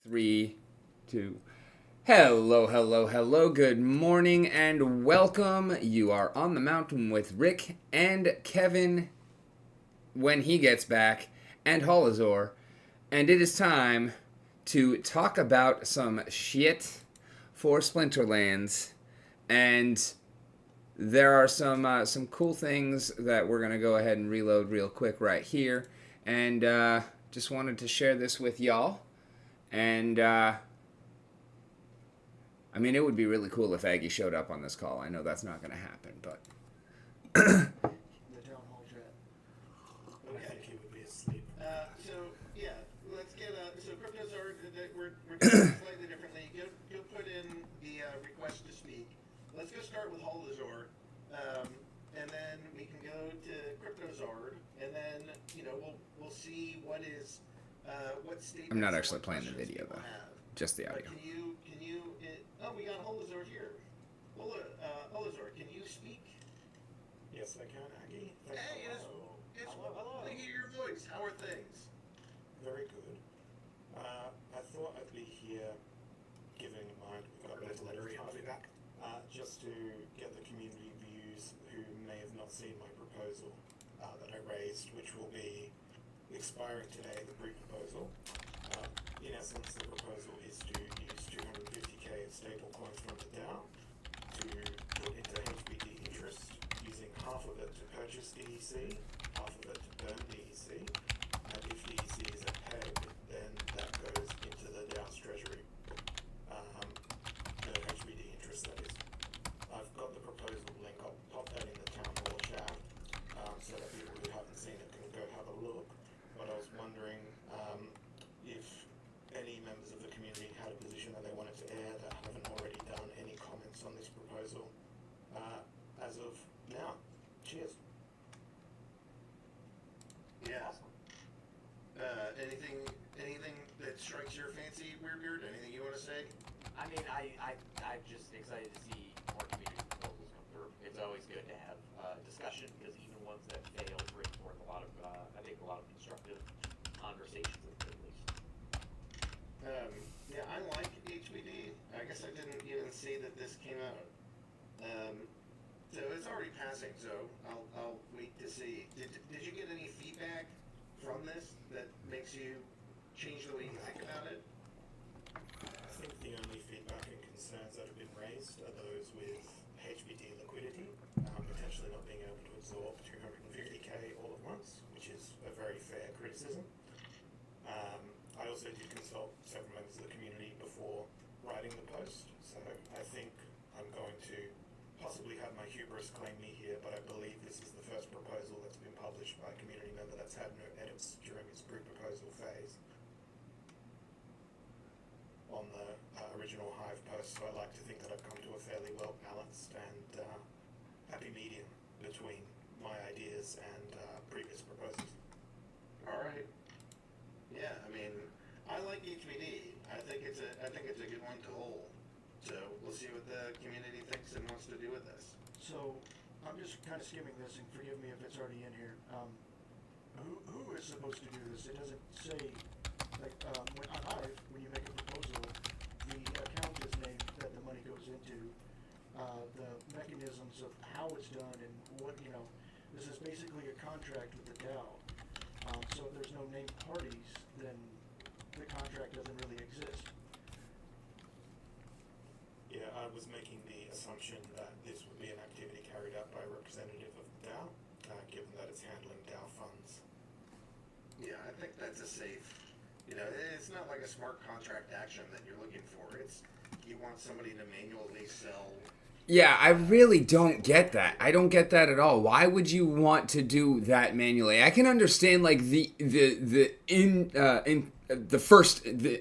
Three, two. Hello, hello, hello. Good morning and welcome. You are on the mountain with Rick and Kevin when he gets back, and Holazor. And it is time to talk about some shit for Splinterlands. And there are some cool things that we're gonna go ahead and reload real quick right here. And just wanted to share this with y'all. And I mean, it would be really cool if Aggie showed up on this call. I know that's not going to happen, but The town hall chat. I think he would be asleep. So yeah, let's get so cryptos are we're doing it slightly differently. You'll put in the request to speak. Let's go start with Holazor, and then we can go to Cryptozard, and then we'll see what is what statements. I'm not and actually what playing the questions video people though, have. just the audio. Oh, we got Holazor here. Holazor, can you speak? Yes, I can, Aggie. Hey, Hello. it's Hello. I hear your voice. How are things? Very good. I thought I'd be here, giving in mind we've got a bit of lettering back, just to get the community views who may have not seen my proposal that I raised, which will be expiring today, the pre-proposal. In essence, the proposal is to use 250k of stable coins from the DAO to put into HBD interest, using half of it to purchase DEC, half of it to burn DEC, and if DEC is a peg, then that goes into the DAO's treasury. The HBD interest, that is. I've got the proposal link, I'll pop that in the town hall chat, so that people who haven't seen it can go have a look. But I was wondering if any members of the community had a position that they wanted to air that haven't already done. Any comments on this proposal as of now? Cheers. Yeah. Anything that strikes your fancy, Weirdbeard? Anything you want to say? I mean, I'm just excited to see more community proposals come through. It's always good to have discussion, because even ones that fail bring forth a lot of, I think, a lot of constructive conversations at the least. Yeah, I like HBD. I guess I didn't even see that this came out. So it's already passing. So I'll wait to see. Did you get any feedback from this that makes you change the way you think about it? I think the only feedback and concerns that have been raised are those with HBD liquidity, potentially not being able to absorb 250k all at once, which is a very fair criticism. I also did consult several members of the community before writing the post, so I think I'm going to possibly have my hubris claim me here, but I believe this is the first proposal that's been published by a community member that's had no edits during its pre-proposal phase on the original Hive post, so I like to think that I've come to a fairly well-balanced and happy medium between my ideas and previous proposals. All right. Yeah, I mean, I like HBD. I think it's a good one to hold. So we'll see what the community thinks and wants to do with this. So I'm just kind of skimming this, and forgive me if it's already in here. Who is supposed to do this? It doesn't say, like, on Hive, when you make a proposal, the account is named that the money goes into, the mechanisms of how it's done and what, this is basically a contract with the DAO. So if there's no named parties, then the contract doesn't really exist. Yeah, I was making the assumption that this would be an activity carried out by a representative of the DAO, given that it's handling DAO funds. Yeah, I think that's a safe. It's not like a smart contract action that you're looking for. It's you want somebody to manually sell. Yeah, I really don't get that. I don't get that at all. Why would you want to do that manually? I can understand like the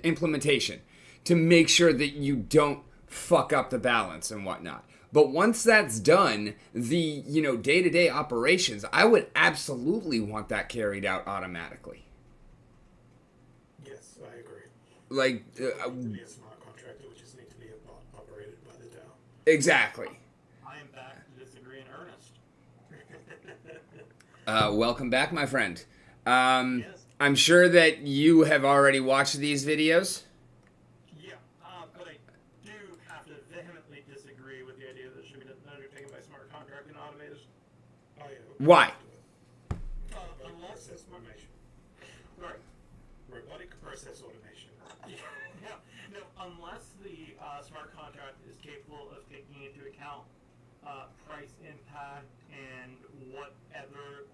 implementation to make sure that you don't fuck up the balance and whatnot. But once that's done, the day-to-day operations, I would absolutely want that carried out automatically. Yes, I agree. Like It would be a smart contractor, which just need to be operated by the DAO. exactly. I am back to disagree in earnest. Welcome back, my friend. Yes. I'm sure that you have already watched these videos. that should be undertaken by smart contract and automated. Why? Unless process automation. Right. Robotic process automation. Yeah. No, unless the smart contract is capable of taking into account price impact and whatever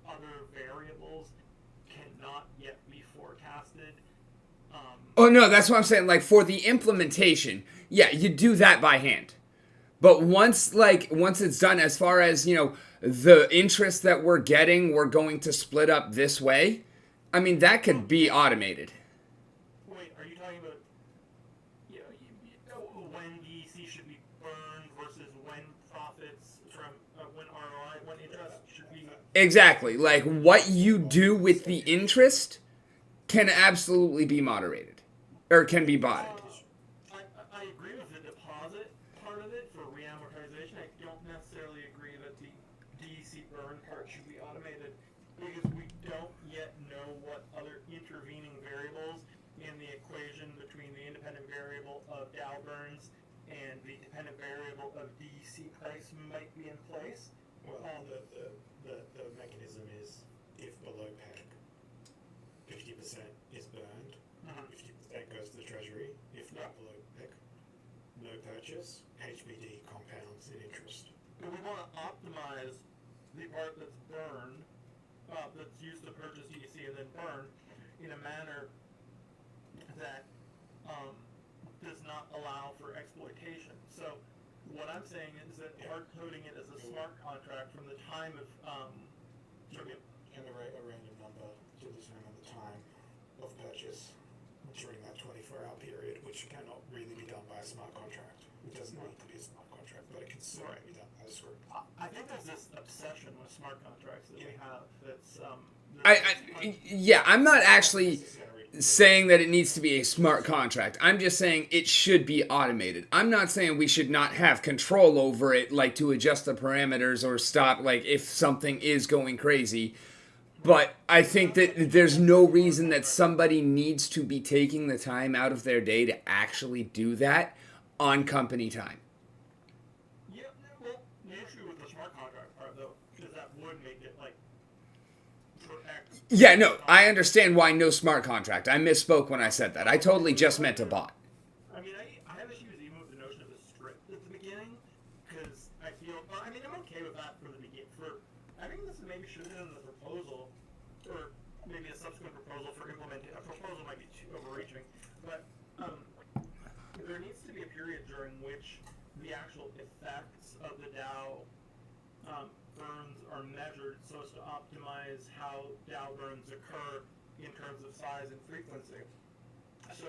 other variables cannot yet be forecasted. Oh no, that's what I'm saying. Like for the implementation, yeah, you do that by hand. But once it's done, as far as the interest that we're getting, we're going to split up this way. I mean, that could be automated. Wait, are you talking about when DEC should be burned versus when profits from when ROI, when interest should be? Exactly. Like what you do with the interest can absolutely be moderated, or can be botted. I agree with the deposit part of it for reamortization. I don't necessarily agree that the DEC burn part should be automated because we don't yet know what other intervening variables in the equation between the independent variable of Dow burns and the dependent variable of DEC price might be in place. Well, the mechanism is if below peg, 50% is burned, 50% goes to the treasury. If not below peg, no purchase. HBD compounds in interest. But we want to optimize the part that's burned, that's used to purchase DEC and then burn, in a manner that does not allow for exploitation. So what I'm saying is that hard coding it as a smart contract from the time of Generate a random number to determine the time of purchase during that 24-hour period, which cannot really be done by a smart contract. It doesn't need to be a smart contract, but it can certainly be done by a script. I think there's this obsession with smart contracts that we have that's I'm not actually saying that it needs to be a smart contract. I'm just saying it should be automated. I'm not saying we should not have control over it, like to adjust the parameters or stop, like if something is going crazy. But I think that there's no reason that somebody needs to be taking the time out of their day to actually do that on company time. Yeah, well, the issue with the smart contract part, though, is that would make it, like, protect... Yeah, no, I understand why no smart contract. I misspoke when I said that. I totally just meant a bot. I mean, I have issues even with the notion of a script at the beginning, because I feel... Well, I mean, I'm okay with that for the beginning. I think this maybe should have been in the proposal, or maybe a subsequent proposal for implementing... A proposal might be too overreaching, but there needs to be a period during which the actual effects of the Dow burns are measured so as to optimize how Dow burns occur in terms of size and frequency. So,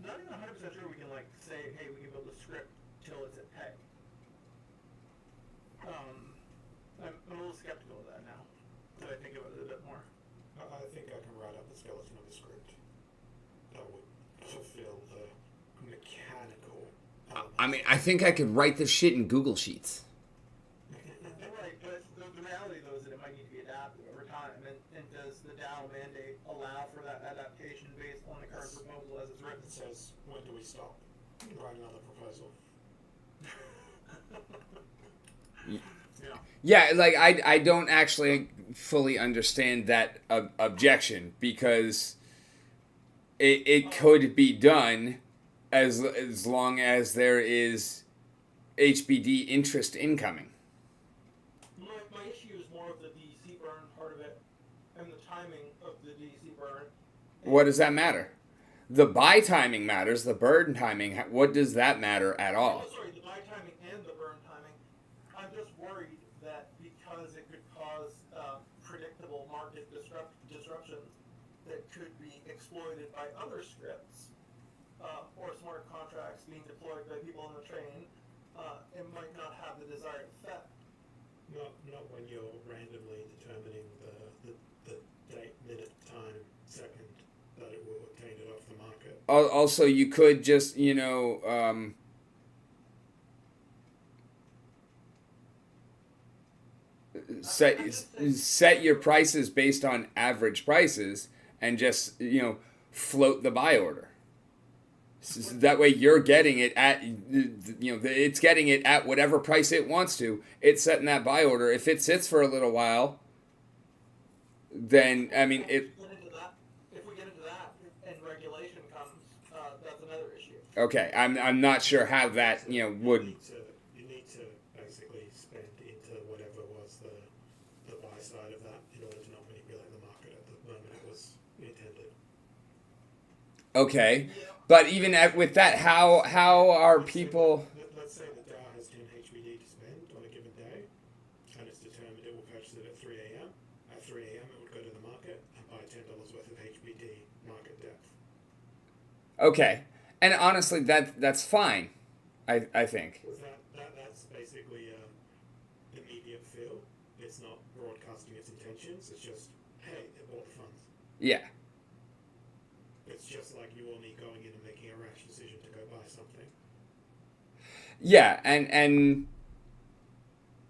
not even 100% sure we can say, hey, we can build a script till it's at peg. I'm a little skeptical of that now, that I think about it a bit more. I think I can write up the skeleton of a script that would fulfill the mechanical elements. I mean, I think I could write this shit in Google Sheets. Right, but the reality, though, is that it might need to be adapted over time. And does the Dow mandate allow for that adaptation based on the current proposal as it's written? It says, when do we stop? Write another proposal. Yeah, like I don't actually fully understand that objection because it could be done as long as there is HBD interest incoming. My issue is more of the DEC burn part of it and the timing of the DEC burn. What does that matter? The buy timing matters. The burn timing, what does that matter at all? Oh, sorry, the buy timing and the burn timing. I'm just worried that because it could cause predictable market disruptions that could be exploited by other scripts or smart contracts being deployed by people on the train, it might not have the desired effect. Not when you're randomly determining the date, minute, time, second that it will obtain it off the market. Also, you could just, set your prices based on average prices and just, float the buy order. That way you're getting it at, it's getting it at whatever price it wants to. It's setting that buy order. If it sits for a little while, then, I mean, it... If we get into that and regulation comes, that's another issue. Okay, I'm not sure how that, would... You need to basically spend into whatever was the buy side of that in order to not manipulate the market at the moment it was intended. Okay. But even with that, how are people... Let's say the DAO has 10 HBD to spend on a given day, and it's determined it will purchase it at 3 a.m. At 3 a.m. it would go to the market and buy $10 worth of HBD market depth. Okay. And honestly, that's fine, I think. That's basically immediate feel. It's not broadcasting its intentions. It's just, hey, it bought the funds. Yeah. It's just like you only going in and making a rash decision to go buy something. Yeah, and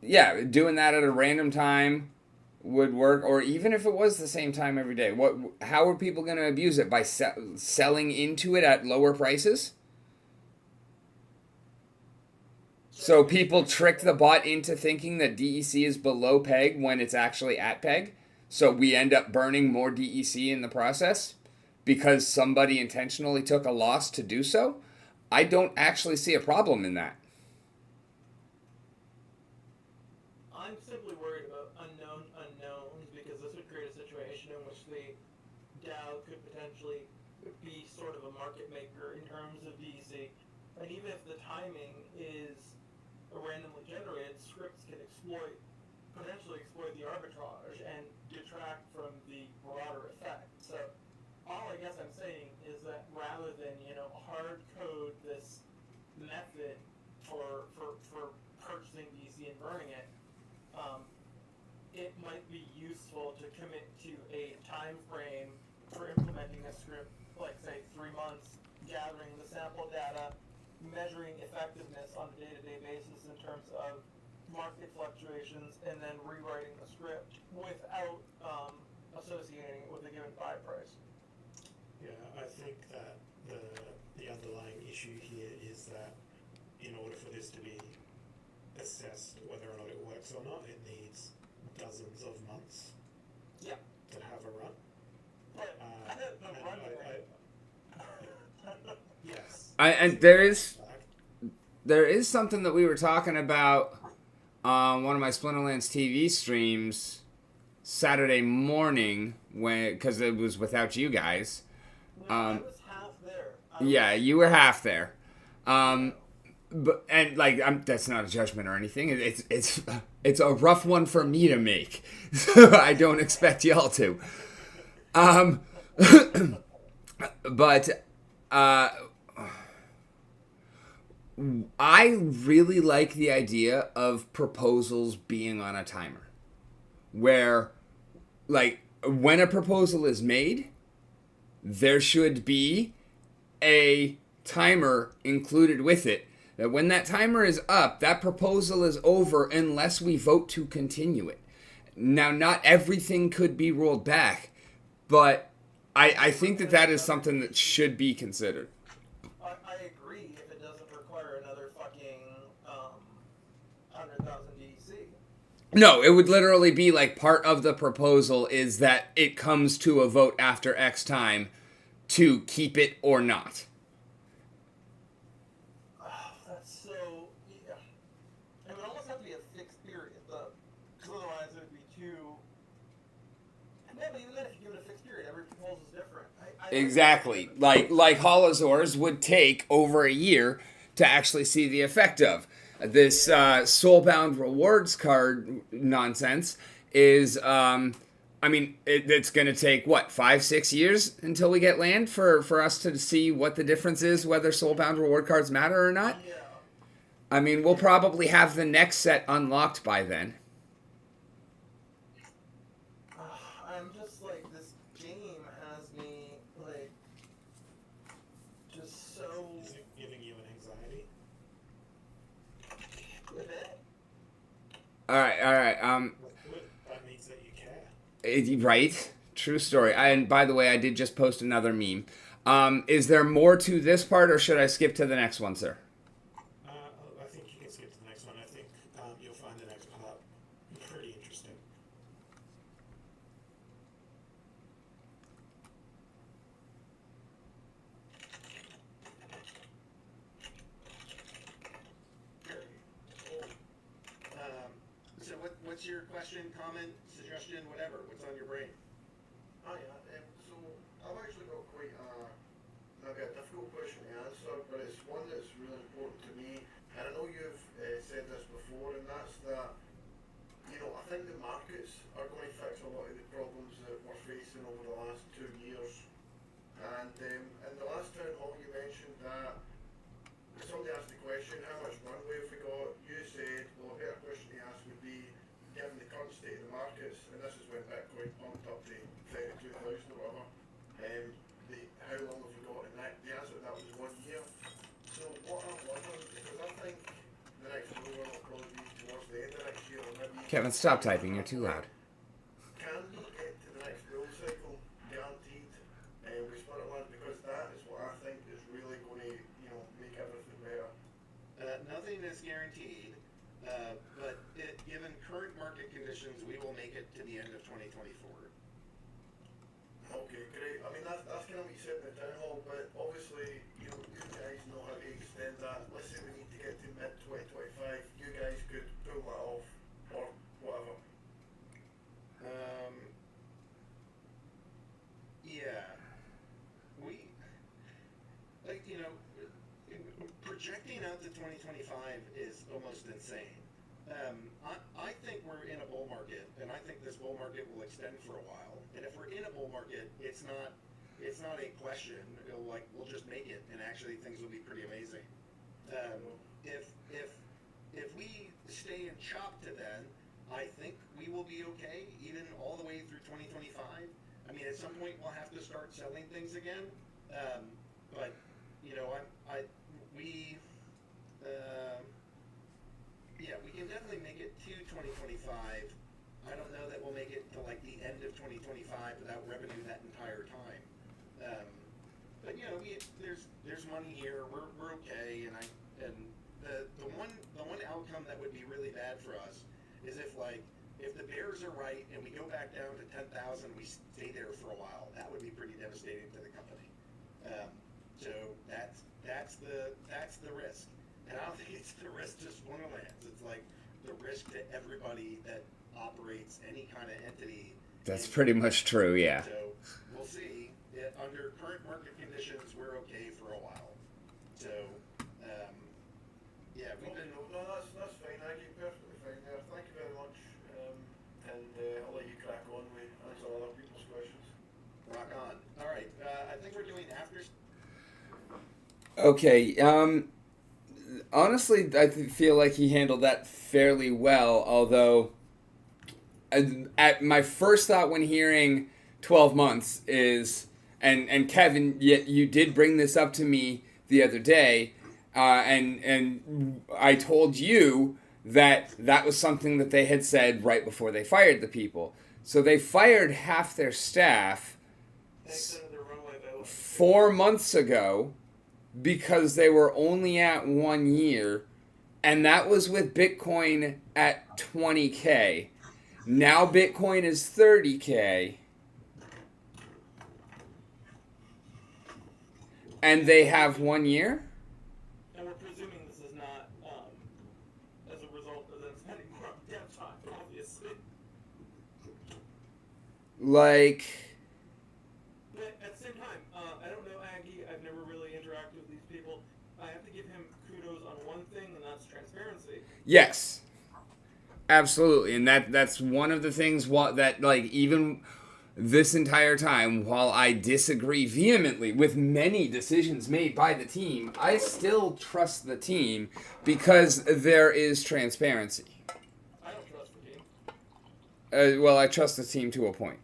yeah, doing that at a random time would work, or even if it was the same time every day. How are people going to abuse it? By selling into it at lower prices? So people trick the bot into thinking that DEC is below peg when it's actually at peg. So we end up burning more DEC in the process because somebody intentionally took a loss to do so. I don't actually see a problem in that. I'm simply worried about unknown unknowns because this would create a situation in which the DAO could potentially be sort of a market maker in terms of DEC. And even if the timing is randomly generated, scripts can potentially exploit the arbitrage and detract from the broader effect. So all I guess I'm saying is that rather than, hard code this method for purchasing DC and burning it, it might be useful to commit to a time frame for implementing a script, like say 3 months, gathering the sample data, measuring effectiveness on a day-to-day basis in terms of market fluctuations, and then rewriting the script without associating it with a given buy price. Yeah, I think that the underlying issue here is that in order for this to be assessed whether or not it works or not, it needs dozens of months to have a run. Yes. And there is something that we were talking about on one of my Splinterlands TV streams Saturday morning because it was without you guys. I was half there. Yeah, you were half there. But that's not a judgment or anything. It's a rough one for me to make. So I don't expect y'all to. But I really like the idea of proposals being on a timer. Where, when a proposal is made, there should be a timer included with it. That when that timer is up, that proposal is over unless we vote to continue it. Now, not everything could be rolled back, but I think that is something that should be considered. I agree if it doesn't require another fucking 100,000 DC. No, it would literally be part of the proposal is that it comes to a vote after X time to keep it or not. That's so... Yeah. It would almost have to be a fixed period, though. Because otherwise it would be too... Yeah, but even then, if you give it a fixed period, every proposal is different. Exactly. Like Holozors would take over a year to actually see the effect of. This Soulbound Rewards card nonsense is... it's going to take, 5-6 years until we get land for us to see what the difference is, whether Soulbound reward cards matter or not? Yeah. We'll probably have the next set unlocked by then. I'm just this game has me, just so... Is it giving you an anxiety? A bit. All right. That means that you care. Right? True story. And by the way, I did just post another meme. Is there more to this part, or should I skip to the next one, sir? I think you can skip to the next one. I think you'll find the next part pretty interesting. So what's your question, comment, suggestion, whatever? What's on your brain? Oh yeah, and so I've actually got quite maybe a difficult question to answer, but it's one that's really important to me. And I know you've said this before, and that's that, I think the markets are going to fix a lot of the problems that we're facing over the last 2 years. And in the last town hall, you mentioned that somebody asked the question, how much runway have we got? You said, well, a better question to ask would be, given the current state of the markets, and this is when Bitcoin pumped up to 32,000 or whatever, how long have we got? And the answer to that was 1 year. So what I'm wondering, because I think the next rule will probably be towards the end of next year, or maybe... Kevin, stop typing. You're too loud. Can we get to the next rule cycle guaranteed with Splinterlands? Because that is what I think is really going to, make everything better. Nothing is guaranteed, but given current market conditions, we will make it to the end of 2024. Okay, great. I mean, that's kind of what you said in the town hall, but obviously, you guys know how to extend that. Let's say we need to get to mid-2025, you guys could pull that off, or whatever. Yeah. Projecting out to 2025 is almost insane. I think we're in a bull market, and I think this bull market will extend for a while. And if we're in a bull market, it's not a question. We'll just make it, and actually things will be pretty amazing. If we stay in chop to then, I think we will be okay, even all the way through 2025. I mean, at some point we'll have to start selling things again. But we can definitely make it to 2025. I don't know that we'll make it to like the end of 2025 without revenue that entire time. But there's money here. We're okay, and the one outcome that would be really bad for us is if the bears are right and we go back down to 10,000, we stay there for a while. That would be pretty devastating to the company. So that's the risk. And I don't think it's the risk to Splinterlands. It's like the risk to everybody that operates any kind of entity. That's pretty much true, yeah. So we'll see. Under current market conditions, we're okay for a while. So, we've been... No, that's fine. I get perfectly fine there. Thank you very much. And I'll let you crack on with answer other people's questions. Rock on. All right. I think we're doing after... Okay, honestly, I feel like he handled that fairly well, although at my first thought when hearing 12 months is, and Kevin, you did bring this up to me the other day, and I told you that was something that they had said right before they fired the people. So they fired half their staff 4 months ago, because they were only at 1 year, and that was with Bitcoin at 20K. Now Bitcoin is 30K. And they have 1 year? And we're presuming this is not as a result of them spending more on dev time, obviously. Like... But at the same time, I don't know Aggie. I've never really interacted with these people. I have to give him kudos on one thing, and that's transparency. Yes. Absolutely. And that's one of the things that, like, even this entire time, while I disagree vehemently with many decisions made by the team, I still trust the team because there is transparency. I don't trust the team. Well, I trust the team to a point.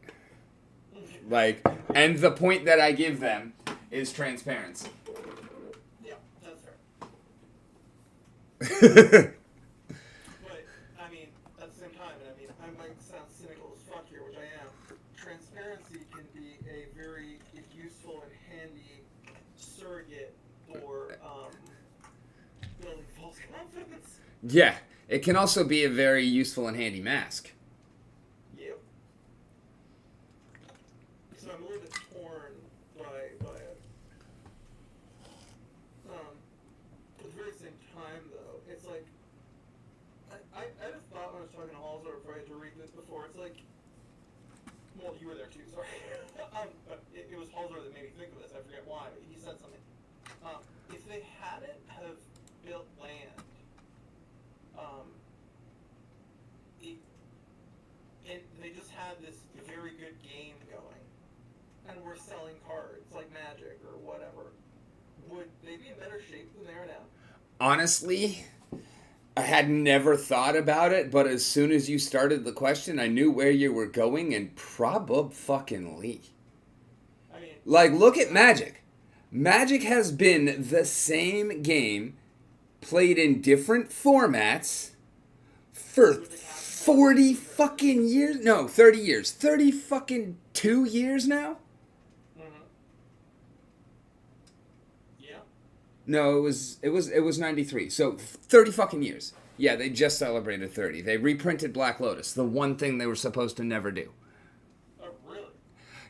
And the point that I give them is transparency. Yeah, that's fair. But, I mean, at the same time, and I mean, I might sound cynical as fuck here, which I am, transparency can be a very useful and handy Yeah, it can also be a very useful and handy mask. Yep. So I'm a little bit torn by it. At the very same time, though, it's like I just thought when I was talking to Halsor before I had to read this before, it's like, well, you were there too, sorry. But it was Halsor that made me think of this. I forget why, but he said something. If they hadn't have built land, and they just had this very good game going, and were selling cards like Magic or whatever, would they be in better shape than they are now? Honestly, I had never thought about it, but as soon as you started the question, I knew where you were going, and probably. I mean, Like, look at Magic. Magic has been the same game, played in different formats, for 40 fucking years? No, 30 years. 30 fucking 2 years now? mm-hmm. Yeah. No, it was 93. So 30 fucking years. Yeah, they just celebrated 30. They reprinted Black Lotus, the one thing they were supposed to never do. Oh, really?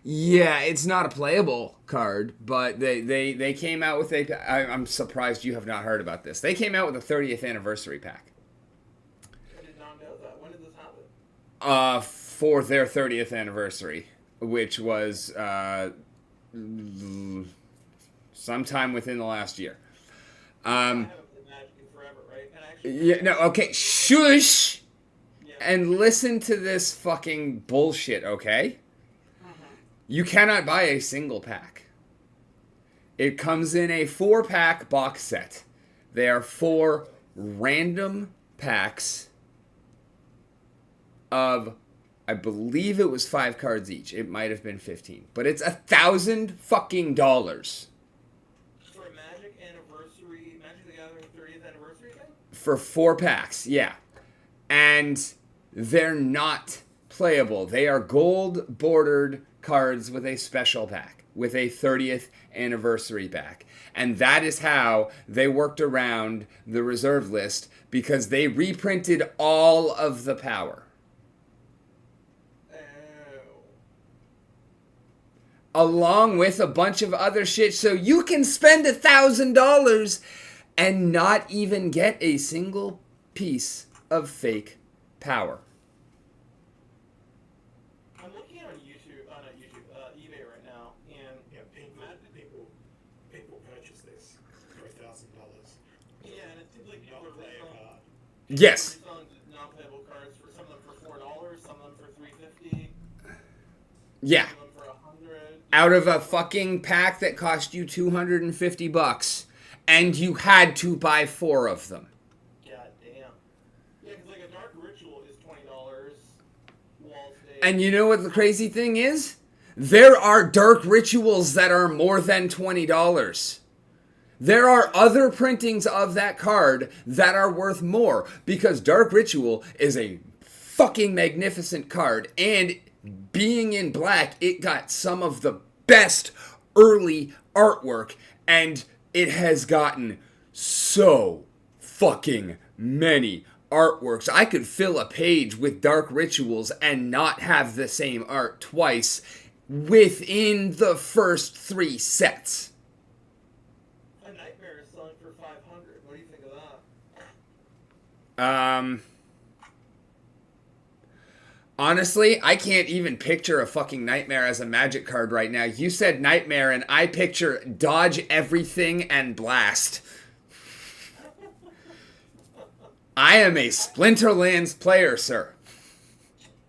Yeah, it's not a playable card, but they came out with I'm surprised you have not heard about this. They came out with a 30th anniversary pack. I did not know that. When did this happen? For their 30th anniversary, which was sometime within the last year. I haven't played Magic in forever, right? And actually, Yeah, no, okay, shush! yeah. And listen to this fucking bullshit, okay? You cannot buy a single pack. It comes in a 4-pack box set. They are 4 random packs of, I believe it was 5 cards each. It might have been 15, but it's $1,000 fucking dollars For a Magic anniversary, Magic the Gathering 30th anniversary thing? for 4 packs. Yeah, and they're not playable. They are gold bordered cards with a special pack, with a 30th anniversary pack. And that is how they worked around the reserve list, because they reprinted all of the power. Oh. Along with a bunch of other shit, so you can spend $1,000 and not even get a single piece of fake power. I'm looking on YouTube, not YouTube, eBay right now, and Yeah, people purchase this for $1,000. yeah, and it seems like people Not are play a reselling, card. Yes. non-playable cards for some of them for $4, some of them for $3.50, Yeah. some of them for $100. Out of a fucking pack that cost you $250, and you had to buy 4 of them. God damn. Yeah, because like a Dark Ritual is $20. Wall State. And you know what the crazy thing is? There are dark rituals that are more than $20. There are other printings of that card that are worth more, because Dark Ritual is a fucking magnificent card, and being in black, it got some of the best early artwork, and it has gotten so fucking many artworks. I could fill a page with Dark Rituals and not have the same art twice within the first 3 sets. A Nightmare is selling for $500. What do you think of that? Honestly, I can't even picture a fucking Nightmare as a Magic card right now. You said Nightmare, and I picture dodge everything and blast. I am a Splinterlands player, sir.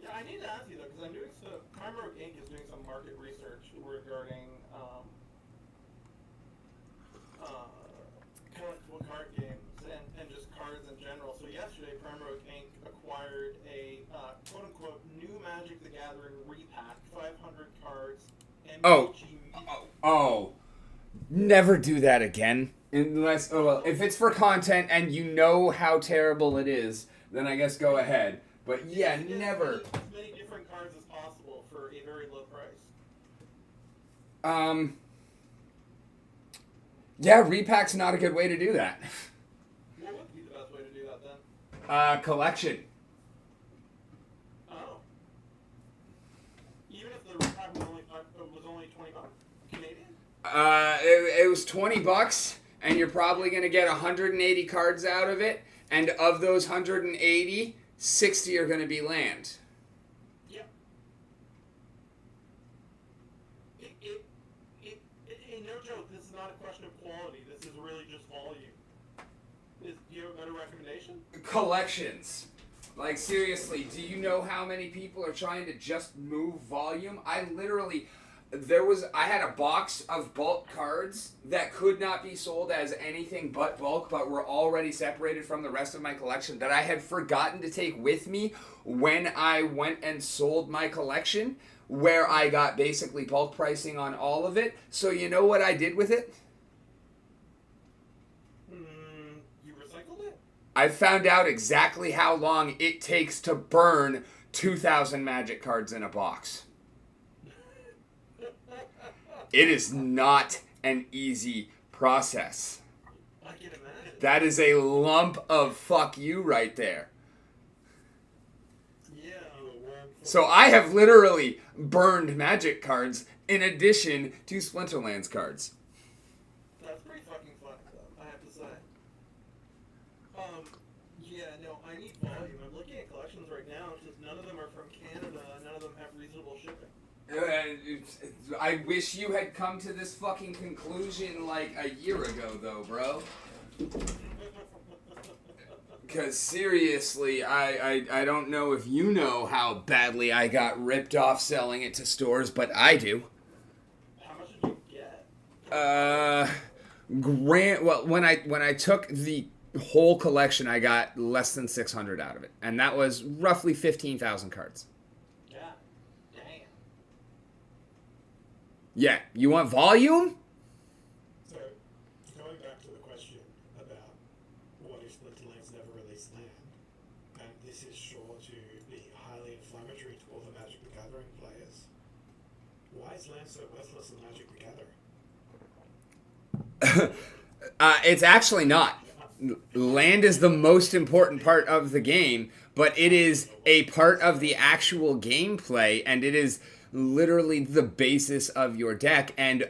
Yeah, I need to ask you though, because I'm doing some. Primark Inc. is doing some market research regarding collectible card games and just cards in general. So yesterday, Primark Inc. acquired a quote-unquote new Magic the Gathering repack, 500 cards. Oh. Never do that again. Unless, if it's for content and you know how terrible it is, then I guess go ahead. But yeah, never. As many different cards as possible for a very low price. Yeah, repack's not a good way to do that. What would be the best way to do that then? Collection. Oh. Even if the repack was only $20 Canadian? It was $20, and you're probably going to get 180 cards out of it, and of those 180, 60 are going to be land. Yep. No joke, this is not a question of quality. This is really just volume. Do you have a better recommendation? Collections. Like, seriously, do you know how many people are trying to just move volume? I had a box of bulk cards that could not be sold as anything but bulk, but were already separated from the rest of my collection that I had forgotten to take with me when I went and sold my collection, where I got basically bulk pricing on all of it. So you know what I did with it? You recycled it? I found out exactly how long it takes to burn 2,000 Magic cards in a box. It is not an easy process. I can imagine. That is a lump of fuck you right there. Yeah. So I have literally burned Magic cards in addition to Splinterlands cards. That's pretty fucking fun, though, I have to say. Yeah, no, I need volume. I'm looking at collections right now, it's just none of them are from Canada, and none of them have reasonable shipping. I wish you had come to this fucking conclusion like a year ago, though, bro. Because seriously, I don't know if you know how badly I got ripped off selling it to stores, but I do. How much did you get? Well, when I took the whole collection, I got less than 600 out of it, and that was roughly 15,000 cards. Yeah. Damn. Yeah, you want volume? So, going back to the question about what if Splinterlands never released land, and this is sure to be highly inflammatory to all the Magic the Gathering players, why is land so worthless in Magic the Gathering? It's actually not. Land is the most important part of the game, but it is a part of the actual gameplay, and it is literally the basis of your deck. And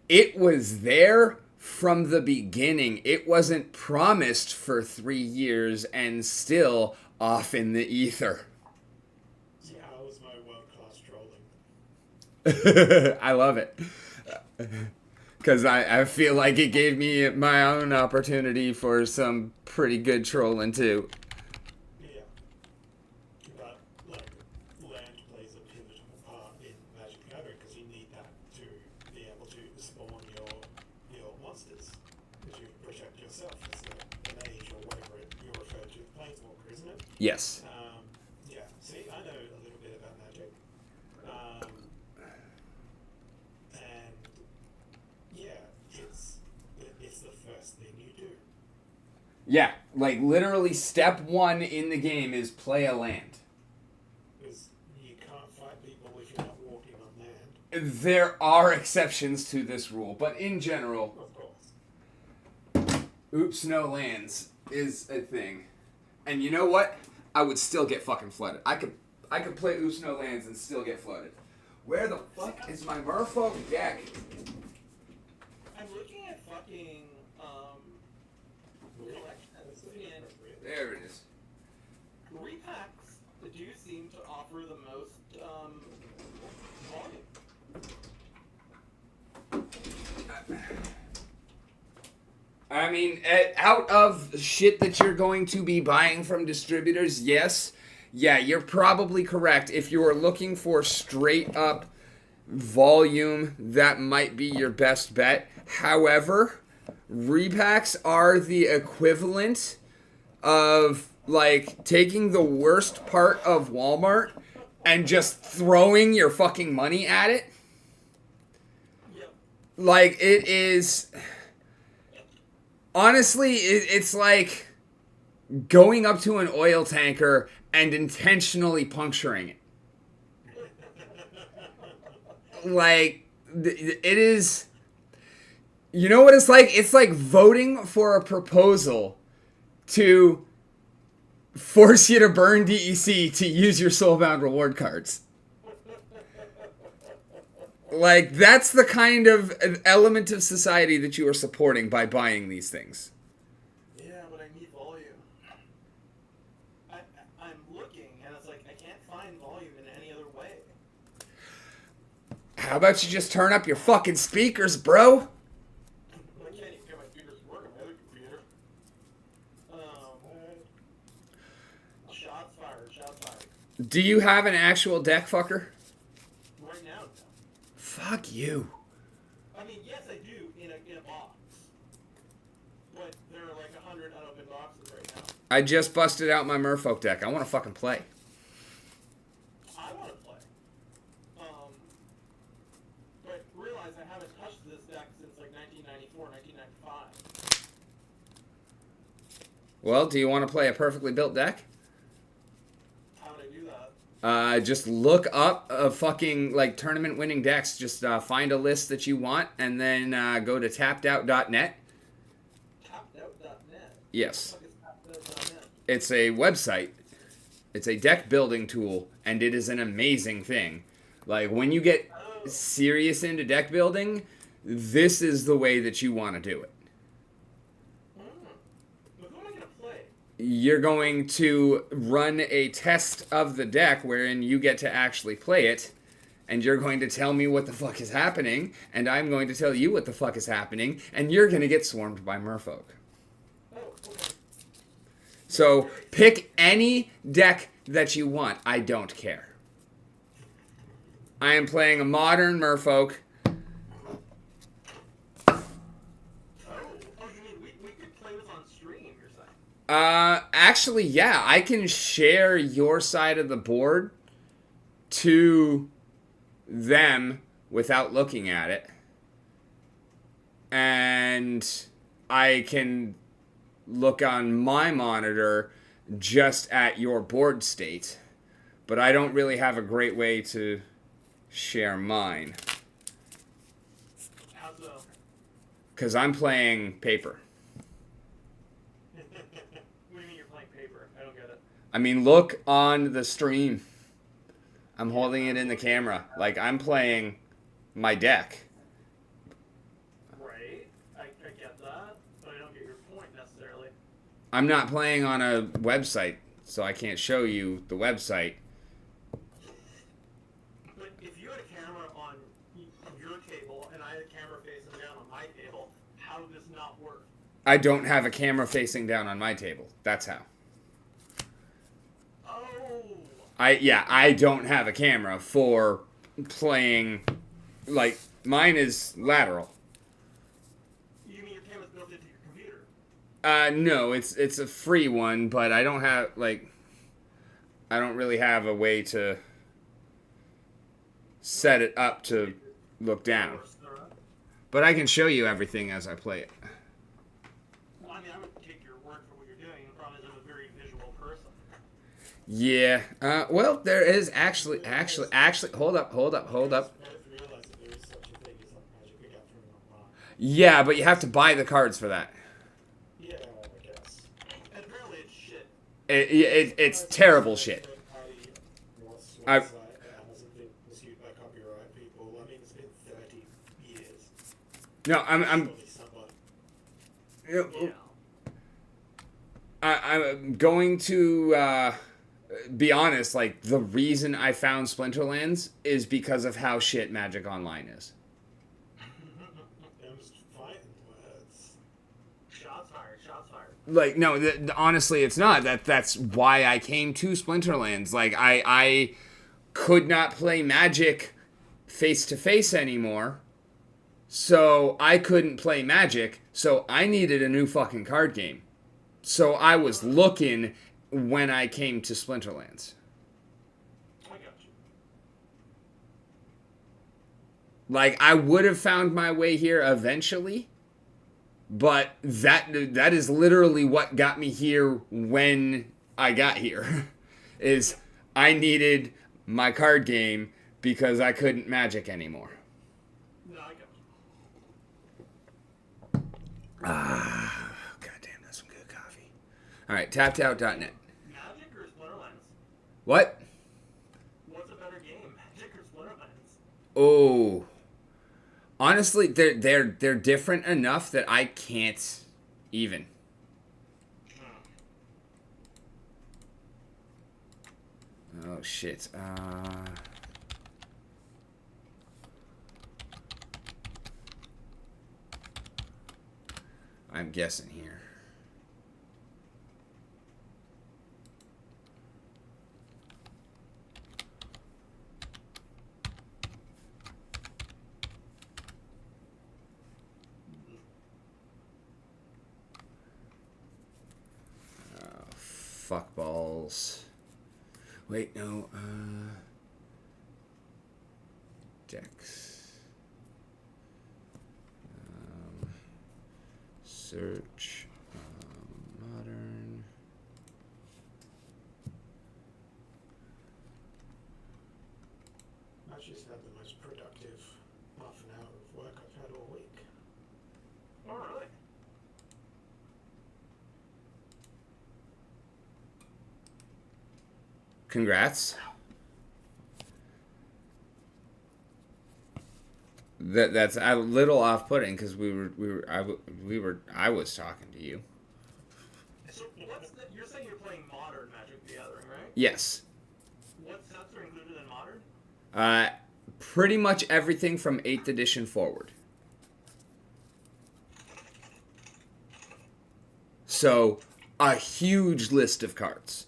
it was there from the beginning. It wasn't promised for 3 years and still off in the ether. See, how was my world-class trolling? I love it. Because I feel like it gave me my own opportunity for some pretty good trolling, too. Yeah. But, like, land plays a pivotal part in Magic the Gathering because you need that to be able to spawn your monsters. Because you protect yourself as the mage or whatever you're referred to as Planeswalker, isn't it? Yes. Yeah. See, I know a little bit about Magic. And yeah, it's the first thing you do. Yeah, like literally step 1 in the game is play a land. Because you can't fight people if you're not walking on land. There are exceptions to this rule, but in general, Of course. oops, no lands is a thing. And you know what? I would still get fucking flooded. I could play oops, no lands and still get flooded. Where the fuck is my merfolk deck? I'm looking at fucking, collections, and There it is. repacks do seem to offer the most, volume. I mean, out of shit that you're going to be buying from distributors, yes. Yeah, you're probably correct. If you are looking for straight up volume, that might be your best bet. However, repacks are the equivalent of, like, taking the worst part of Walmart and just throwing your fucking money at it. Yep. Like, it is... Honestly, it's like going up to an oil tanker and intentionally puncturing it. Like, it is... You know what it's like? It's like voting for a proposal to force you to burn DEC to use your soulbound reward cards. Like, that's the kind of element of society that you are supporting by buying these things. Yeah, but I need volume. I'm looking, and it's like, I can't find volume in any other way. How about you just turn up your fucking speakers, bro? I can't even get my speakers to work on my other computer. Shots fired, shots fired. Do you have an actual deck, fucker? Right now, no. Fuck you. I mean, yes, I do in a box. But there are like 100 unopened boxes right now. I just busted out my Merfolk deck. I want to fucking play. I want to play. But realize I haven't touched this deck since like 1994, 1995. Well, do you want to play a perfectly built deck? How would I do that? Just look up fucking like tournament winning decks. Just find a list that you want and then go to tappedout.net. Tappedout.net? Yes. What the fuck is tappedout.net? It's a website. It's a deck building tool, and it is an amazing thing. Like, when you get serious into deck building, this is the way that you want to do it. But who am I going to play? You're going to run a test of the deck wherein you get to actually play it, and you're going to tell me what the fuck is happening, and I'm going to tell you what the fuck is happening, and you're going to get swarmed by merfolk. Oh, okay. So pick any deck that you want. I don't care. I am playing a modern merfolk. Oh, you mean we could play this on stream, you're saying? Actually, yeah, I can share your side of the board to them without looking at it. And I can look on my monitor just at your board state. But I don't really have a great way to share mine. How so? Because I'm playing paper. What do you mean you're playing paper? I don't get it. I mean, look on the stream. I'm holding it in the camera. Like, I'm playing my deck. Right? I get that, but I don't get your point necessarily. I'm not playing on a website, so I can't show you the website. But if you had a camera on your table and I had a camera facing down on my table, how would this not work? I don't have a camera facing down on my table. That's how. Oh! I don't have a camera for playing, like, mine is lateral. You mean your camera's built into your computer? No, it's a free one, but I don't have, like, I don't really have a way to set it up to look down. But I can show you everything as I play it. Well, I mean, I would take your word for what you're doing. The problem is I'm a very visual person. Yeah. Well, there is actually, hold up. I didn't realize that there is such a thing as like Magic the Gathering online. Yeah, but you have to buy the cards for that. Yeah, I guess. And apparently it's shit. It's terrible shit. I- Website that hasn't been pursued by copyright people. I mean, it's been 30 years. No, I'm Surely somebody. I'm going to be honest. Like, the reason I found Splinterlands is because of how shit Magic Online is. I'm just fighting words. Shots fired, shots fired. Like, no, honestly, it's not. That's why I came to Splinterlands. Like, I could not play Magic face to face anymore, so I couldn't play Magic. So I needed a new fucking card game. So I was looking when I came to Splinterlands. I got you. Like, I would have found my way here eventually, but that is literally what got me here when I got here. Is I needed my card game because I couldn't Magic anymore. No, I got you. Ah, goddamn, that's some good coffee. All right, tappedout.net. Now What? What's a better game, Magic or Splinterlands? Oh. Honestly, they're different enough that I can't even. Oh shit. I'm guessing here. Fuck balls. Wait, no. Decks. Search. Modern. I just had the most productive half an hour of work I've had all week. Oh, really? Congrats. That's a little off-putting because I was talking to you. So you're saying you're playing modern Magic the Gathering, right? Yes. What sets are included in modern? Pretty much everything from 8th edition forward. So, a huge list of cards.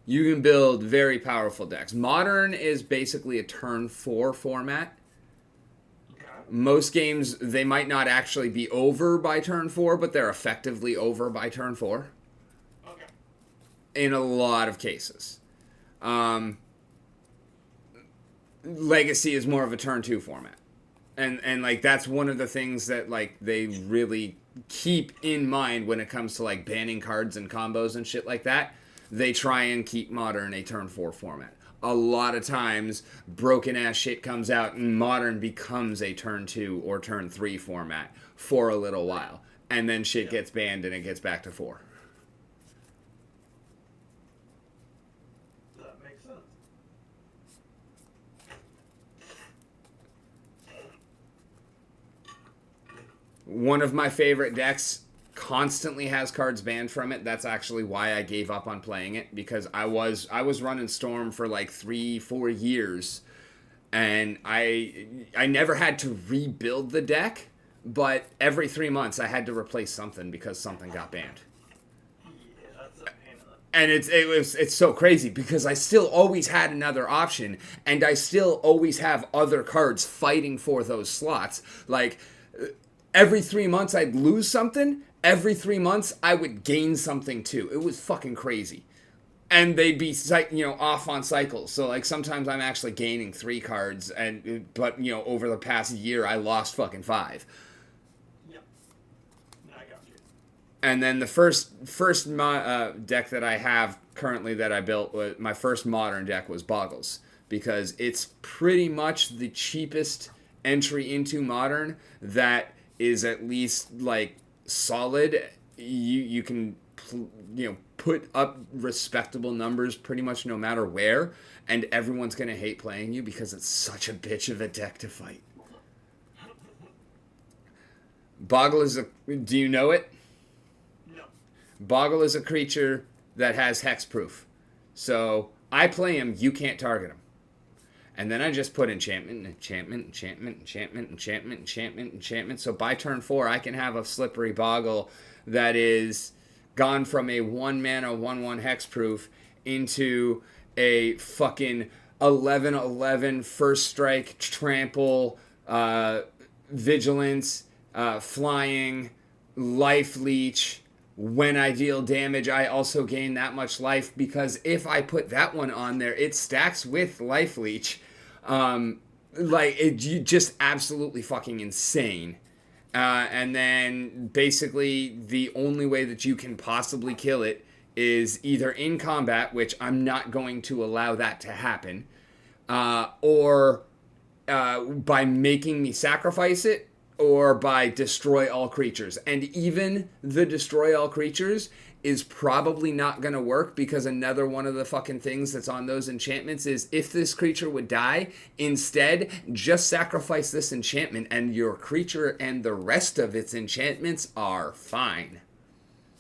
You can build very powerful decks. Modern is basically a turn 4 format. Okay. Most games, they might not actually be over by turn 4, but they're effectively over by turn 4. Okay. In a lot of cases. Legacy is more of a turn 2 format. And like that's one of the things that like they really keep in mind when it comes to like banning cards and combos and shit like that. They try and keep modern a turn 4 format. A lot of times broken ass shit comes out and modern becomes a turn 2 or turn 3 format for a little while. And then shit gets banned and it gets back to 4. That makes sense. One of my favorite decks constantly has cards banned from it. That's actually why I gave up on playing it, because I was running Storm for like 3-4 years, and I never had to rebuild the deck, but every 3 months I had to replace something because something got banned. Yeah, that's a pain in the... And it's so crazy because I still always had another option, and I still always have other cards fighting for those slots. Like every 3 months I'd lose something. Every 3 months I would gain something too. It was fucking crazy. And they'd be, off on cycles. So like sometimes I'm actually gaining 3 cards, but over the past year I lost fucking 5. Yep. I got you. And then the first deck that I have currently that I built, my first modern deck was Boggles, because it's pretty much the cheapest entry into modern that is at least like solid. You can put up respectable numbers pretty much no matter where, and everyone's gonna hate playing you because it's such a bitch of a deck to fight. Boggle is do you know it? No. Boggle is a creature that has hexproof. So I play him, you can't target him. And then I just put enchantment. So by turn 4, I can have a slippery Boggle that is gone from a 1-mana 1/1 hexproof into a fucking 11/11 first strike, trample, vigilance, flying, life leech. When I deal damage, I also gain that much life, because if I put that one on there, it stacks with life leech. Just absolutely fucking insane. And then basically the only way that you can possibly kill it is either in combat, which I'm not going to allow that to happen, or by making me sacrifice it, or by destroy all creatures. And even the destroy all creatures is probably not going to work, because another one of the fucking things that's on those enchantments is if this creature would die, instead just sacrifice this enchantment and your creature and the rest of its enchantments are fine.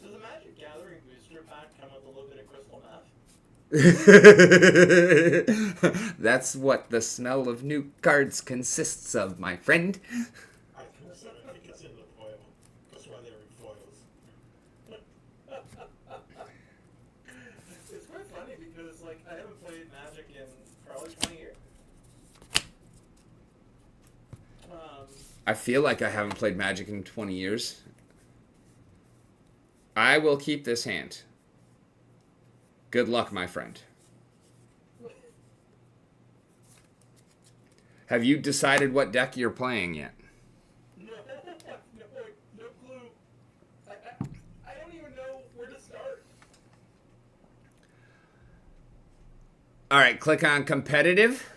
Does the Magic Gathering booster pack come with a little bit of crystal meth? That's what the smell of new cards consists of, my friend. I think so. I think it's in the foil. That's why they're in foils. It's quite funny because, like, I haven't played Magic in probably 20 years. I feel like I haven't played Magic in 20 years. I will keep this hand. Good luck, my friend. Have you decided what deck you're playing yet? No, no clue. I don't even know where to start. All right, click on competitive.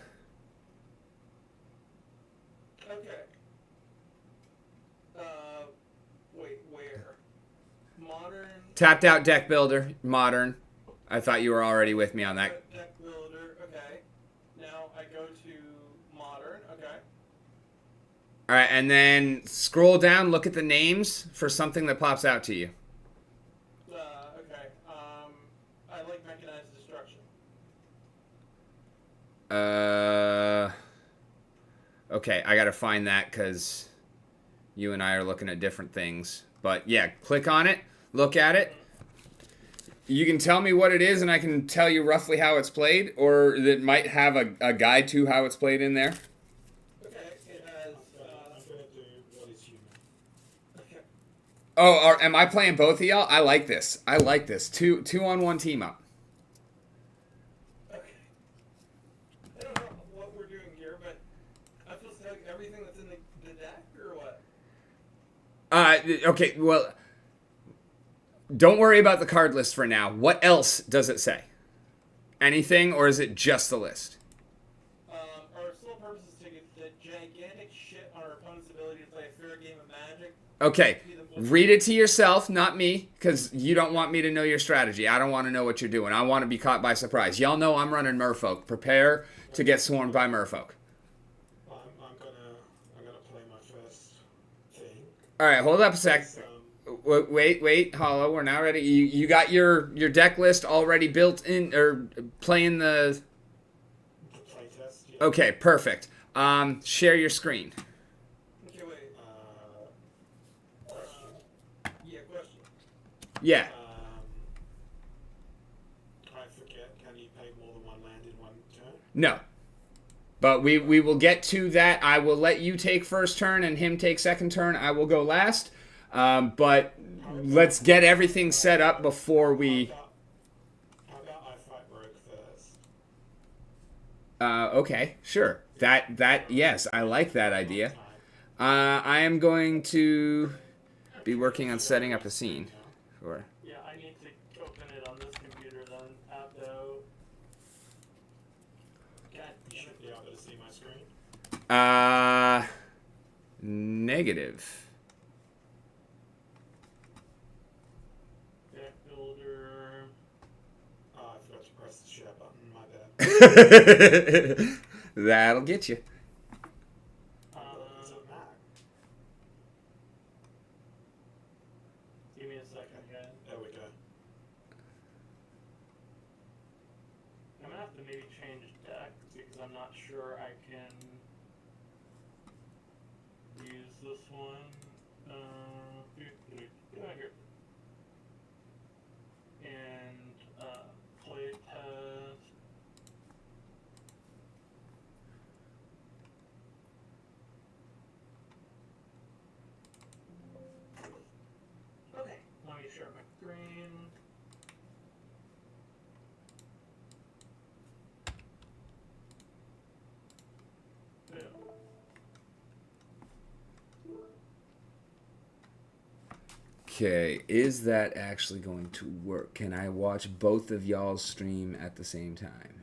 Okay. Wait, where? Modern. Tapped out deck builder, modern. I thought you were already with me on that. Deck builder. Okay. Now I go to modern. Okay. All right, and then scroll down, look at the names for something that pops out to you. Okay. I like mechanized destruction. Okay, I gotta find that because you and I are looking at different things. But yeah, click on it, look at it. You can tell me what it is, and I can tell you roughly how it's played, or it might have a guide to how it's played in there. Okay. It has. I'm going to do what is human. Okay. Oh, am I playing both of y'all? I like this. I like this. Two on one team up. Okay. I don't know what we're doing here, but I'm supposed to have everything that's in the deck, or what? Okay, well, don't worry about the card list for now. What else does it say? Anything, or is it just the list? Our sole purpose is to get the gigantic shit on our opponent's ability to play a fair game of Magic. Okay, read it to yourself, not me, because you don't want me to know your strategy. I don't want to know what you're doing. I want to be caught by surprise. Y'all know I'm running Merfolk. Prepare to get swarmed by Merfolk. I'm gonna play my first thing. All right, hold up a sec. Wait, Hollow, we're not ready. You got your deck list already built in, or playing the... The playtest. Yeah. Okay, perfect. Share your screen. Okay, wait. Question. Yeah, question. Yeah. I forget. Can you pay more than one land in one turn? No. But we will get to that. I will let you take first turn and him take second turn. I will go last. But let's get everything set up before we... How about I fight Rogue first? Okay, sure. Yes, I like that idea. I am going to be working on setting up a scene. For... Yeah, I need to open it on this computer then. Abdo. God You damn should it. be able to see my screen. Negative. Deck builder. Oh, I forgot to press the share button. My bad. That'll get you. Is it Mac? Give me a second, guys. There we go. I'm gonna have to maybe change deck because I'm not sure I can use this one. Get out here. And play test. Okay, let me share my screen. Yeah. Okay, is that actually going to work? Can I watch both of y'all's stream at the same time?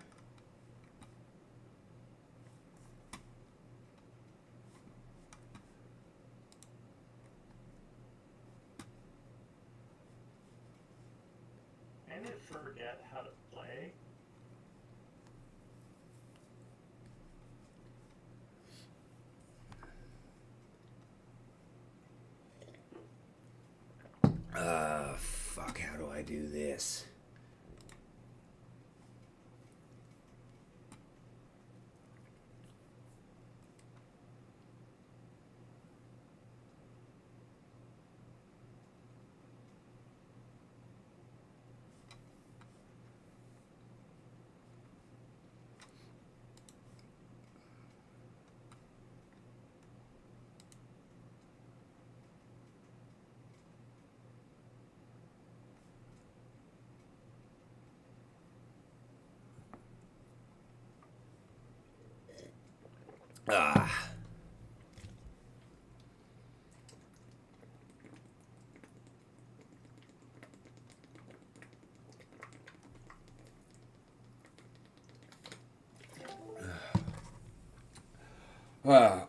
kind of forget how to play. Fuck, how do I do this? Ah.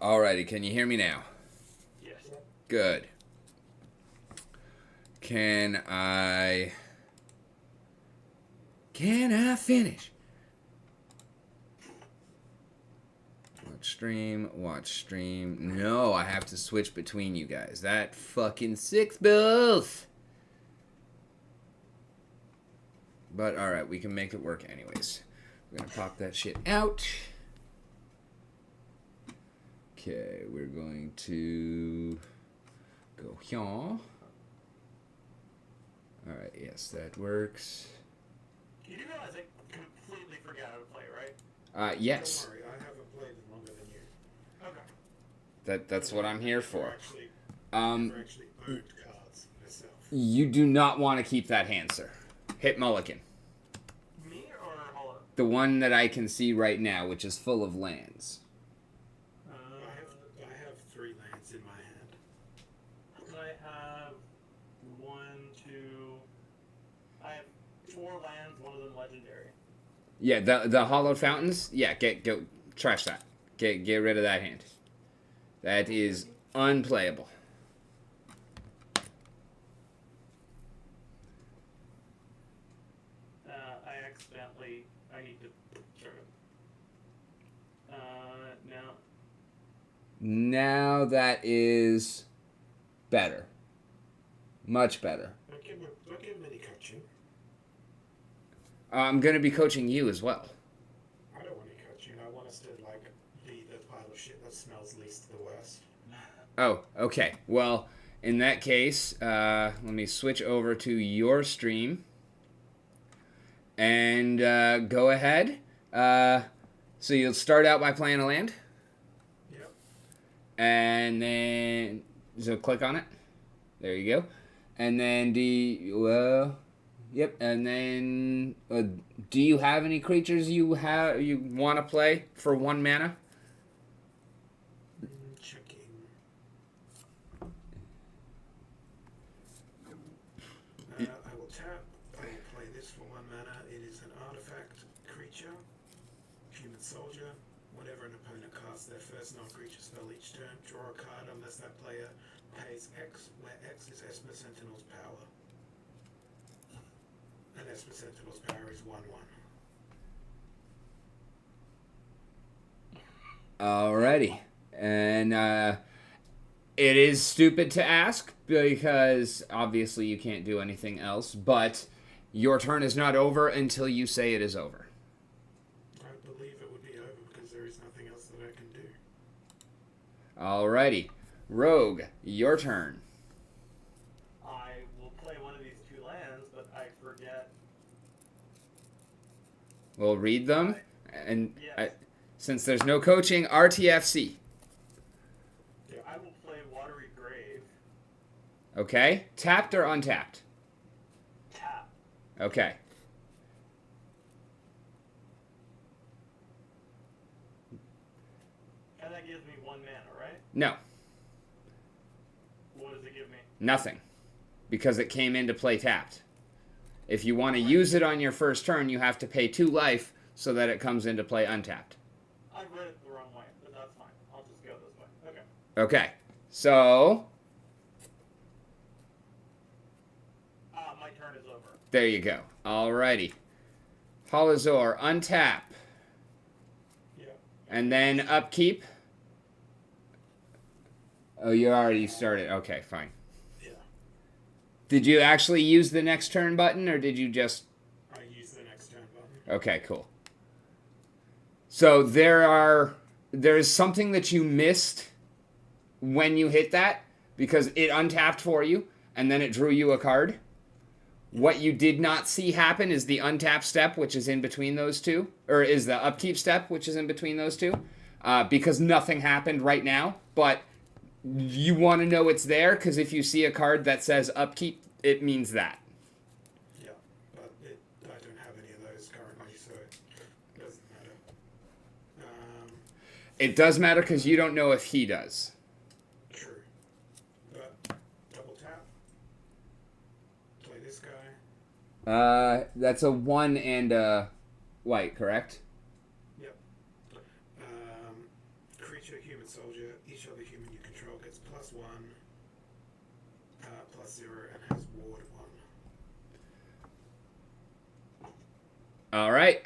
Alrighty, can you hear me now? Yes. Good. Can I finish? Watch stream. No, I have to switch between you guys. That fucking six both. But alright, we can make it work anyways. We're gonna pop that shit out. Okay, we're going to go here. Alright, yes, that works. You do realize I completely forgot how to play, right? Yes. Don't worry, I haven't played it longer than you. Okay. That's what I'm here for. Never actually owned cards myself. You do not want to keep that hand, sir. Hit Mulligan. Me or Hollow? The one that I can see right now, which is full of lands. I have 3 lands in my hand. I have 1, 2. I have 4 lands, one of them legendary. Yeah, the hollowed fountains. Yeah, go trash that. Get rid of that hand. That is unplayable. I need to sort of. Now. Now that is better. Much better. Don't give him any coaching. I'm going to be coaching you as well. I don't want any coaching. I want us to, be the pile of shit that smells least of the worst. Oh, okay. Well, in that case, let me switch over to your stream. And go ahead. So you'll start out by playing a land. Yep. And then, so click on it. There you go. And then yep. And then, do you have any creatures you want to play for 1 mana? Checking. I will tap. I will play this for 1 mana. It is an artifact creature, human soldier. Whenever an opponent casts their first non-creature spell each turn, draw a card unless that player pays X, where X is Esper Sentinel's power. And Esper Sentinel's power is 1/1. Alrighty. And it is stupid to ask because obviously you can't do anything else, but your turn is not over until you say it is over. I believe it would be over because there is nothing else that I can do. Alrighty. Rogue, your turn. I will play one of these 2 lands, but I forget. We'll read them. And Yes. since there's no coaching, RTFC. I will play Watery Grave. Okay? Tapped or untapped? Tap. Okay. And that gives me 1 mana, right? No. What does it give me? Nothing. Because it came into play tapped. If you want to use it on your first turn, you have to pay 2 life so that it comes into play untapped. I read it the wrong way, but that's fine. I'll just go this way. Okay. Okay. So, My turn is over. There you go. Alrighty. Holozor, untap. Yeah. And then upkeep. Oh, you already started. Okay, fine. Yeah. Did you actually use the next turn button, or did you just... I use the next turn button. Okay, cool. So there's something that you missed when you hit that, because it untapped for you, and then it drew you a card. What you did not see happen is the untap step, which is in between those two, or is the upkeep step, which is in between those two, because nothing happened right now, but you want to know it's there, because if you see a card that says upkeep, it means that. Yeah, but I don't have any of those currently, so it doesn't matter. It does matter because you don't know if he does. True. But double tap. Play this guy. That's a 1 and a white, correct? Yep. Creature, human soldier. Each other human you control gets +1, +0, and has ward 1. All right.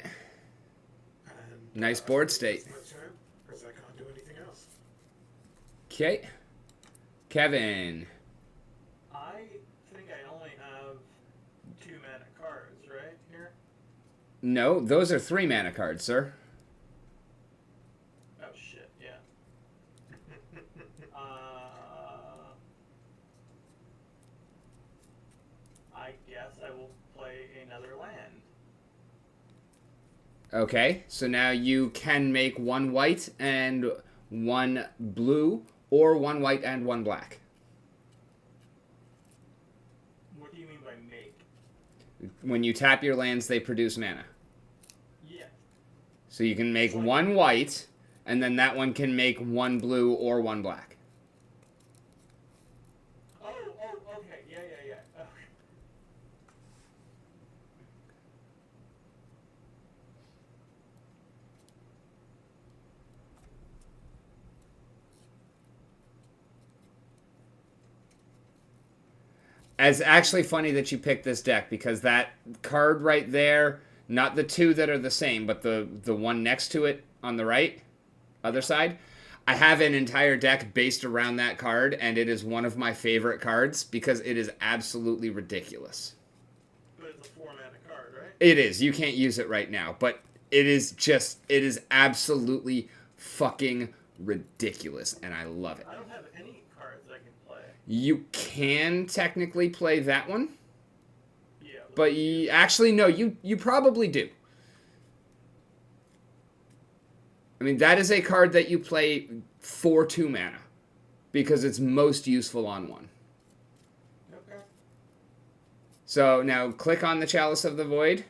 And, Nice board state. It's my turn, because I can't do anything else. Okay. Kevin. I think I only have 2 mana cards, right? Here? No, those are 3 mana cards, sir. Oh shit, yeah. I guess I will play another land. Okay, so now you can make 1 white and 1 blue, or 1 white and 1 black. What do you mean by make? When you tap your lands, they produce mana. Yeah. So you can make 1 white, and then that one can make 1 blue or 1 black. Oh, okay. Yeah. Okay. It's actually funny that you picked this deck, because that card right there, not the 2 that are the same, but the one next to it on the right, other side, I have an entire deck based around that card, and it is one of my favorite cards because it is absolutely ridiculous. But it's a 4 mana card, right? It is. You can't use it right now, but it is absolutely fucking ridiculous, and I love it. I don't have any cards I can play. You can technically play that one, Yeah. but actually, no, you probably do. I mean, that is a card that you play for 2 mana, because it's most useful on 1. Okay. So now click on the Chalice of the Void.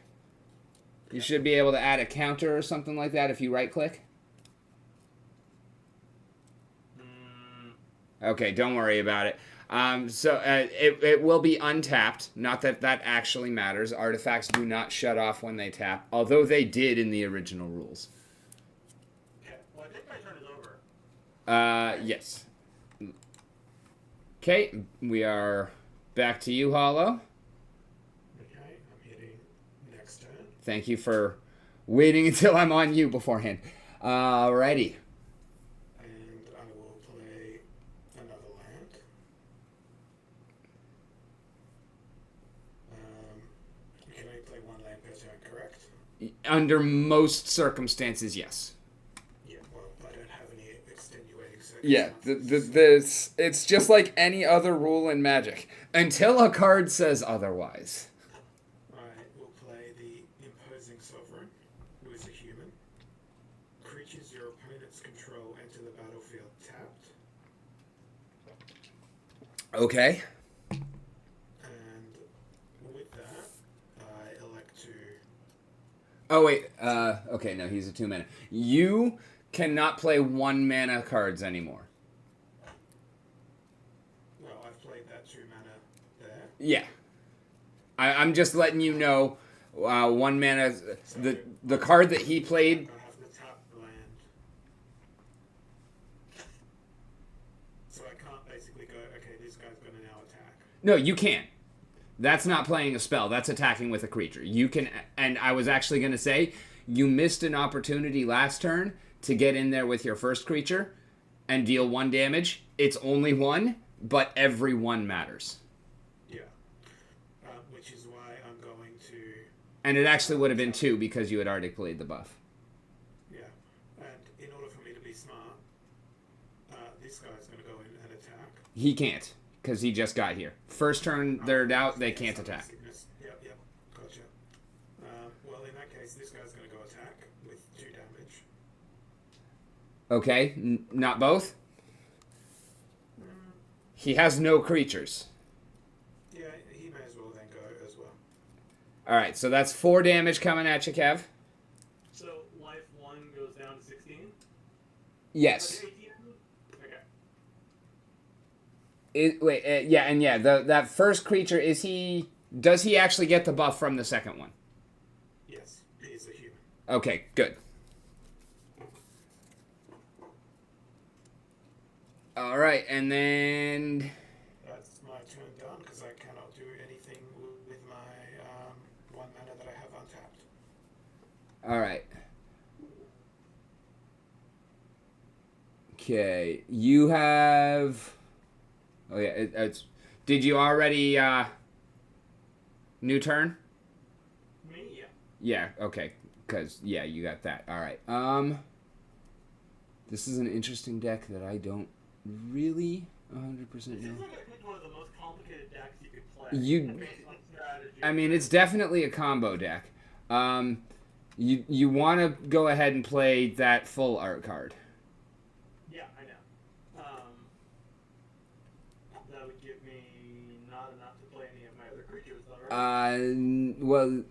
You should be able to add a counter or something like that if you right click. Okay, don't worry about it. It will be untapped. Not that that actually matters. Artifacts do not shut off when they tap, although they did in the original rules. Okay. Well, I think my turn is over. Yes. Okay, we are back to you, Hollow. Okay, I'm hitting next turn. Thank you for waiting until I'm on you beforehand. Alrighty. And I will play another land. You can only play 1 land per turn, correct? Under most circumstances, yes. Yeah, well, I don't have any extenuating Yeah, circumstances. it's just like any other rule in Magic. Until a card says otherwise. I will play the Imposing Sovereign, who is a human. Creatures your opponents control enter the battlefield tapped. Okay. And with that, I elect to... Oh, wait. Okay, no, he's a 2 mana. You cannot play 1 mana cards anymore. Well, I've played that 2 mana there. Yeah. I'm just letting you know, 1 mana... The card that he played... I have the tap land. So I can't basically go, okay, this guy's going to now attack. No, you can. That's not playing a spell. That's attacking with a creature. You can, and I was actually going to say, you missed an opportunity last turn to get in there with your first creature and deal 1 damage. It's only 1, but every 1 matters. Yeah. Which is why I'm going to... And it actually would have been 2 because you had already played the buff. Yeah. And in order for me to be smart, this guy's going to go in and attack. He can't, because he just got here. First turn they're out, they can't attack. Yep, gotcha. Well, in that case, this guy's going to go attack with 2 damage. Okay, not both? He has no creatures. Yeah, he may as well then go as well. Alright, so that's 4 damage coming at you, Kev. So life 1 goes down to 16? Yes. 18? Okay. That first creature, does he actually get the buff from the second one? Yes, he is a human. Okay, good. Alright, and then... That's my turn done, because I cannot do anything with my 1 mana that I have untapped. Alright. Okay, you have... Oh yeah, it's... Did you already, new turn? Me? Yeah. Yeah, okay. Because, yeah, you got that. Alright, this is an interesting deck that I don't really 100% know. It seems like I picked one of the most complicated decks you could play. Based on strategy. I mean, it's definitely a combo deck. You want to go ahead and play that full art card. Yeah, I know. That would give me not enough to play any of my other creatures, though, right? Well,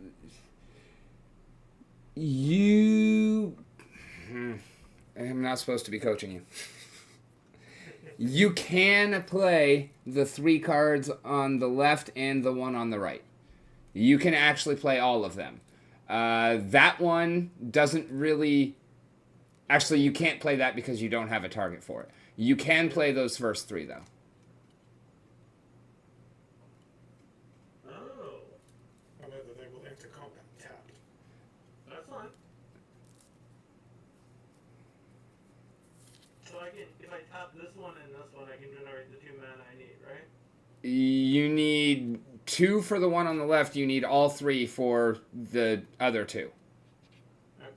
I'm not supposed to be coaching you. You can play the 3 cards on the left and the 1 on the right. You can actually play all of them. That one doesn't really... Actually, you can't play that because you don't have a target for it. You can play those first 3, though. Oh, However, they will enter combat tapped. that's fine. So I can, if I tap this one and this one, I can generate the 2 mana I need, right? You need 2 for the 1 on the left. You need all 3 for the other 2. Okay.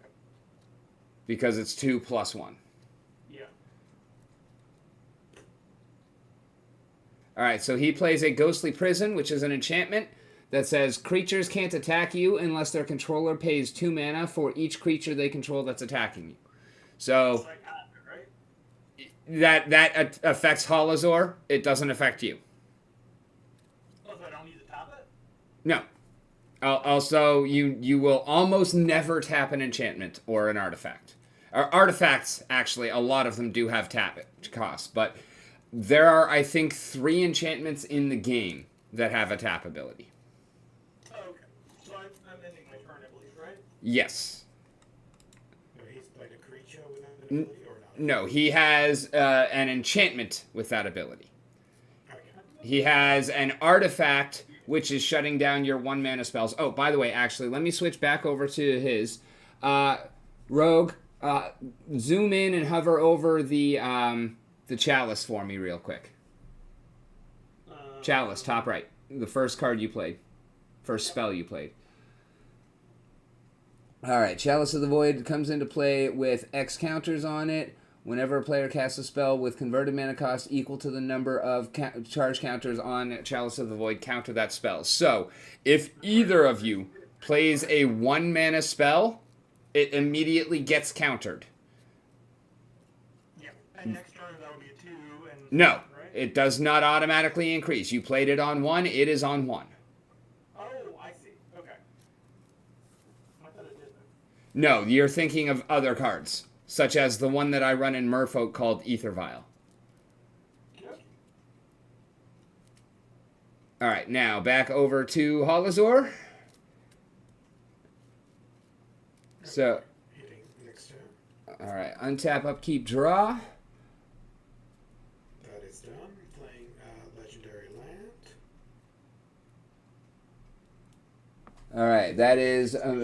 Because it's 2 plus 1. Yeah. Alright, so he plays a Ghostly Prison, which is an enchantment that says creatures can't attack you unless their controller pays 2 mana for each creature they control that's attacking you. So It's like after, right? that affects Holozor. It doesn't affect you. Oh, so I don't need to tap it? No. Also, you will almost never tap an enchantment or an artifact. Artifacts, actually, a lot of them do have tap costs, but there are, I think, 3 enchantments in the game that have a tap ability. Oh, okay. So I'm ending my turn, I believe, right? Yes. No, he's played a creature with an ability or not? No, he has an enchantment with that ability. Okay. He has an artifact, which is shutting down your 1 mana spells. Oh, by the way, actually, let me switch back over to his. Rogue, zoom in and hover over the chalice for me real quick. Chalice, top right. The first card you played. First spell you played. Alright, Chalice of the Void comes into play with X counters on it. Whenever a player casts a spell with converted mana cost equal to the number of charge counters on Chalice of the Void, counter that spell. So, if either of you plays a 1 mana spell, it immediately gets countered. Yeah. And next turn that would be a 2 and... No, right? it does not automatically increase. You played it on 1, it is on 1. Oh, I see. Okay. I thought it did that. No, you're thinking of other cards, such as the one that I run in Merfolk called Ether Vial. Good. Alright, now back over to Holozor. So, Hitting next turn. alright, untap, upkeep, draw. That is done. Playing legendary land. All right, that is Special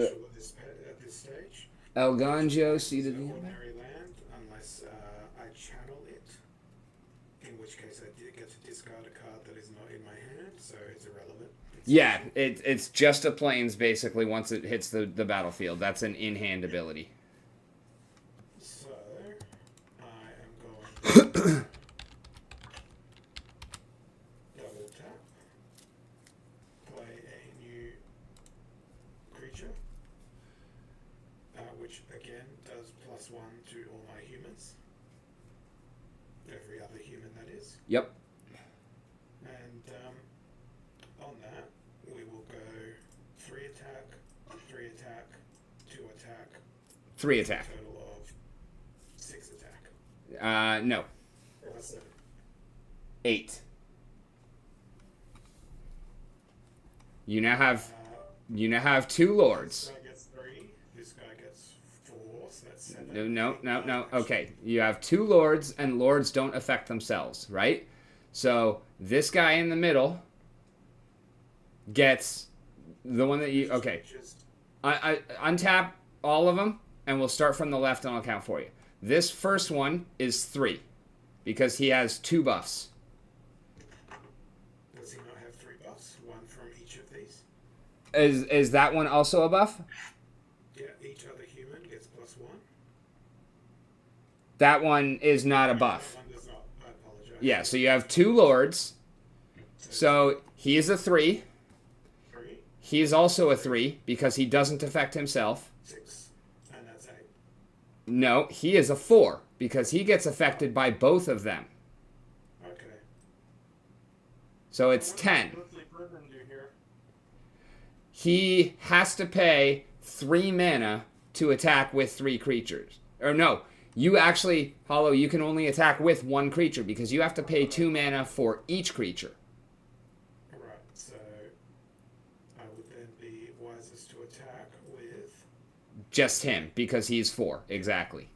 at this stage. El Ganjo, Seed of It's the an Ember. ordinary land unless I channel it, in which case I did get to discard a card that is not in my hand, so it's irrelevant. Yeah, it's just a plains basically once it hits the battlefield. That's an in-hand ability. So I am going to double tap, play a new creature, which again does +1 to all my humans. Every other human, that is. Yep. And on that, we will go 3 attack, 3 attack, 2 attack, 3 attack. total of 6 attack. No. Plus 7. 8. You now have 2 lords. This guy gets 3, this guy gets 4, so that's 7. No. Okay, you have 2 lords, and lords don't affect themselves, right? So this guy in the middle gets the one that you. Okay, Just I untap all of them, and we'll start from the left, and I'll count for you. This first one is 3, because he has 2 buffs. does he not have 3 buffs? 1 from each of these? Is that one also a buff? Yeah, each other human gets +1. That one is not a buff. That one does not. I apologize. Yeah, so you have 2 lords. So he is a 3. 3, He's also a 3 because he doesn't affect himself. 6, and that's 8. No, he is a 4 because he gets affected by both of them. Okay. So it's 10. What's the prison do here? He has to pay 3 mana to attack with 3 creatures. Or no, you actually, Hollow, you can only attack with 1 creature because you have to pay 2 mana for each creature. Right, so I would then be wisest to attack with, Just him because he's 4, exactly.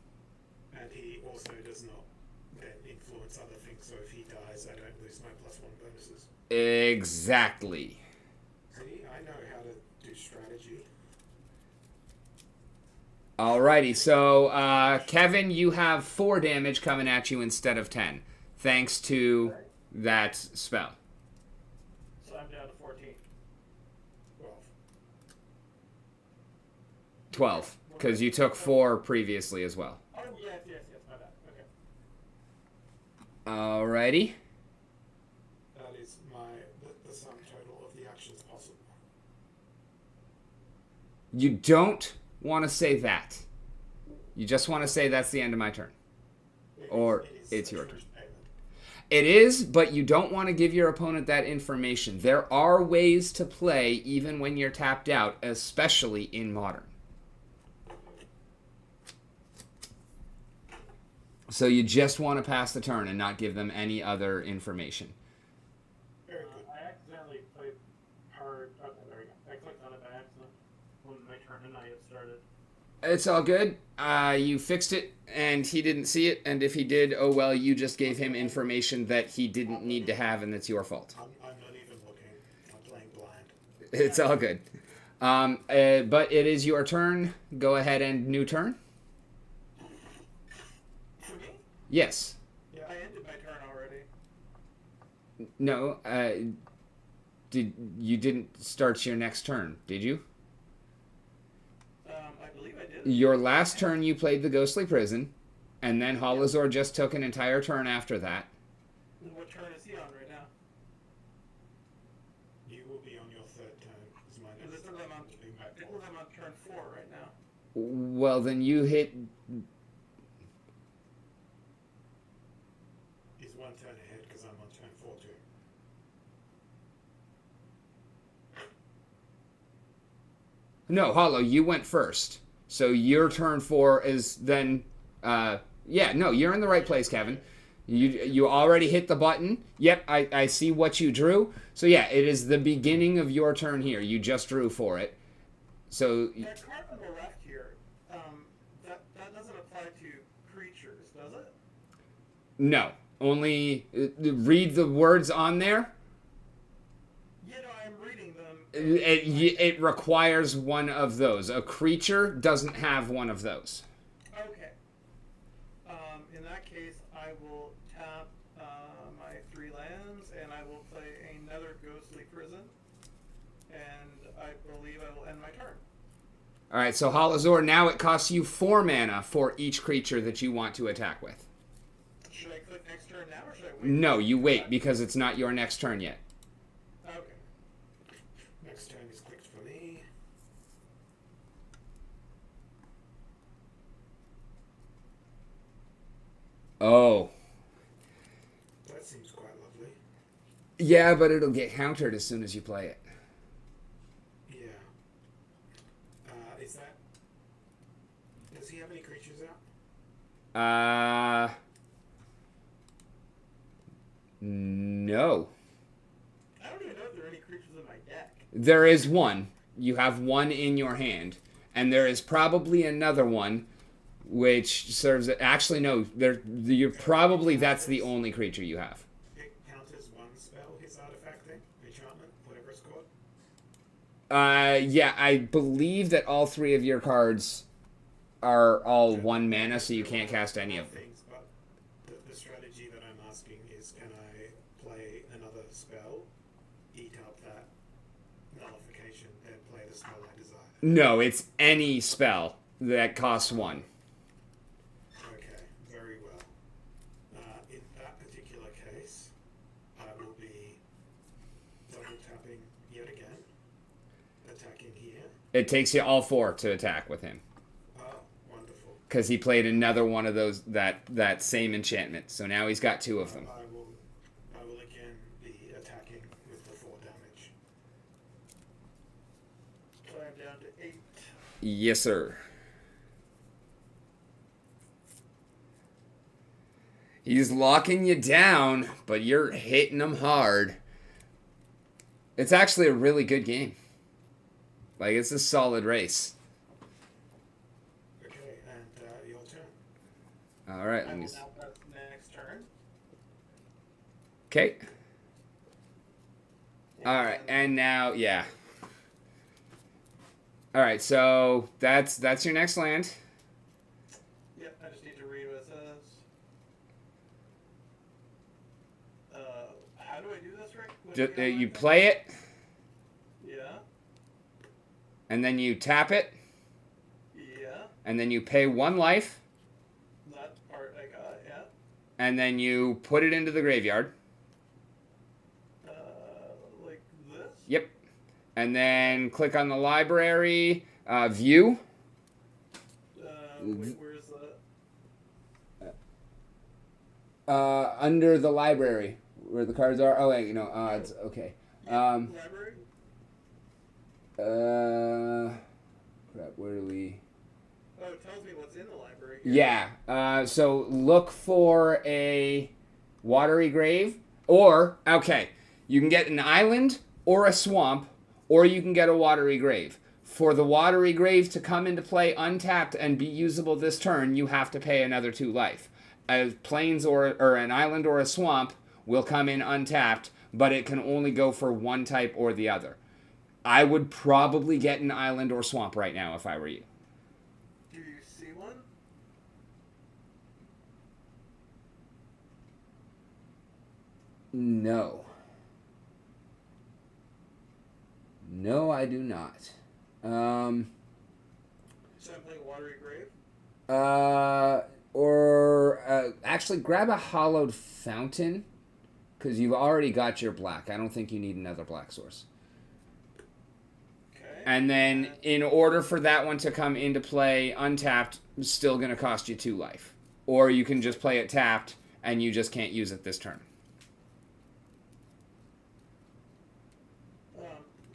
and he also does not then influence other things, so if he dies, I don't lose my +1 bonuses. Exactly. See, I know how to do strategy. Alrighty, so Kevin, you have 4 damage coming at you instead of 10, thanks to that spell. So I'm down to 14. 12. 12, because you took 4 previously as well. Oh, yes, my bad. Okay. Alrighty. That is the sum total of the actions possible. You don't want to say that. You just want to say that's the end of my turn. Or it's your turn. It is, but you don't want to give your opponent that information. There are ways to play even when you're tapped out, especially in Modern. So you just want to pass the turn and not give them any other information. Very good. I accidentally played hard. Okay, there we go. I clicked on it by accident when my turn had not yet started. It's all good. You fixed it, and he didn't see it. And if he did, oh well, you just gave him information that he didn't need to have, and it's your fault. I'm not even looking. I'm playing blind. It's all good. But it is your turn. Go ahead and new turn. For me? Yes. Yeah, I ended my turn already. No. You didn't start your next turn, did you? I believe I did. Your last turn, you played the Ghostly Prison, and then Holozor just took an entire turn after that. What turn is he on right now? You will be on your 3rd turn. Is my Because next it says I'm on, thing back it says I'm on turn 4 right now. Well, then you hit. He's 1 turn ahead because I'm on turn 4 too. No, Hollow, you went first. So your turn 4 is then. Yeah, no, you're in the right place, Kevin. You already hit the button. Yep, I see what you drew. So yeah, it is the beginning of your turn here. You just drew for it. So That card on the left here, that doesn't apply to creatures, does it? no, only read the words on there. Yeah, no, I'm reading them. It requires one of those. A creature doesn't have one of those. Okay. In that case, I will tap my 3 lands, and I will play another Ghostly Prison, and I believe I will end my turn. All right, so Halazor, now it costs you 4 mana for each creature that you want to attack with. Should I click next turn now, or should I wait? No, you wait, because it's not your next turn yet. Okay. Next turn is clicked for me. Oh. That seems quite lovely. Yeah, but it'll get countered as soon as you play it. Yeah. Is that... Does he have any creatures out? No. I don't even know if there are any creatures in my deck. There is one. You have one in your hand. And there is probably another one which serves... Actually, no. You're probably... That's the only creature you have. It counts as one spell, his artifact thing, enchantment, whatever it's called. Yeah, I believe that all 3 of your cards are all 1 mana, so you can't cast any of them. Things, but the strategy that I'm asking is, can I play another spell, eat up that nullification, then play the spell I desire? No, it's any spell that costs 1. Okay, very well. In that particular case, I will be double tapping yet again, attacking here. It takes you all 4 to attack with him. Oh, wonderful. Because he played another one of those, that same enchantment. So now he's got 2 of them. I will again be attacking with the 4 damage. So I'm down to 8. Yes, sir. He's locking you down, but you're hitting him hard. It's actually a really good game. Like, it's a solid race. Okay, and your turn. All right, I let will me... now press next turn. Okay. All right, and now, yeah. All right, so that's your next land. Yep, I just need to read what it says. How do I do this, Rick? What do we You got? play it, Yeah, and then you tap it, yeah. and then you pay 1 life, That part I got, yeah. and then you put it into the graveyard. Like this? Yep. And then click on the library, view. Wait, where's that? Under the library, where the cards are. Oh, wait, odds. Okay. Library? Crap, where do we... Oh, it tells me what's in the library. Yeah. So look for a watery grave, or, okay, you can get an island or a swamp, or you can get a watery grave. For the watery grave to come into play untapped and be usable this turn, you have to pay another 2 life. A plains or an island or a swamp will come in untapped, but it can only go for one type or the other. I would probably get an island or swamp right now if I were you. Do you see one? No. No, I do not. So I'm playing Watery Grave? Actually, grab a hollowed fountain, because you've already got your black. I don't think you need another black source. Okay. And then, in order for that one to come into play untapped, it's still going to cost you 2 life. Or you can just play it tapped, and you just can't use it this turn.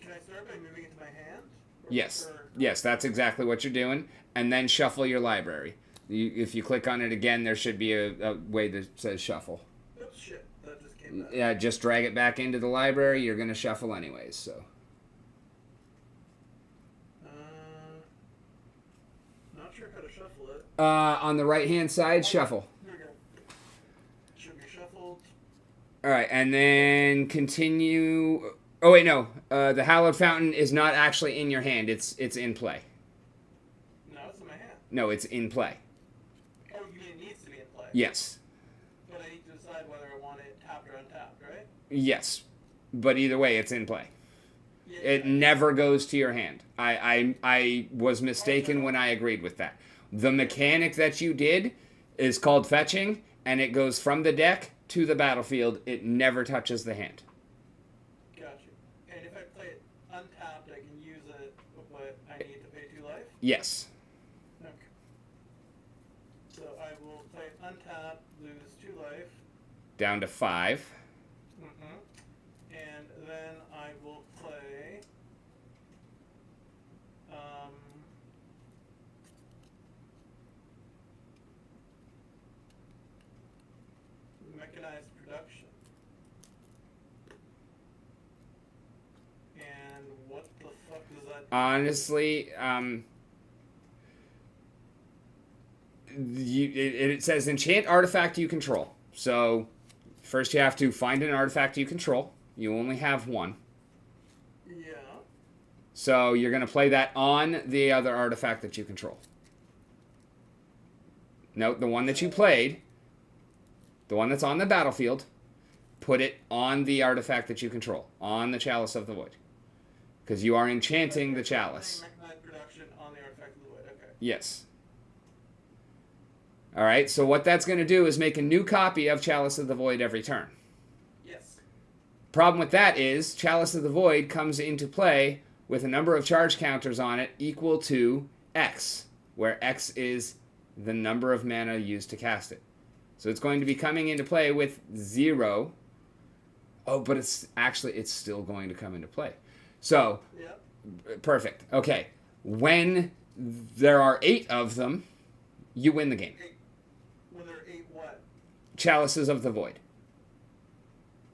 Can I start by moving it to my hand? Yes. Yes, that's exactly what you're doing. And then shuffle your library. If you click on it again, there should be a way that says shuffle. Oops, shit. That just came back. Yeah, just drag it back into the library. You're going to shuffle anyways, so. Not sure how to shuffle it. On the right-hand side, shuffle. Here we go. Should be shuffled. All right, and then continue. Oh wait, no. The Hallowed Fountain is not actually in your hand. It's in play. No, it's in my hand. No, it's in play. Oh, you mean it needs to be in play? Yes. But I need to decide whether I want it tapped or untapped, right? Yes. But either way, it's in play. Yeah, It never goes to your hand. I was mistaken when I agreed with that. The mechanic that you did is called fetching, and it goes from the deck to the battlefield. It never touches the hand. Got you. And if I play it untapped, I can use it, but I need to pay 2 life? Yes. Okay. So I will play it untapped, lose 2 life. Down to 5. And then I will play. Mechanized production. And what the fuck does that do? Honestly, it says enchant artifact you control. So first you have to find an artifact you control. You only have one. Yeah. So you're going to play that on the other artifact that you control. Note the one that you played, the one that's on the battlefield, put it on the artifact that you control, on the Chalice of the Void. Because you are enchanting the Chalice. Mechanized production on the artifact of the wood. Okay. Yes. Alright, so what that's going to do is make a new copy of Chalice of the Void every turn. Yes. Problem with that is, Chalice of the Void comes into play with a number of charge counters on it equal to X, where X is the number of mana used to cast it. So it's going to be coming into play with 0. Oh, but it's still going to come into play. So, Yep. perfect. Okay. When there are 8 of them, you win the game. 8. When there are 8 what? Chalices of the Void.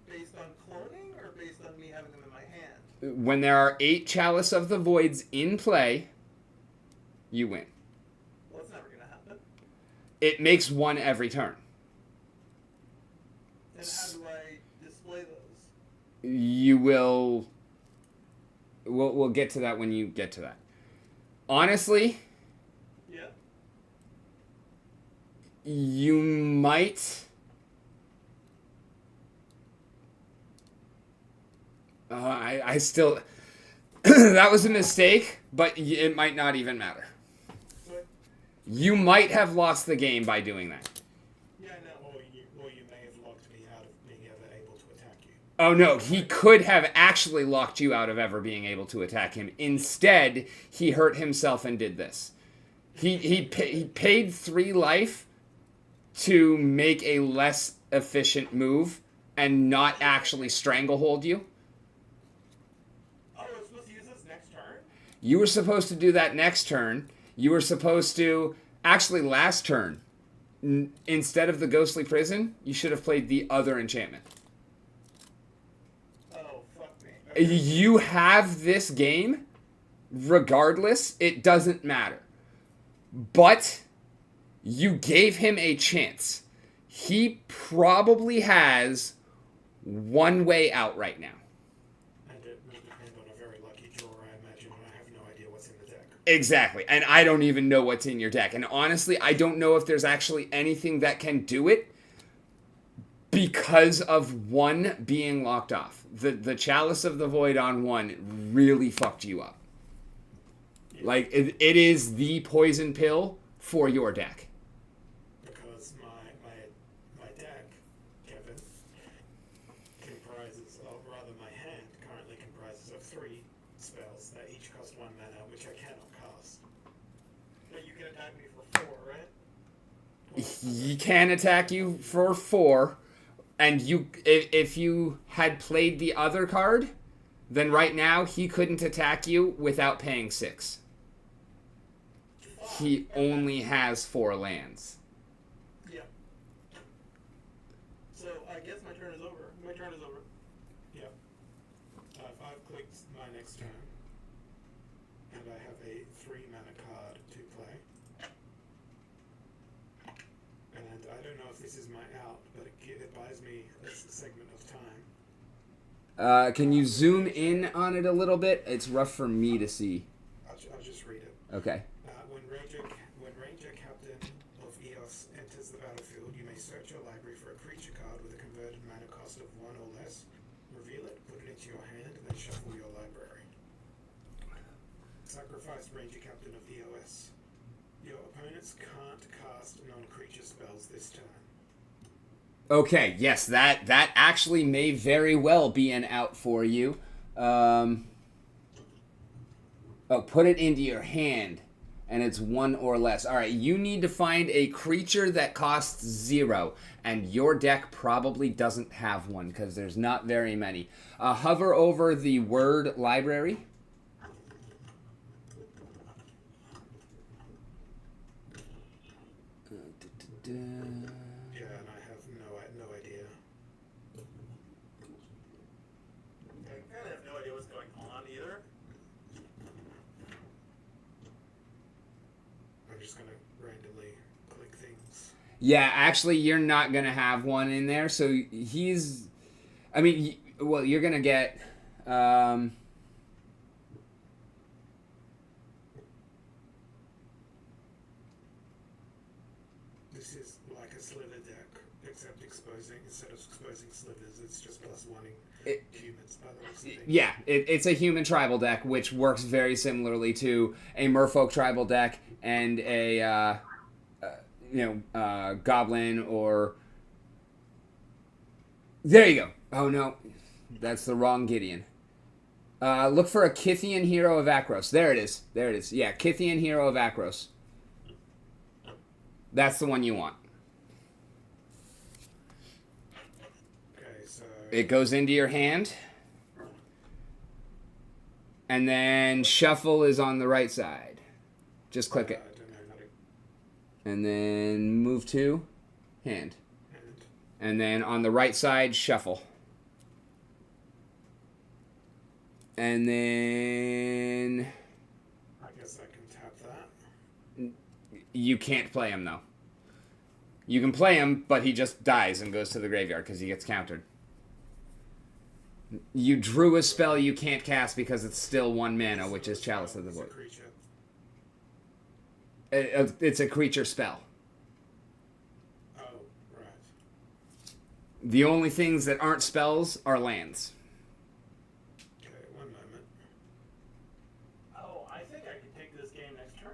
Based on cloning or based on me having them in my hand? When there are 8 Chalice of the Voids in play, you win. Well, that's never going to happen. It makes one every turn. And how do I display those? You will... We'll get to that when you get to that. Honestly, Yeah. you might... I still... that was a mistake, but it might not even matter. But, You might have lost the game by doing that. yeah, I know. Or you may have locked me out of being ever able to attack you. Oh no, he could have actually locked you out of ever being able to attack him. Instead, he hurt himself and did this. He paid 3 life to make a less efficient move and not actually stranglehold you. Oh, I was supposed to use this next turn? You were supposed to do that next turn. You were supposed to... Actually, last turn. Instead of the Ghostly Prison, you should have played the other enchantment. Oh, fuck me. Okay. You have this game. Regardless, it doesn't matter. But you gave him a chance. He probably has one way out right now. And it will depend on a very lucky draw, I imagine, when I have no idea what's in the deck. Exactly. And I don't even know what's in your deck. And honestly, I don't know if there's actually anything that can do it because of 1 being locked off. The Chalice of the Void on 1 really fucked you up. Like, it is the poison pill for your deck. Because my deck, Kevin, comprises of, rather my hand currently comprises of 3 spells that each cost 1 mana, which I cannot cast. But you can attack me for 4, right? He can attack you for 4, and if you had played the other card, then right now he couldn't attack you without paying 6. He only has 4 lands. Yeah. So I guess my turn is over. My turn is over. Yep. I've clicked my next turn, and I have a 3 mana card to play. And I don't know if this is my out, but it buys me a segment of time. Can you zoom in on it a little bit? It's rough for me to see. I'll just read it. Okay. When Ranger Captain of Eos enters the battlefield, you may search your library for a creature card with a converted mana cost of 1 or less. Reveal it, put it into your hand, and then shuffle your library. Sacrifice Ranger Captain of Eos. Your opponents can't cast non-creature spells this turn. Okay, yes, that actually may very well be an out for you. Oh, put it into your hand, and it's 1 or less. All right, you need to find a creature that costs 0, and your deck probably doesn't have one because there's not very many. Hover over the word library. Yeah, and I have no idea. I kind of have no idea what's going on either. I'm just gonna randomly click things. Yeah, actually, you're not going to have one in there, so he's... I mean, well, you're going to get... This is like a slither deck, except instead of exposing slithers, it's just plus one humans by the looks of things. Yeah, it's a human tribal deck, which works very similarly to a merfolk tribal deck and a, goblin or... There you go. Oh, no. That's the wrong Gideon. Look for a Kythian Hero of Akros. There it is. There it is. Yeah, Kythian Hero of Akros. That's the one you want. Okay, so It goes into your hand. And then shuffle is on the right side. Just click it. I don't know how to And then move to hand. hand. And then on the right side, shuffle. And then I guess I can tap that. you can't play him, though. You can play him, but he just dies and goes to the graveyard because he gets countered. You drew a spell you can't cast because it's still 1 mana, which is Chalice of the It's a Void. creature. It's a creature spell. Oh, right. The only things that aren't spells are lands. Okay, one moment. Oh, I think I could take this game next turn.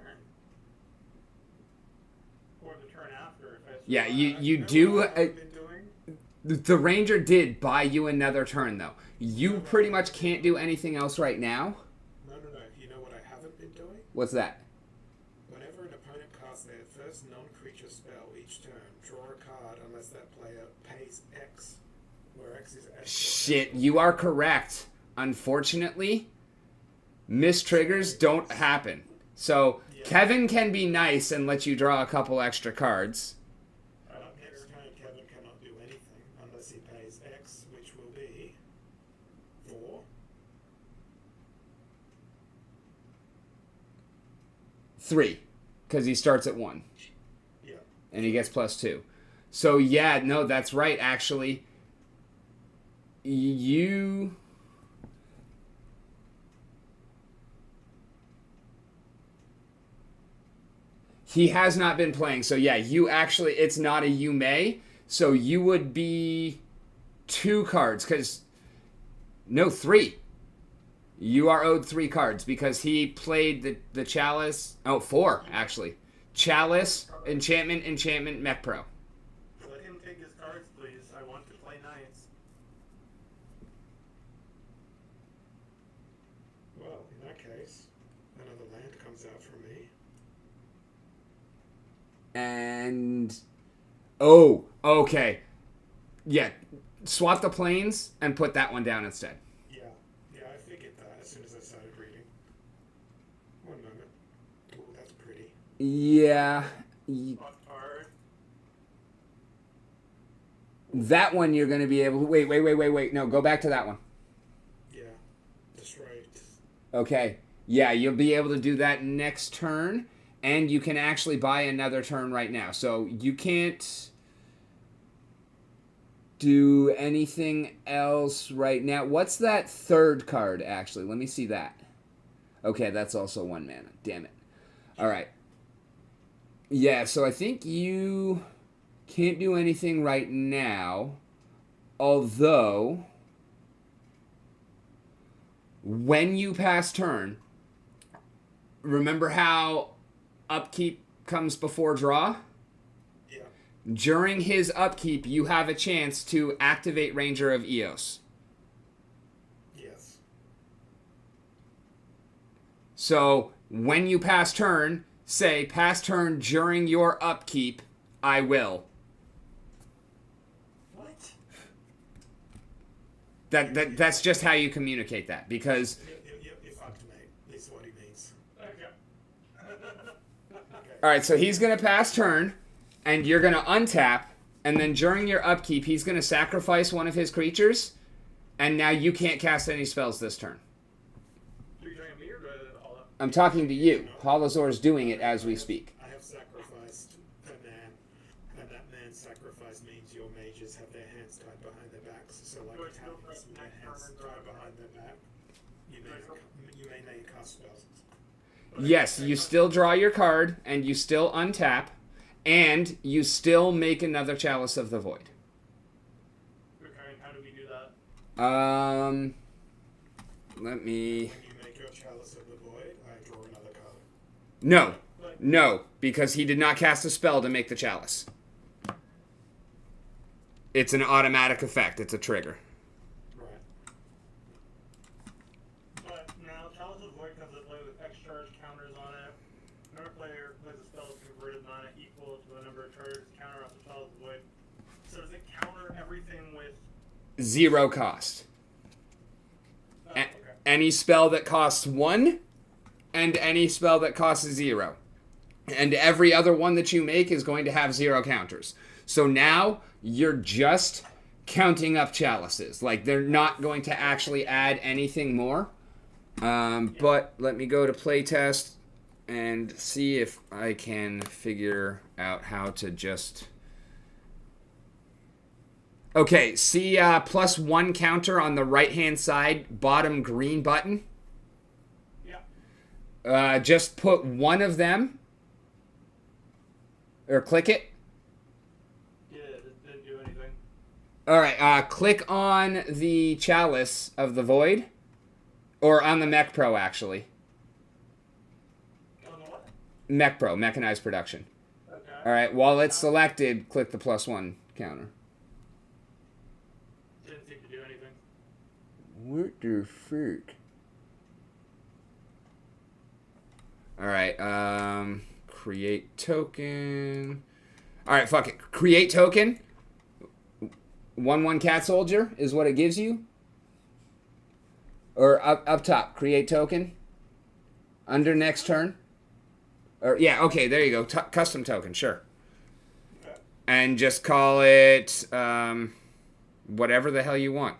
Or the turn after. If I Yeah, you You know do... what I've been doing? The Ranger did buy you another turn, though. You pretty much can't do anything else right now. No. You know what I haven't been doing? What's that? Whenever an opponent casts their first non-creature spell each turn, draw a card unless that player pays X, where X is X. Shit, you are correct. Unfortunately, mistriggers don't happen. So, Kevin can be nice and let you draw a couple extra cards. Next turn, Kevin cannot do anything unless he pays X, which will be 4. 3, because he starts at 1. Yeah. And he gets +2. So, yeah, no, that's right, actually. You... He has not been playing, so yeah, you actually, it's not a you may, so you would be 2 cards, because, no, 3. You are owed 3 cards, because he played the Chalice, 4, actually. Chalice, Enchantment, Mech Pro. Let him take his cards, please. I want to play nice. Well, in that case, another land comes out from me. And, oh, okay. Yeah, swap the planes and put that one down instead. Yeah, I figured that as soon as I started reading. One moment. Oh, that's pretty. Yeah. Fuck hard. That one you're going to be able to... Wait. No, go back to that one. Yeah, destroyed. Okay. Yeah, you'll be able to do that next turn, and you can actually buy another turn right now. So you can't do anything else right now. What's that third card, actually? Let me see that. Okay, that's also 1 mana. Damn it. All right. Yeah, so I think you can't do anything right now. Although, when you pass turn, remember how upkeep comes before draw? Yeah. During his upkeep, you have a chance to activate Ranger of Eos. Yes. So, when you pass turn, say, pass turn during your upkeep, I will. What? That's just how you communicate that, because... You fucked, mate. This is what he means. Alright, so he's going to pass turn, and you're going to untap, and then during your upkeep, he's going to sacrifice one of his creatures, and now you can't cast any spells this turn. I'm talking to you. Halazor's doing it as we speak. I have sacrificed a man, and that man's sacrifice means your mages have their hands tied behind their backs. So, like Italians with their hands tied behind their back, you may now cast spells. Yes, you still draw your card, and you still untap, and you still make another Chalice of the Void. Okay, how do we do that? Let me... When you make your Chalice of the Void, I draw another card. No, because he did not cast a spell to make the Chalice. It's an automatic effect. It's a trigger. Right. But now, Chalice of Void comes into play with X charge counters on it. Another player plays a spell with converted mana equal to the number of charges counter off the Chalice of Void. So does it counter everything with... 0 cost. okay. Any spell that costs 1, and any spell that costs 0. And every other one that you make is going to have 0 counters. So now, you're just counting up chalices. Like, they're not going to actually add anything more. But let me go to playtest and see if I can figure out how to just... Okay, see +1 counter on the right-hand side, bottom green button? Yeah. Just put one of them, or click it. Yeah, it didn't do anything. Alright, click on the Chalice of the Void, or on the Mech Pro, actually. On the what? Mech Pro, Mechanized Production. Okay. Alright, while it's selected, click the +1 counter. Didn't seem to do anything. What the frick? Alright, create token. Alright, fuck it. Create token. 1/1 cat soldier is what it gives you. Or up top, create token. Under next turn. Or yeah, okay, there you go. Custom token, sure. And just call it whatever the hell you want.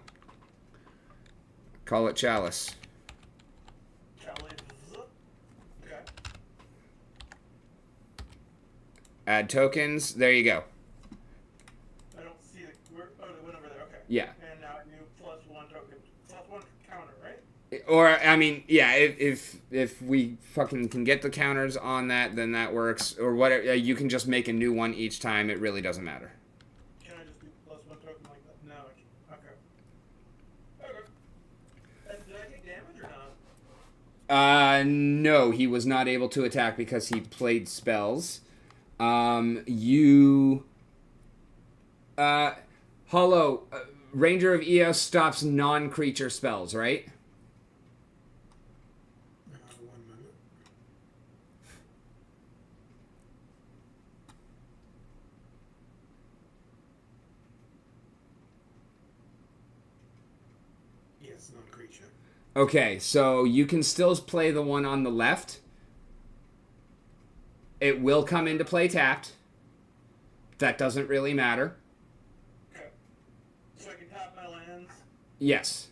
Call it Chalice. Chalice. Okay. Add tokens. There you go. I don't see the... Oh, they went over there. Okay. Yeah. And now new +1 token. +1 counter, right? Or I mean, yeah. If we fucking can get the counters on that, then that works. Or whatever. You can just make a new one each time. It really doesn't matter. Can I just do +1 token like that? No. Okay. Okay. And did I take damage or not? No, he was not able to attack because he played spells. Hollow, Ranger of Eos stops non-creature spells, right? 1 moment. Yes, non-creature. Okay, so you can still play the one on the left. It will come into play tapped. That doesn't really matter. Okay. So I can tap my lands? Yes.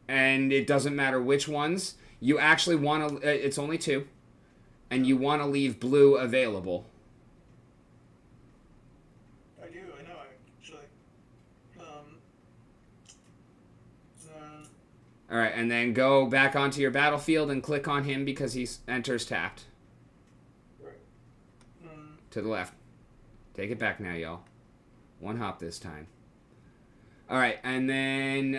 And it doesn't matter which ones. You actually want to... it's only 2. And you want to leave blue available. I do, I know, actually. All right, and then go back onto your battlefield and click on him because he enters tapped. Right. To the left. Take it back now, y'all. One hop this time. All right, and then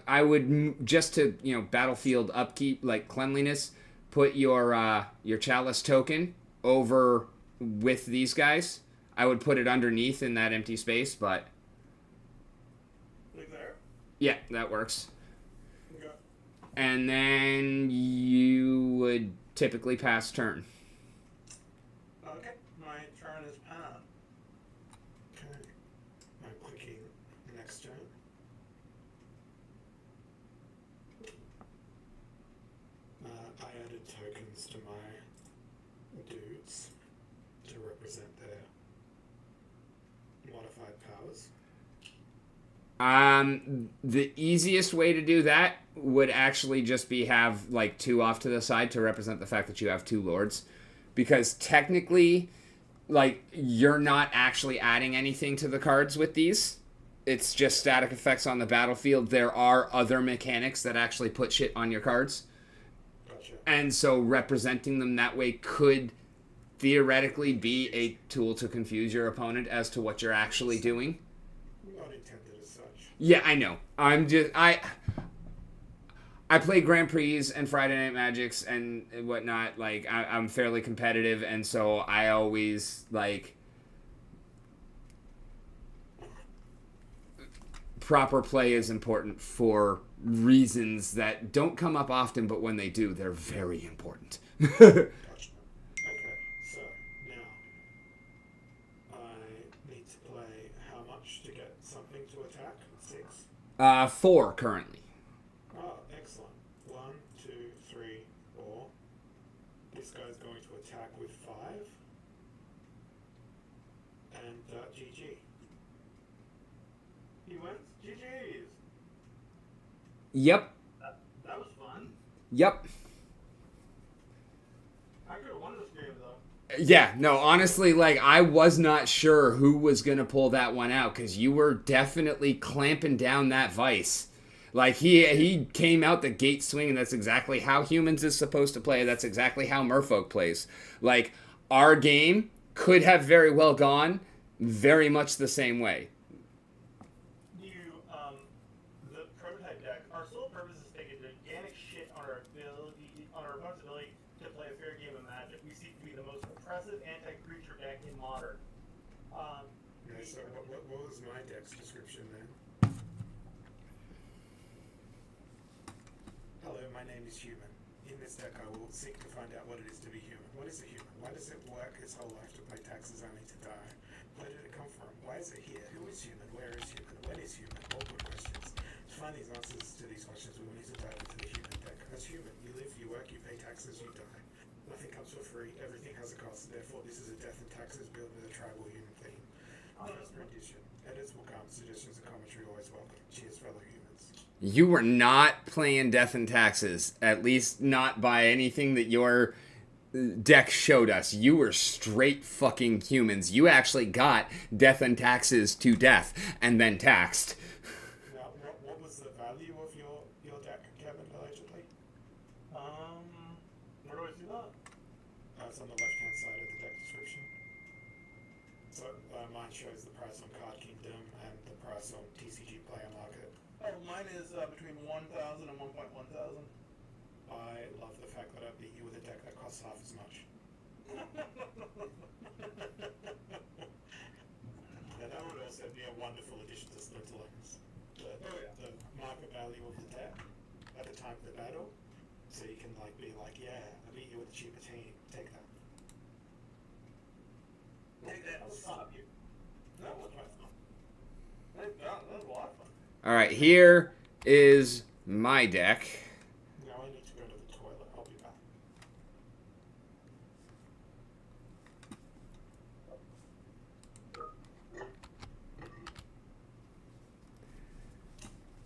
I would just to battlefield upkeep like cleanliness, put your chalice token over with these guys. I would put it underneath in that empty space, but Like there? yeah, that works. Okay. And then you would typically pass turn. Okay, my turn is passed. Okay. I'm clicking next turn. I added tokens to my dudes to represent their modified powers. The easiest way to do that would actually just be have like 2 off to the side to represent the fact that you have 2 lords, because technically, like, you're not actually adding anything to the cards with these. It's just static effects on the battlefield. There are other mechanics that actually put shit on your cards, Gotcha. and so representing them that way could theoretically be a tool to confuse your opponent as to what you're actually doing. Not intended as such. Yeah, I know. I play Grand Prix and Friday Night Magics and whatnot. Like, I'm fairly competitive, and so I always, like, proper play is important for reasons that don't come up often, but when they do, they're very important. Gotcha. Okay, so now I need to play how much to get something to attack? 6? 4 currently. Oh, excellent. 1, 2, 3, 4. This guy's going to attack with 5. And GG. He wins. GG's. Yep. That was fun. Yep. I could have won this game though. Yeah, no, honestly, like, I was not sure who was going to pull that one out, because you were definitely clamping down that vice. Like, he came out the gate swinging. That's exactly how humans is supposed to play. That's exactly how Merfolk plays. Like, our game could have very well gone very much the same way. The prototype deck, our sole purpose is to take a gigantic shit on our opponent's ability to play a fair game of Magic. We seek to be the most oppressive anti-creature deck in modern. Okay, so what was my deck's description then? Hello, my name is Human. In this deck I will seek to find out what it is to be human. What is a human? Why does it work its whole life to pay taxes only to die? Where did it come from? Why is it here? Who is human? Where is human? When is human? All good questions. To find these answers to these questions, we will need to dive into the human deck. As human, you live, you work, you pay taxes, you die. Nothing comes for free, everything has a cost, therefore this is a death and taxes built with a tribal human theme. First rendition. Edits will come, suggestions and commentary always welcome. Cheers, fellow humans. You were not playing Death and Taxes, at least not by anything that your deck showed us. You were straight fucking humans. You actually got Death and Taxes to death, and then taxed. Now, what was the value of your deck, Kevin, allegedly? Where do I see that? It's on the left-hand side of the deck description. So mine shows the price on Card Kingdom and the price on TCG Player Market. Oh, mine is between 1,000 and 1.1 thousand. I love the fact that I beat you with a deck that costs half as much. Yeah, that would also be a wonderful addition to Splinterlands. The market value of the deck at the time of the battle, so you can be like, yeah, I beat you with a cheaper team. Take that. Take that, I'll stop you. That was my fun. That was a lot of fun. All right, here is my deck. Now I need to go to the toilet. I'll be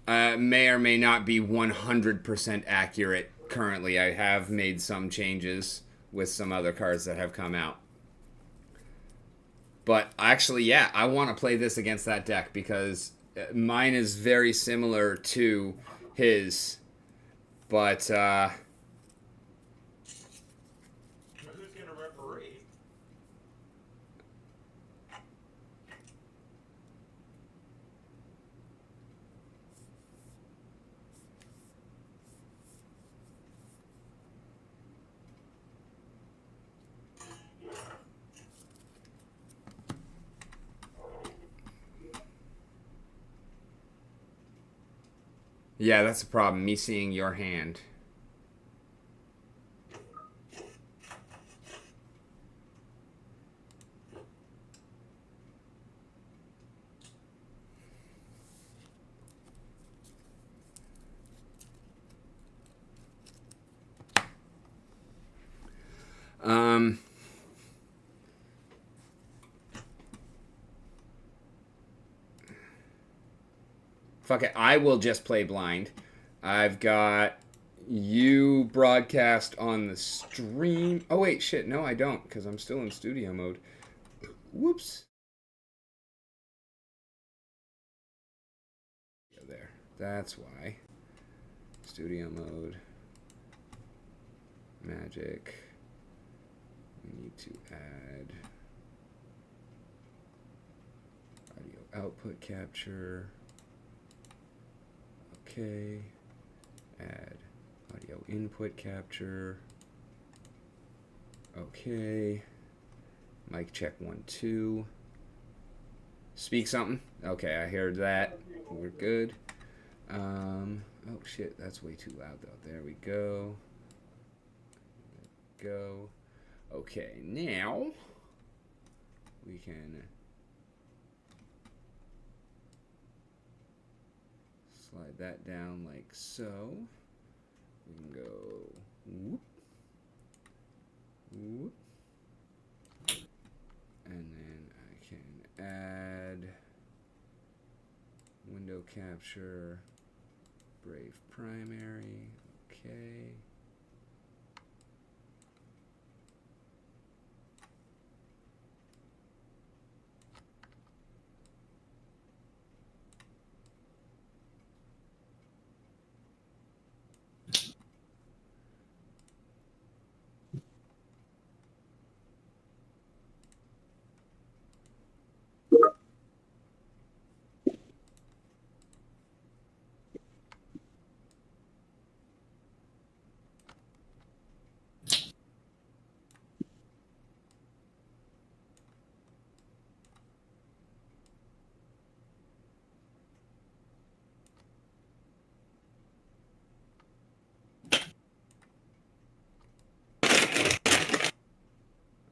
back. May or may not be 100% accurate currently. I have made some changes with some other cards that have come out. But actually, yeah, I want to play this against that deck because mine is very similar to his. But Who's gonna referee? yeah, that's the problem. Me seeing your hand. Um, fuck it. I will just play blind. I've got you broadcast on the stream. Oh, wait, shit. No, I don't, because I'm still in studio mode. Whoops. There. That's why. Studio mode. Magic. We need to add audio output capture. Okay. Add audio input capture. Okay. Mic check 1 2. Speak something. Okay, I heard that. We're good. Oh shit, that's way too loud though. There we go. Go. Okay, now we can slide that down like so. We can go whoop, whoop, and then I can add window capture, Brave primary. Okay.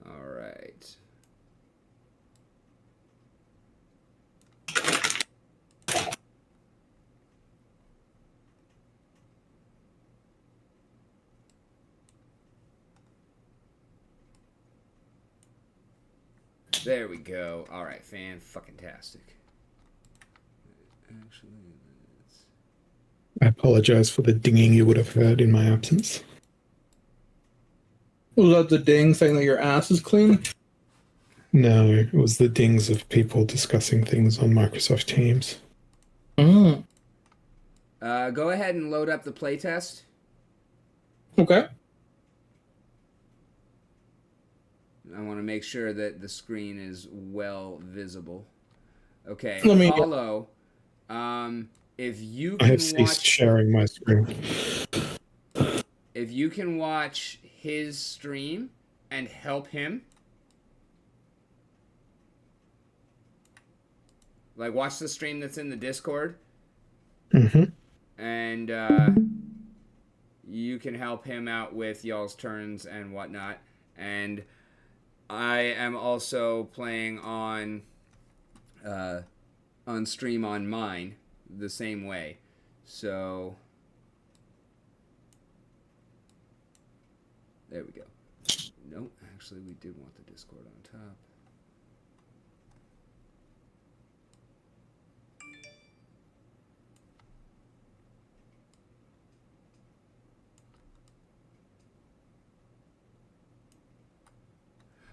All right. There we go. All right, fan-fucking-tastic. Actually, let's... I apologize for the dinging you would have heard in my absence. Was that the ding saying that your ass is clean? No, it was the dings of people discussing things on Microsoft Teams. Mm. Go ahead and load up the playtest. Okay. I want to make sure that the screen is well visible. Okay, Let me- Paulo, if you I can have ceased watch, sharing my screen. if you can watch his stream and help him, like watch the stream that's in the Discord, Mm-hmm. and you can help him out with y'all's turns and whatnot. And I am also playing on stream on mine the same way. So there we go. Nope, actually we did want the Discord on top.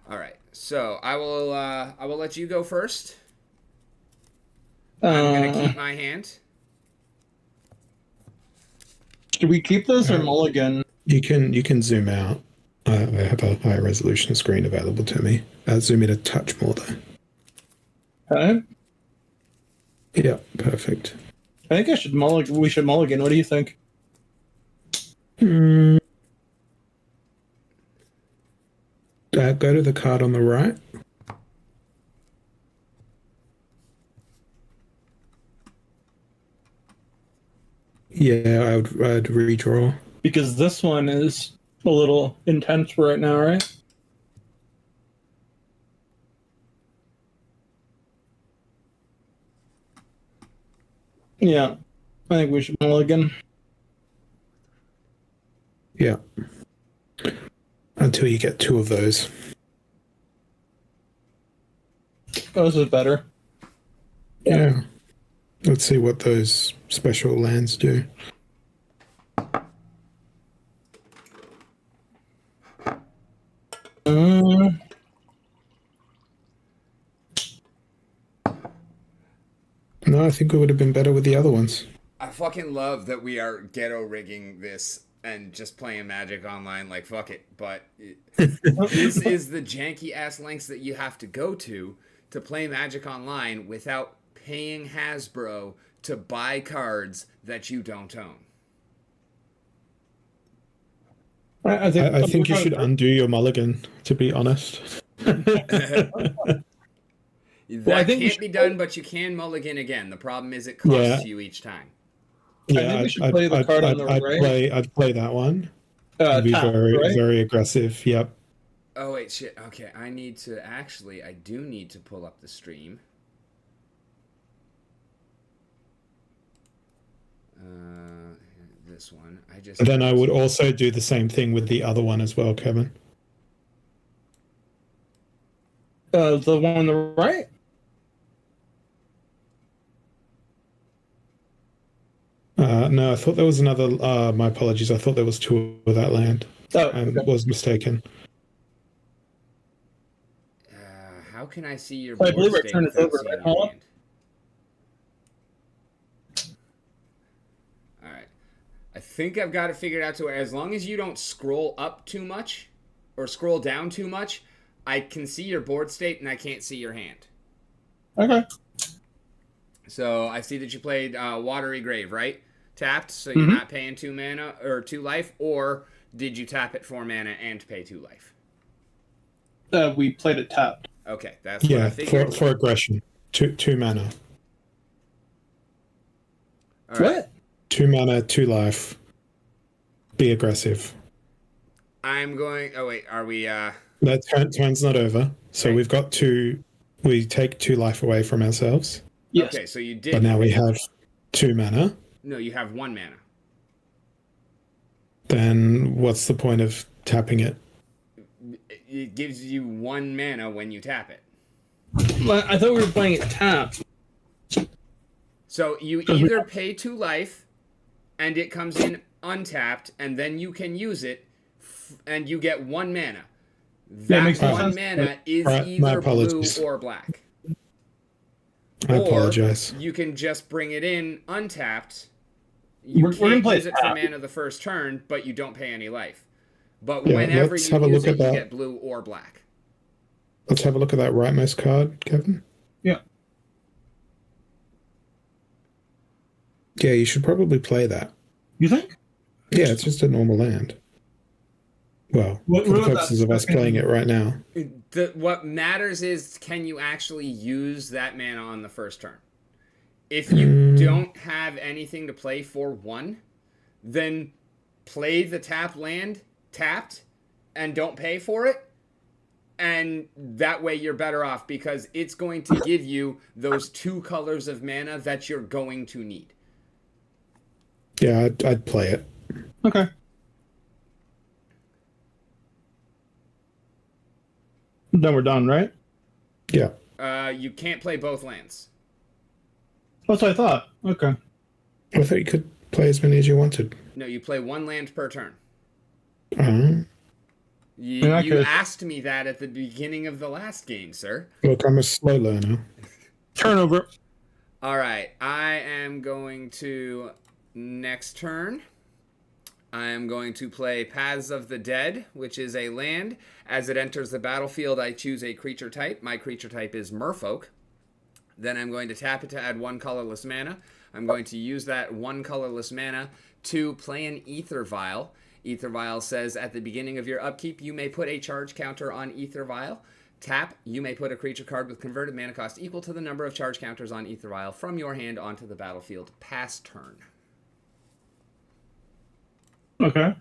All right, so I will let you go first. I'm gonna keep my hand. Should we keep this or mulligan? You can zoom out. I have a high resolution screen available to me. Zoom in a touch more though. Okay. Yeah, perfect. I think we should mulligan. What do you think? Go to the card on the right. Yeah, I'd redraw. Because this one is a little intense for right now, right? Yeah. I think we should mulligan. Yeah. Until you get 2 of those. Oh, this is better. Yeah. Let's see what those special lands do. No, I think it would have been better with the other ones. I fucking love that we are ghetto rigging this and just playing Magic Online like fuck it. But this is the janky ass lengths that you have to go to play Magic Online without paying Hasbro to buy cards that you don't own. I think you should undo your mulligan, to be honest. That can't be done, but you can mulligan again. The problem is it costs you each time. Yeah, I think we should play the card on the right. I'd play that one. It'd be tap, very, right? very aggressive. Yep. Oh wait, shit. Okay, I do need to pull up the stream. This one. Then I would also do the same thing with the other one as well, Kevin. The one on the right? No, I thought there was another. My apologies. I thought there was 2 of that land. Oh, I okay. was mistaken. How can I see your I board believe our state turn is without over, seeing right, your Paula? hand? Alright. I think I've got it figured out to where as long as you don't scroll up too much or scroll down too much, I can see your board state and I can't see your hand. Okay. So I see that you played Watery Grave, right? Tapped, so you're not paying 2 mana or 2 life, or did you tap it 4 mana and pay 2 life? We played it tapped. Okay, that's what I figured. For aggression, 2 mana. All right. What? 2 mana, 2 life. Be aggressive. I'm going. Oh wait, are we? That turn's not over. So we've got 2. We take 2 life away from ourselves. Yes. Okay, so you did. But now we have 2 mana. No, you have 1 mana. Then what's the point of tapping it? It gives you 1 mana when you tap it. I thought we were playing it tapped. So you either pay 2 life, and it comes in untapped, and then you can use it, and you get 1 mana. That makes 1 sense. mana is My either blue apologies. or black. I apologize. You can just bring it in untapped. We're gonna play use it for tap. mana the first turn, but you don't pay any life. But Yeah, whenever let's you have a use look it, at you that. get blue or black. Let's have a look at that rightmost card, Kevin. Yeah. Yeah, you should probably play that. You think? Yeah, it's just a normal land. Well, What for the about purposes that of us second- playing it right now. What matters is can you actually use that mana on the first turn? If you don't have anything to play for 1, then play the tap land tapped and don't pay for it. And that way you're better off because it's going to give you those 2 colors of mana that you're going to need. Yeah, I'd play it. Okay. Then we're done, right? Yeah. You can't play both lands. That's what I thought. Okay. I thought you could play as many as you wanted. No, you play 1 land per turn. You that case- asked me that at the beginning of the last game, sir. Look, I'm a slow learner. Turnover. All right, I am going to next turn. I am going to play Paths of the Dead, which is a land. As it enters the battlefield, I choose a creature type. My creature type is Merfolk. Then I'm going to tap it to add 1 colorless mana. I'm going to use that 1 colorless mana to play an Ether Vial. Ether Vial says at the beginning of your upkeep, you may put a charge counter on Ether Vial. Tap, you may put a creature card with converted mana cost equal to the number of charge counters on Ether Vial from your hand onto the battlefield pass turn. Okay.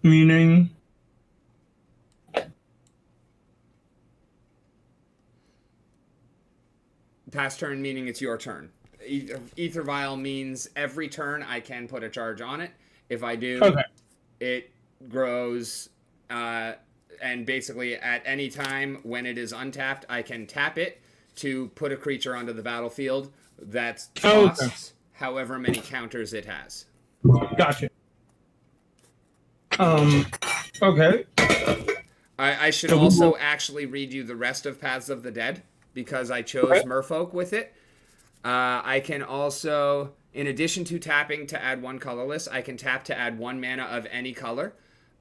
Meaning. Pass turn meaning it's your turn. Ether Vial means every turn I can put a charge on it. If I do, Okay. it grows, and basically at any time when it is untapped, I can tap it to put a creature onto the battlefield that costs however many counters it has. Gotcha. Okay. I should also actually read you the rest of Paths of the Dead because I chose Merfolk with it. I can also, in addition to tapping to add 1 colorless, I can tap to add 1 mana of any color.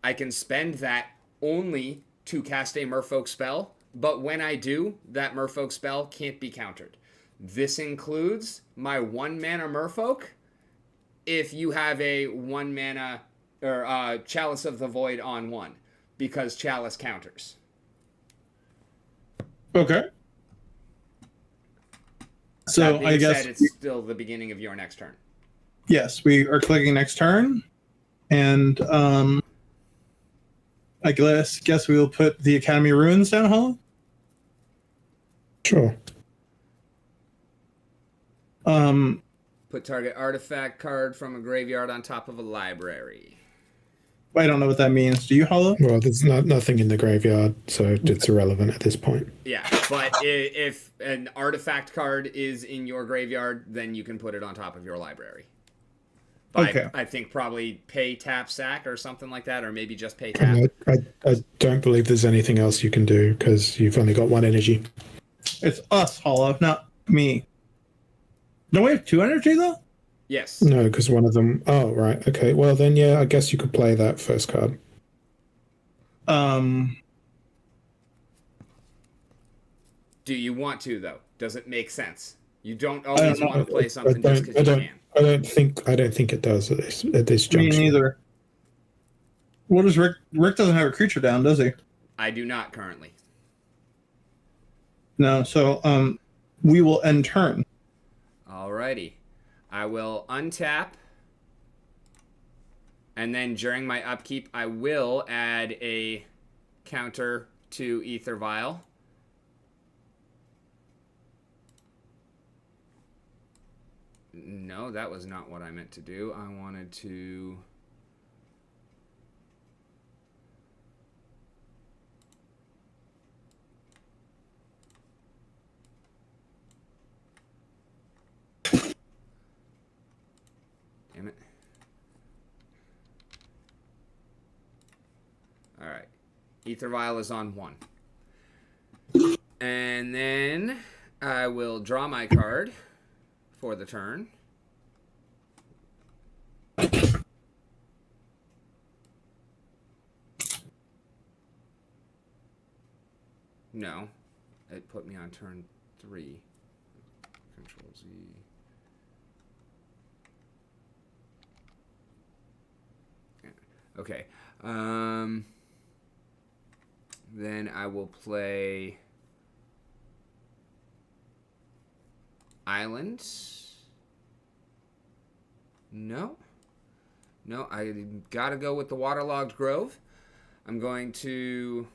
I can spend that only to cast a Merfolk spell, but when I do, that Merfolk spell can't be countered. This includes my 1 mana Merfolk if you have a 1 mana or Chalice of the Void on 1, because Chalice counters. Okay. So That being I guess said, it's still the beginning of your next turn. yes, we are clicking next turn, and I guess we will put the Academy Ruins down, Hollow. Sure. Put target artifact card from a graveyard on top of a library. I don't know what that means. Do you, Hollow? Well, there's nothing in the graveyard, so it's irrelevant at this point. Yeah, but if an artifact card is in your graveyard, then you can put it on top of your library. Okay. I think probably pay tap sack or something like that, or maybe just pay tap. I don't believe there's anything else you can do because you've only got 1 energy. It's us, Hollow, not me. Don't we have 2 energy, though? Yes. No, because one of them... Oh, right. Okay. Well, then, yeah, I guess you could play that first card. Do you want to, though? Does it make sense? You don't always want to play something just because you can. I don't think it does at this Me juncture. neither. What does Rick... Rick doesn't have a creature down, does he? I do not currently. No, so we will end turn. Alrighty. I will untap. And then during my upkeep, I will add a counter to Ether Vial. No, that was not what I meant to do. I wanted to... Damn it. Alright. Ether Vial is on 1. And then I will draw my card for the turn. No. It put me on turn 3. Control Z. Okay. Then I will play Island. No. No, I gotta go with the Waterlogged Grove. I'm going to...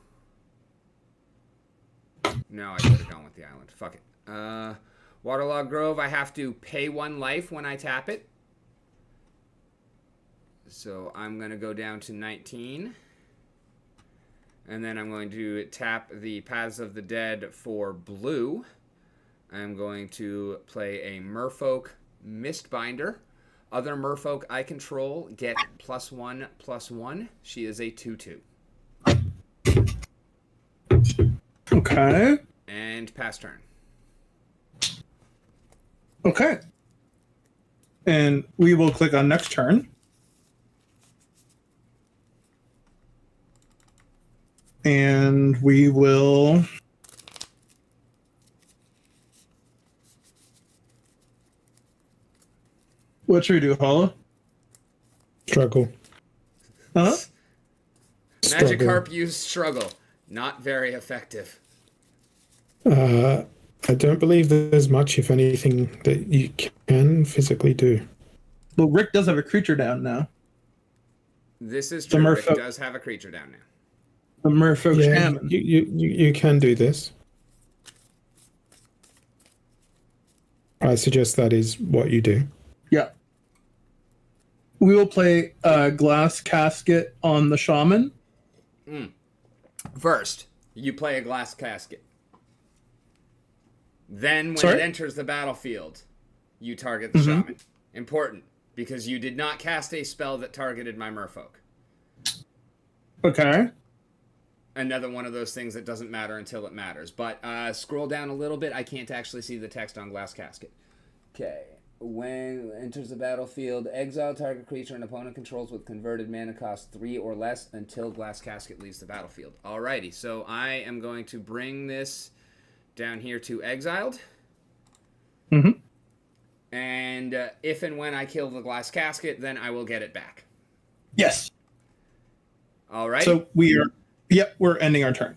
No, I could have gone with the island. Fuck it. Waterlogged Grove, I have to pay 1 life when I tap it. So I'm going to go down to 19. And then I'm going to tap the Paths of the Dead for blue. I'm going to play a Merfolk Mistbinder. Other Merfolk I control get +1/+1. She is a 2/2. Okay. And pass turn. Okay. And we will click on next turn. And we will... What should we do, Hollow? Struggle. Huh? Magic Struggle. Harp used struggle. Not very effective. I don't believe there's much, if anything, that you can physically do. Well, Rick does have a creature down now. This is The true. Rick merfolk. does have a creature down now. The Merfolk Yeah, Shaman. you can do this. I suggest that is what you do. Yeah. We will play Glass Casket on the Shaman. First, you play a glass casket. Then, when Sorry? it enters the battlefield, you target the shaman. Important, because you did not cast a spell that targeted my merfolk. Okay. Another one of those things that doesn't matter until it matters. But scroll down a little bit. I can't actually see the text on glass casket. Okay. When it enters the battlefield, exile target creature an opponent controls with converted mana cost 3 or less until glass casket leaves the battlefield. Alrighty, so I am going to bring this down here to exiled. Mm-hmm. And if and when I kill the glass casket, then I will get it back. Yes. Alright. So we are... Yep, we're ending our turn.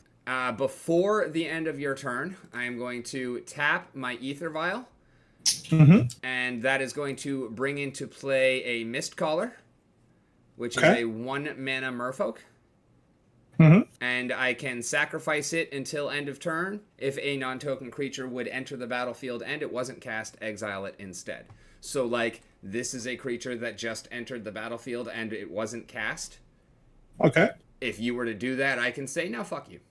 Before the end of your turn, I am going to tap my Ether Vial. Mm-hmm. And that is going to bring into play a Mist Caller, which is Okay. a 1 mana merfolk. Mm-hmm. And I can sacrifice it until end of turn. If a non-token creature would enter the battlefield and it wasn't cast, exile it instead. So, like, this is a creature that just entered the battlefield and it wasn't cast. Okay. If you were to do that, I can say, no, fuck you.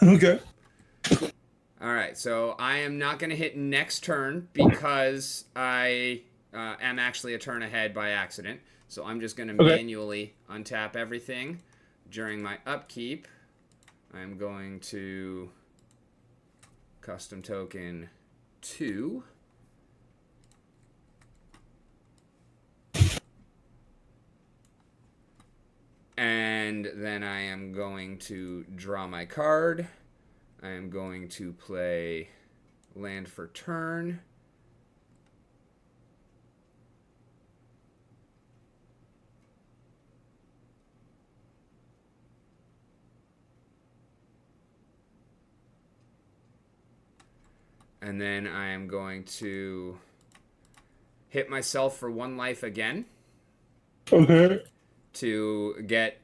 Okay. Alright, so I am not going to hit next turn because I am actually a turn ahead by accident. So I'm just going to manually untap everything during my upkeep. I'm going to custom token 2. And then I am going to draw my card. I am going to play land for turn. And then I am going to hit myself for 1 life again. Okay. To get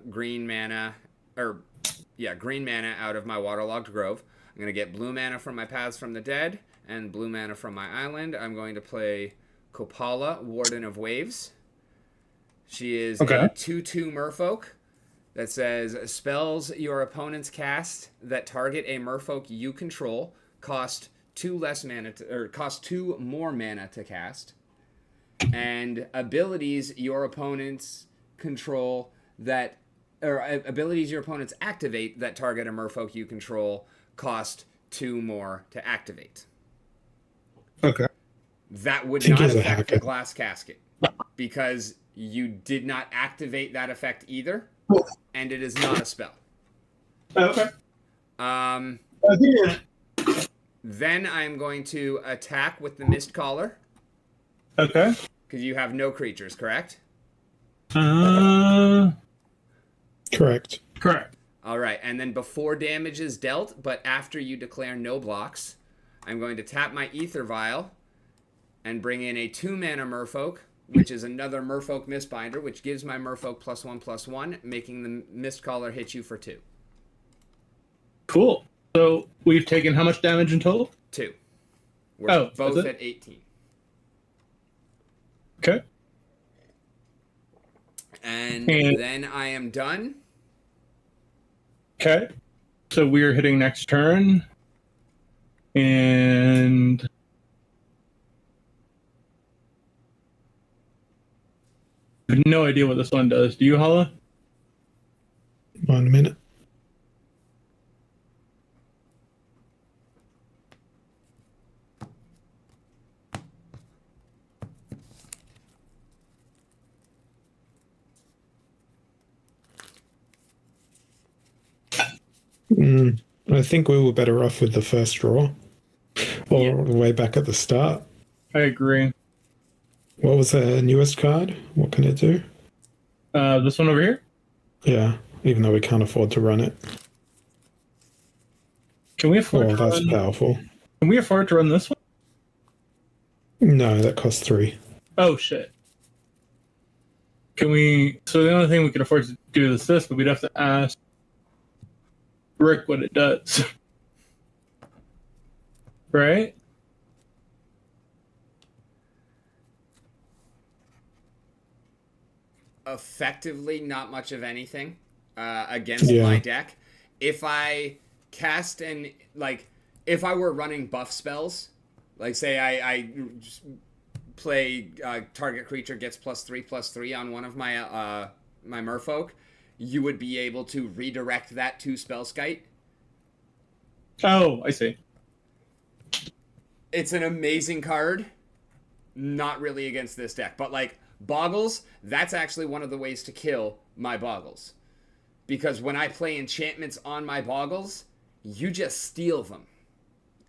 green mana out of my waterlogged grove. I'm going to get blue mana from my Paths from the Dead and blue mana from my island. I'm going to play Kopala, Warden of Waves. She is a 2/2 merfolk that says spells your opponents cast that target a merfolk you control cost 2 more mana to cast. And abilities your opponents control that, or abilities your opponents activate that target a merfolk you control cost 2 more to activate. Okay. That would Think not he's a affect the hacker. glass casket because you did not activate that effect either, and it is not a spell. Okay. Then I'm going to attack with the Mist Caller. Okay. Because you have no creatures, correct? Correct. Correct. All right, and then before damage is dealt, but after you declare no blocks, I'm going to tap my Ether Vial and bring in a 2-mana merfolk, which is another merfolk Mistbinder, which gives my merfolk +1/+1, making the Mistcaller hit you for 2. Cool. So we've taken how much damage in total? 2. We're both is it? at 18. Okay. And then I am done. Okay. So we're hitting next turn. And I have no idea what this one does. Do you, Hala? 1 minute. I think we were better off with the first draw, or way back at the start. I agree. What was the newest card? What can it do? This one over here? Yeah, even though we can't afford to run it. Can we afford Oh, to that's run? powerful. Can we afford to run this one? No, that costs 3. Oh shit. Can we? So the only thing we can afford to do is this, but we'd have to ask Rick what it does, right? Effectively, not much of anything against my deck. If I cast and like, if I were running buff spells, like say I just play target creature gets +3/+3 on one of my my merfolk, you would be able to redirect that to Spellskite. Oh, I see. It's an amazing card. Not really against this deck, but like Boggles, that's actually one of the ways to kill my Boggles. Because when I play enchantments on my Boggles, you just steal them.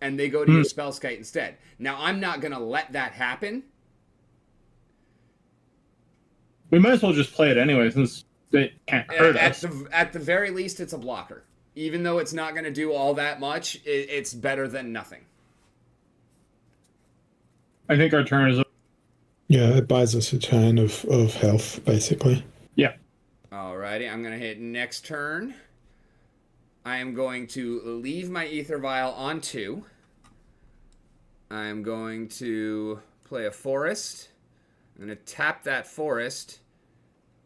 And they go to your Spellskite instead. Now, I'm not going to let that happen. We might as well just play it anyway, since it can't hurt us. At the very least, it's a blocker. Even though it's not going to do all that much, it's better than nothing. I think our turn is... Yeah, it buys us a turn of health, basically. Yeah. Alrighty, I'm going to hit next turn. I am going to leave my Ether Vial on 2. I'm going to play a Forest. I'm going to tap that Forest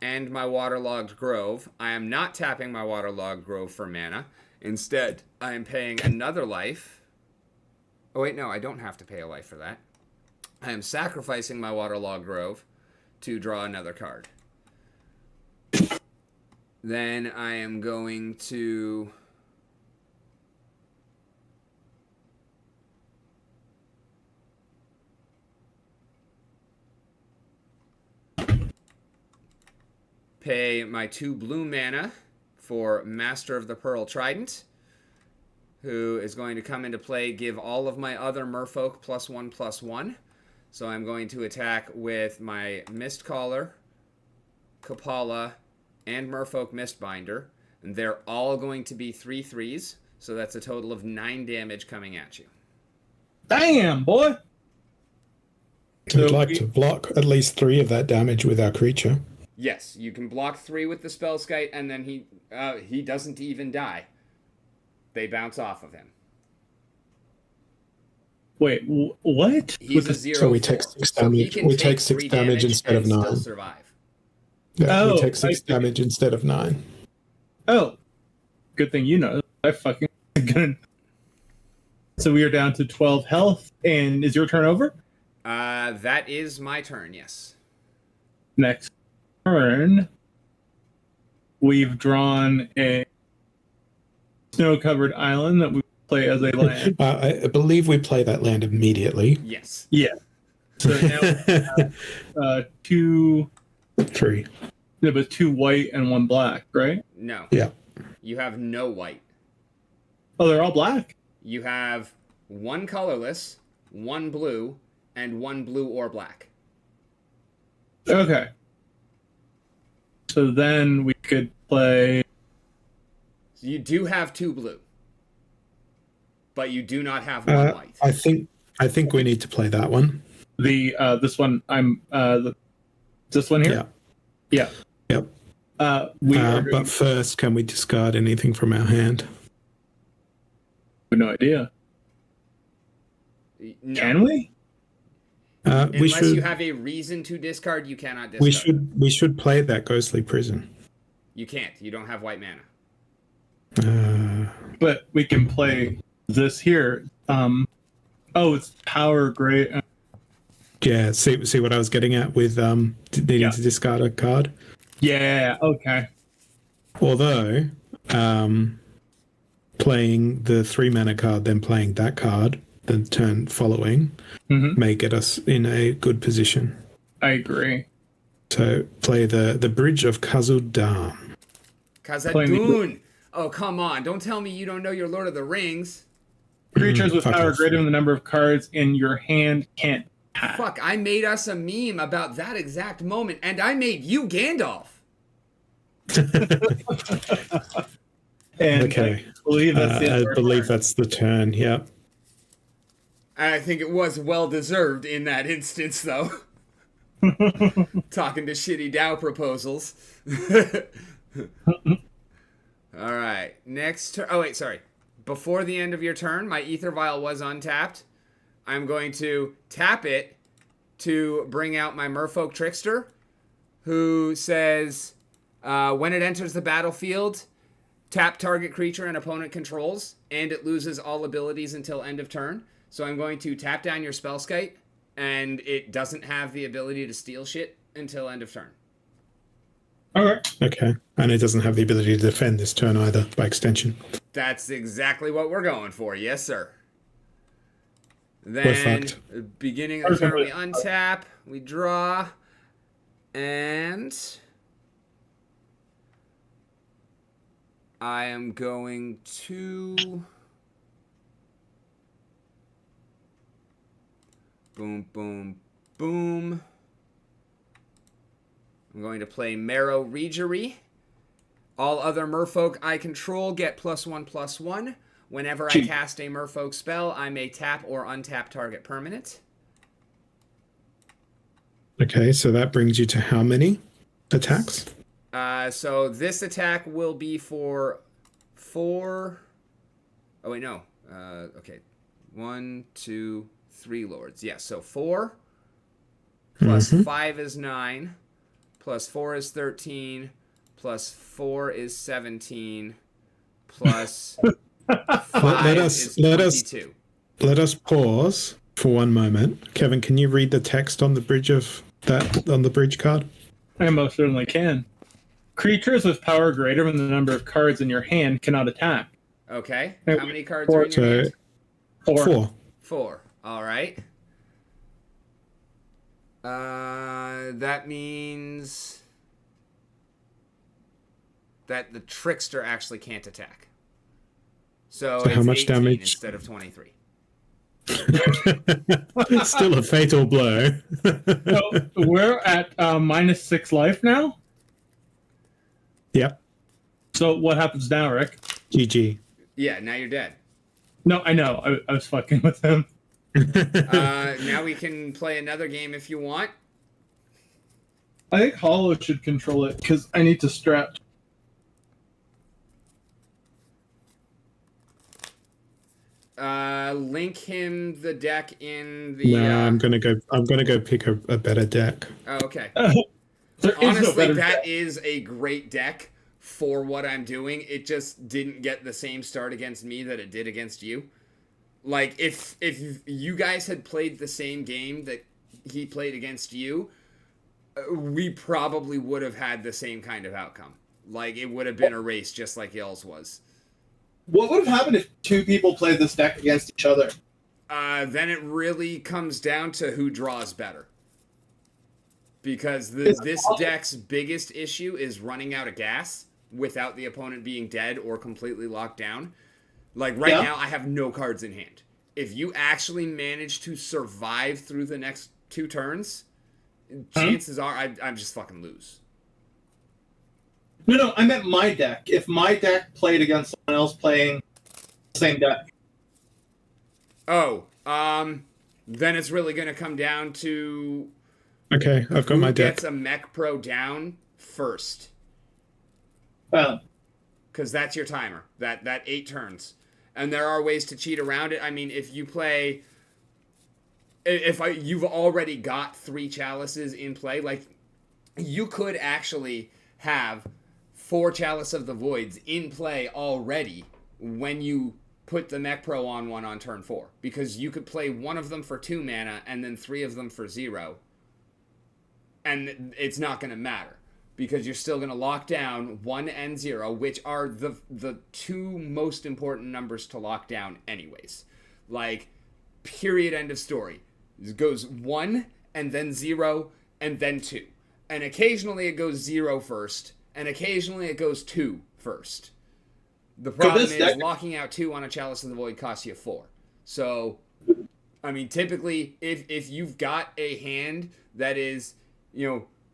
and my Waterlogged Grove. I am not tapping my Waterlogged Grove for mana. Instead, I am paying another life. Oh wait, no, I don't have to pay a life for that. I am sacrificing my Waterlogged Grove to draw another card. Then I am going to... pay my 2 blue mana for Master of the Pearl Trident, who is going to come into play, give all of my other merfolk +1/+1. So I'm going to attack with my Mistcaller, Kapala, and Merfolk Mistbinder. And they're all going to be 3/3s, so that's a total of 9 damage coming at you. Damn, boy! We'd like to block at least 3 of that damage with our creature. Yes, you can block 3 with the Spellskite, and then he doesn't even die. They bounce off of him. Wait, what? He's a 0/4. So we take 6 damage. We take 6 damage instead of 9. Still survive. Yeah, we take 6 damage instead of 9. Oh, good thing you know. I fucking good. So we are down to 12 health, and is your turn over? That is my turn, yes. Next turn, we've drawn a snow-covered island that we play as a land. I believe we play that land immediately. Yes. Yeah. So now we have 2... 3. Yeah, but 2 white and 1 black, right? No. Yeah. You have no white. Oh, they're all black? You have 1 colorless, 1 blue, and 1 blue or black. Okay. So then we could play... So you do have 2 blue. But you do not have 1 white. I think we need to play that one. The this one this one here? Yeah. Yeah. Yep. But first, can we discard anything from our hand? I have no idea. No. Can we? Unless you have a reason to discard, you cannot discard. We should play that Ghostly Prison. You can't. You don't have white mana. But we can play this here. It's power great. Yeah, see what I was getting at with needing to discard a card? Yeah, okay. Although, playing the 3 mana card, then playing that card, the turn following, may get us in a good position. I agree. So play the Bridge of Khazad-dûm. Khazad-dûm! Oh, come on. Don't tell me you don't know your Lord of the Rings. Creatures with Fuck power off. greater than the number of cards in your hand can't attack. Fuck, I made us a meme about that exact moment, and I made you Gandalf. And Okay. I believe that's the end of I our believe turn. that's the turn. Yep. I think it was well deserved in that instance, though. Talking to shitty Dow proposals. All right, next turn. Oh wait, sorry. Before the end of your turn, my Ether Vial was untapped. I'm going to tap it to bring out my Merfolk Trickster, who says, when it enters the battlefield, tap target creature an opponent controls, and it loses all abilities until end of turn. So I'm going to tap down your Spellskite, and it doesn't have the ability to steal shit until end of turn. Okay. Okay. And it doesn't have the ability to defend this turn either, by extension. That's exactly what we're going for. Yes, sir. We're Then, fucked. beginning of the turn, we untap, we draw, and I am going to... Boom, boom, boom. I'm going to play Marrow Regery. All other merfolk I control get +1/+1. Whenever I cast a merfolk spell, I may tap or untap target permanent. Okay, so that brings you to how many attacks? So this attack will be for 4... Oh, wait, no. Okay. 1, 2, 3 lords. Yes, so 4 plus 5 is 9, plus 4 is 13, plus 4 is 17, plus 5 is 22. Let us pause for one moment. Kevin, can you read the text on the bridge of that on the bridge card? I most certainly can. Creatures with power greater than the number of cards in your hand cannot attack. Okay. How many cards are in your hand? Four. 4. All right. That means that the Trickster actually can't attack. So it's how much 18 damage? instead of 23. Still a fatal blow. So we're at -6 life now. Yep. So what happens now, Rick? GG. Yeah, now you're dead. No, I know. I was fucking with him. Now we can play another game if you want. I think Hollow should control it because I need to stretch. Link him the deck in the. No, I'm gonna go pick a better deck. Oh, okay. There is no Honestly, better that deck. is a great deck for what I'm doing. It just didn't get the same start against me that it did against you. Like, if you guys had played the same game that he played against you, we probably would have had the same kind of outcome. Like, it would have been a race just like y'all's was. What would have happened if two people played this deck against each other? Then it really comes down to who draws better. Because this deck's biggest issue is running out of gas without the opponent being dead or completely locked down. Like, right now, I have no cards in hand. If you actually manage to survive through the next 2 turns, chances are I'm just fucking lose. No, I meant my deck. If my deck played against someone else playing the same deck. Oh, then it's really going to come down to Okay, I've got who my deck. gets a Mech Pro down first. Well, Because that's your timer. That 8 turns. And there are ways to cheat around it. I mean, if you play... You've already got 3 chalices in play, like, you could actually have 4 Chalice of the Voids in play already when you put the Mech Pro on one on turn 4. Because you could play one of them for 2 mana and then 3 of them for 0. And it's not going to matter. Because you're still going to lock down 1 and 0, which are the 2 most important numbers to lock down anyways. Like, period, end of story. It goes 1, and then 0, and then 2. And occasionally it goes 0 first, and occasionally it goes 2 first. The problem this is deck- locking out 2 on a Chalice of the Void costs you 4. So, I mean, typically, if you've got a hand that is,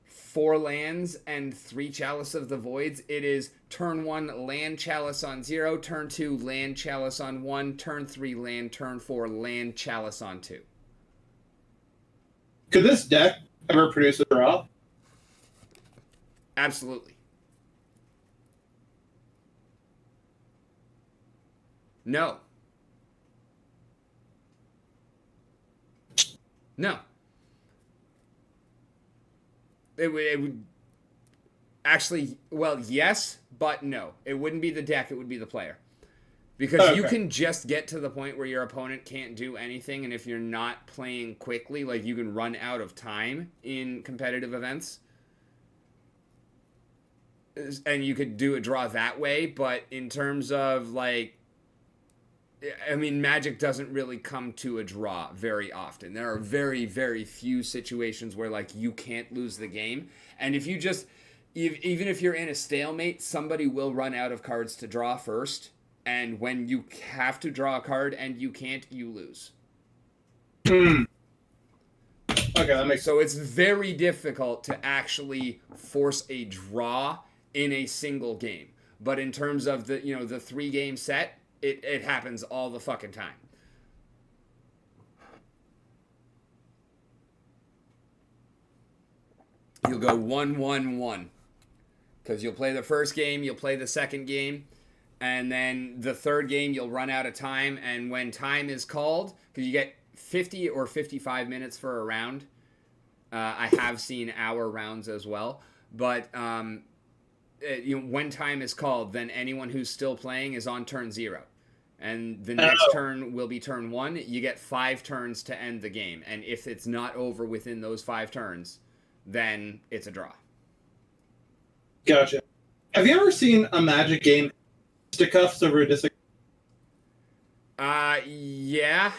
4 lands and 3 Chalice of the Voids, it is turn 1 land Chalice on 0, turn 2 land Chalice on 1, turn 3 land, turn 4 land Chalice on 2. Could this deck ever produce a draw? Absolutely. No. No. It would actually, well, yes, but no. It wouldn't be the deck, it would be the player. Because you can just get to the point where your opponent can't do anything, and if you're not playing quickly, like you can run out of time in competitive events. And you could do a draw that way, but in terms of like, I mean, Magic doesn't really come to a draw very often. There are very, very few situations where, like, you can't lose the game. And if you just, even if you're in a stalemate, somebody will run out of cards to draw first. And when you have to draw a card and you can't, you lose. Okay, that makes sense. So it's very difficult to actually force a draw in a single game. But in terms of the, the 3-game set, it happens all the fucking time. You'll go 1-1-1. Because you'll play the first game, you'll play the second game, and then the third game you'll run out of time, and when time is called, because you get 50 or 55 minutes for a round. I have seen hour rounds as well. But when time is called, then anyone who's still playing is on turn 0. And the next turn will be turn 1. You get 5 turns to end the game. And if it's not over within those 5 turns, then it's a draw. Gotcha. Have you ever seen a Magic game fisticuffs over a disagreement? Yeah.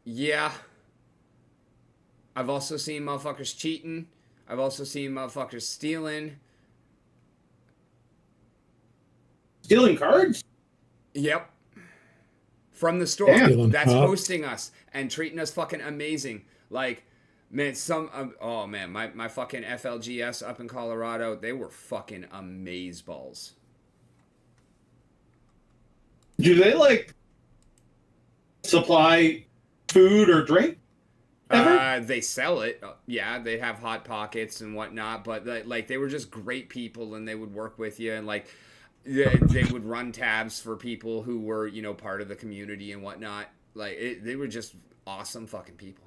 Yeah. I've also seen motherfuckers cheating. I've also seen motherfuckers stealing. Stealing cards? Yep. From the store. Stealing That's cards. hosting us and treating us fucking amazing. Like, man, my fucking FLGS up in Colorado, they were fucking amazeballs. Do they, like, supply food or drink? Ever? They sell it. Yeah, they have Hot Pockets and whatnot, but like they were just great people, and they would work with you, and like they would run tabs for people who were, part of the community and whatnot. Like they were just awesome fucking people.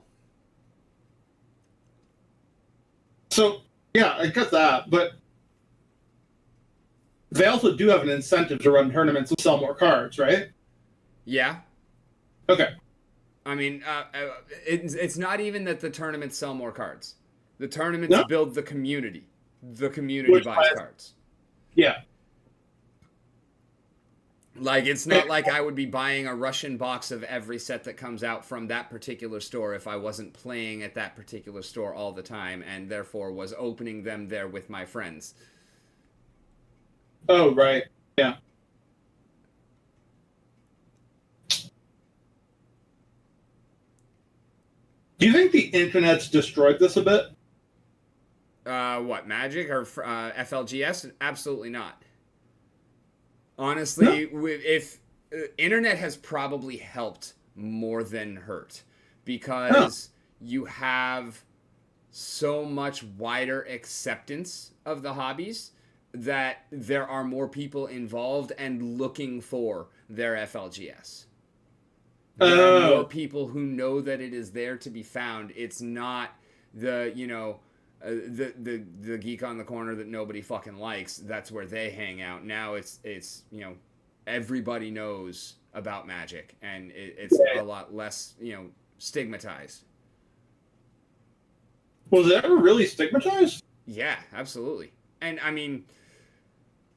So, yeah, I get that, but they also do have an incentive to run tournaments and sell more cards, right? Yeah. Okay. I mean, it's not even that the tournaments sell more cards. The tournaments build the community. The community buys cards. Yeah. Like, it's not like I would be buying a Russian box of every set that comes out from that particular store if I wasn't playing at that particular store all the time and therefore was opening them there with my friends. Oh, right. Yeah. Do you think the internet's destroyed this a bit? What, Magic or FLGS? Absolutely not. Honestly, if internet has probably helped more than hurt, because you have so much wider acceptance of the hobbies that there are more people involved and looking for their FLGS. There are more people who know that it is there to be found. It's not the, the geek on the corner that nobody fucking likes. That's where they hang out. Now it's everybody knows about Magic, and it's a lot less, stigmatized. Was it ever really stigmatized? Yeah, absolutely. And I mean,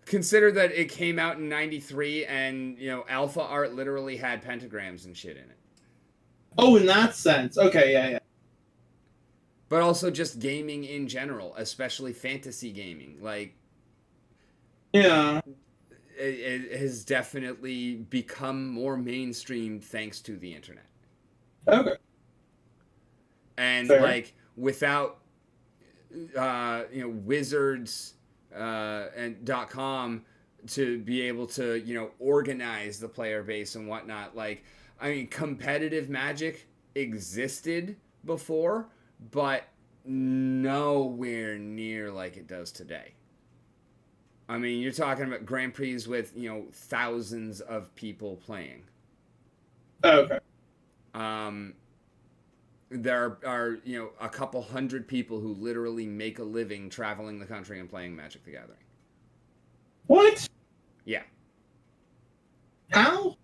consider that it came out in '93, and alpha art literally had pentagrams and shit in it. Oh, in that sense. Okay, yeah. But also just gaming in general, especially fantasy gaming. Like, Yeah. it has definitely become more mainstream thanks to the internet. Okay. And Fair. like without wizards and .com to be able to organize the player base and whatnot. Like, I mean, competitive Magic existed before, but nowhere near like it does today. I mean, you're talking about Grand Prix with thousands of people playing. Okay. There are a couple hundred people who literally make a living traveling the country and playing Magic the Gathering. What? Yeah. How?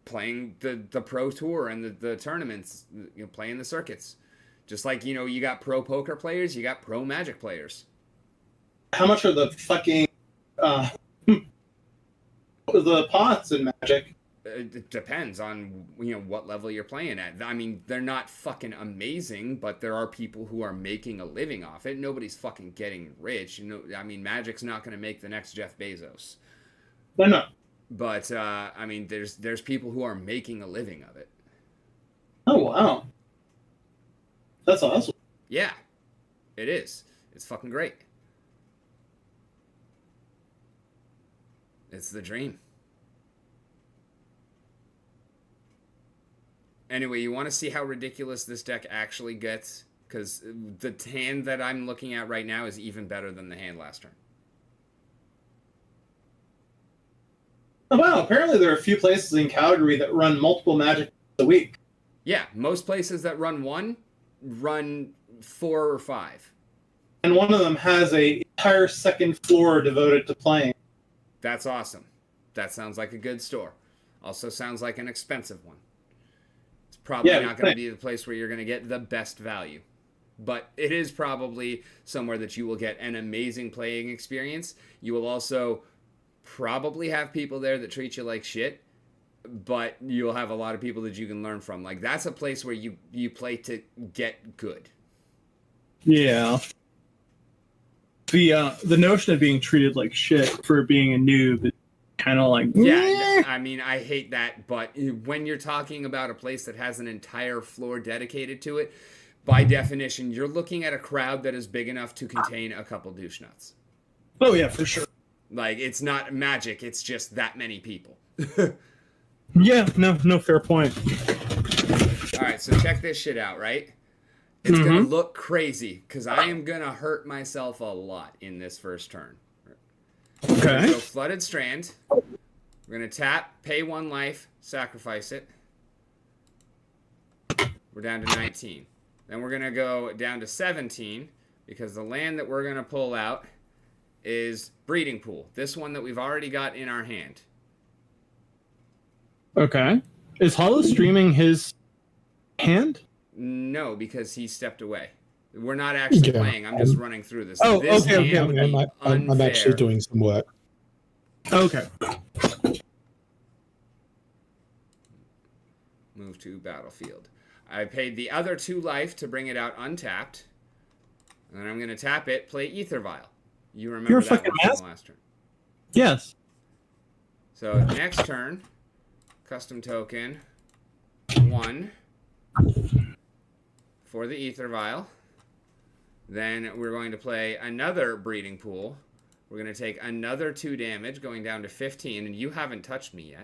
Playing the pro tour and the tournaments, playing the circuits. Just like, you got pro poker players, you got pro Magic players. How much are the fucking the pots in Magic? It depends on what level you're playing at. I mean, they're not fucking amazing, but there are people who are making a living off it. Nobody's fucking getting rich. I mean, Magic's not going to make the next Jeff Bezos. No. But I mean, there's people who are making a living of it. Oh wow, that's awesome. Yeah, it is. It's fucking great. It's the dream. Anyway, you want to see how ridiculous this deck actually gets? Because the hand that I'm looking at right now is even better than the hand last turn. Oh, wow, apparently there are a few places in Calgary that run multiple Magic a week. Yeah, most places that run one run 4 or 5. And one of them has an entire second floor devoted to playing. That's awesome. That sounds like a good store. Also sounds like an expensive one. It's probably not going to be the place where you're going to get the best value. But it is probably somewhere that you will get an amazing playing experience. You will also probably have people there that treat you like shit, but you'll have a lot of people that you can learn from. Like, that's a place where you play to get good. Yeah. The notion of being treated like shit for being a noob is kind of like... Yeah, I mean, I hate that, but when you're talking about a place that has an entire floor dedicated to it, by definition, you're looking at a crowd that is big enough to contain a couple douche nuts. Oh, yeah, for sure. Like, it's not Magic, it's just that many people. Yeah, no, fair point. Alright, so check this shit out, right? It's gonna look crazy, because I am gonna hurt myself a lot in this first turn. Okay. So, Flooded Strand. We're gonna tap, pay 1 life, sacrifice it. We're down to 19. Then we're gonna go down to 17, because the land that we're gonna pull out is Breeding Pool. This one that we've already got in our hand. Okay. Is Hollow streaming his hand? No, because he stepped away. We're not actually playing. I'm just running through this. Oh, this okay. I'm actually doing some work. Okay. Move to battlefield. I paid the other 2 life to bring it out untapped. And then I'm going to tap it, play Ether Vial. You remember You're that fucking one from last turn. Yes. So next turn, custom token 1 for the Ether Vial. Then we're going to play another Breeding Pool. We're going to take another 2 damage, going down to 15, and you haven't touched me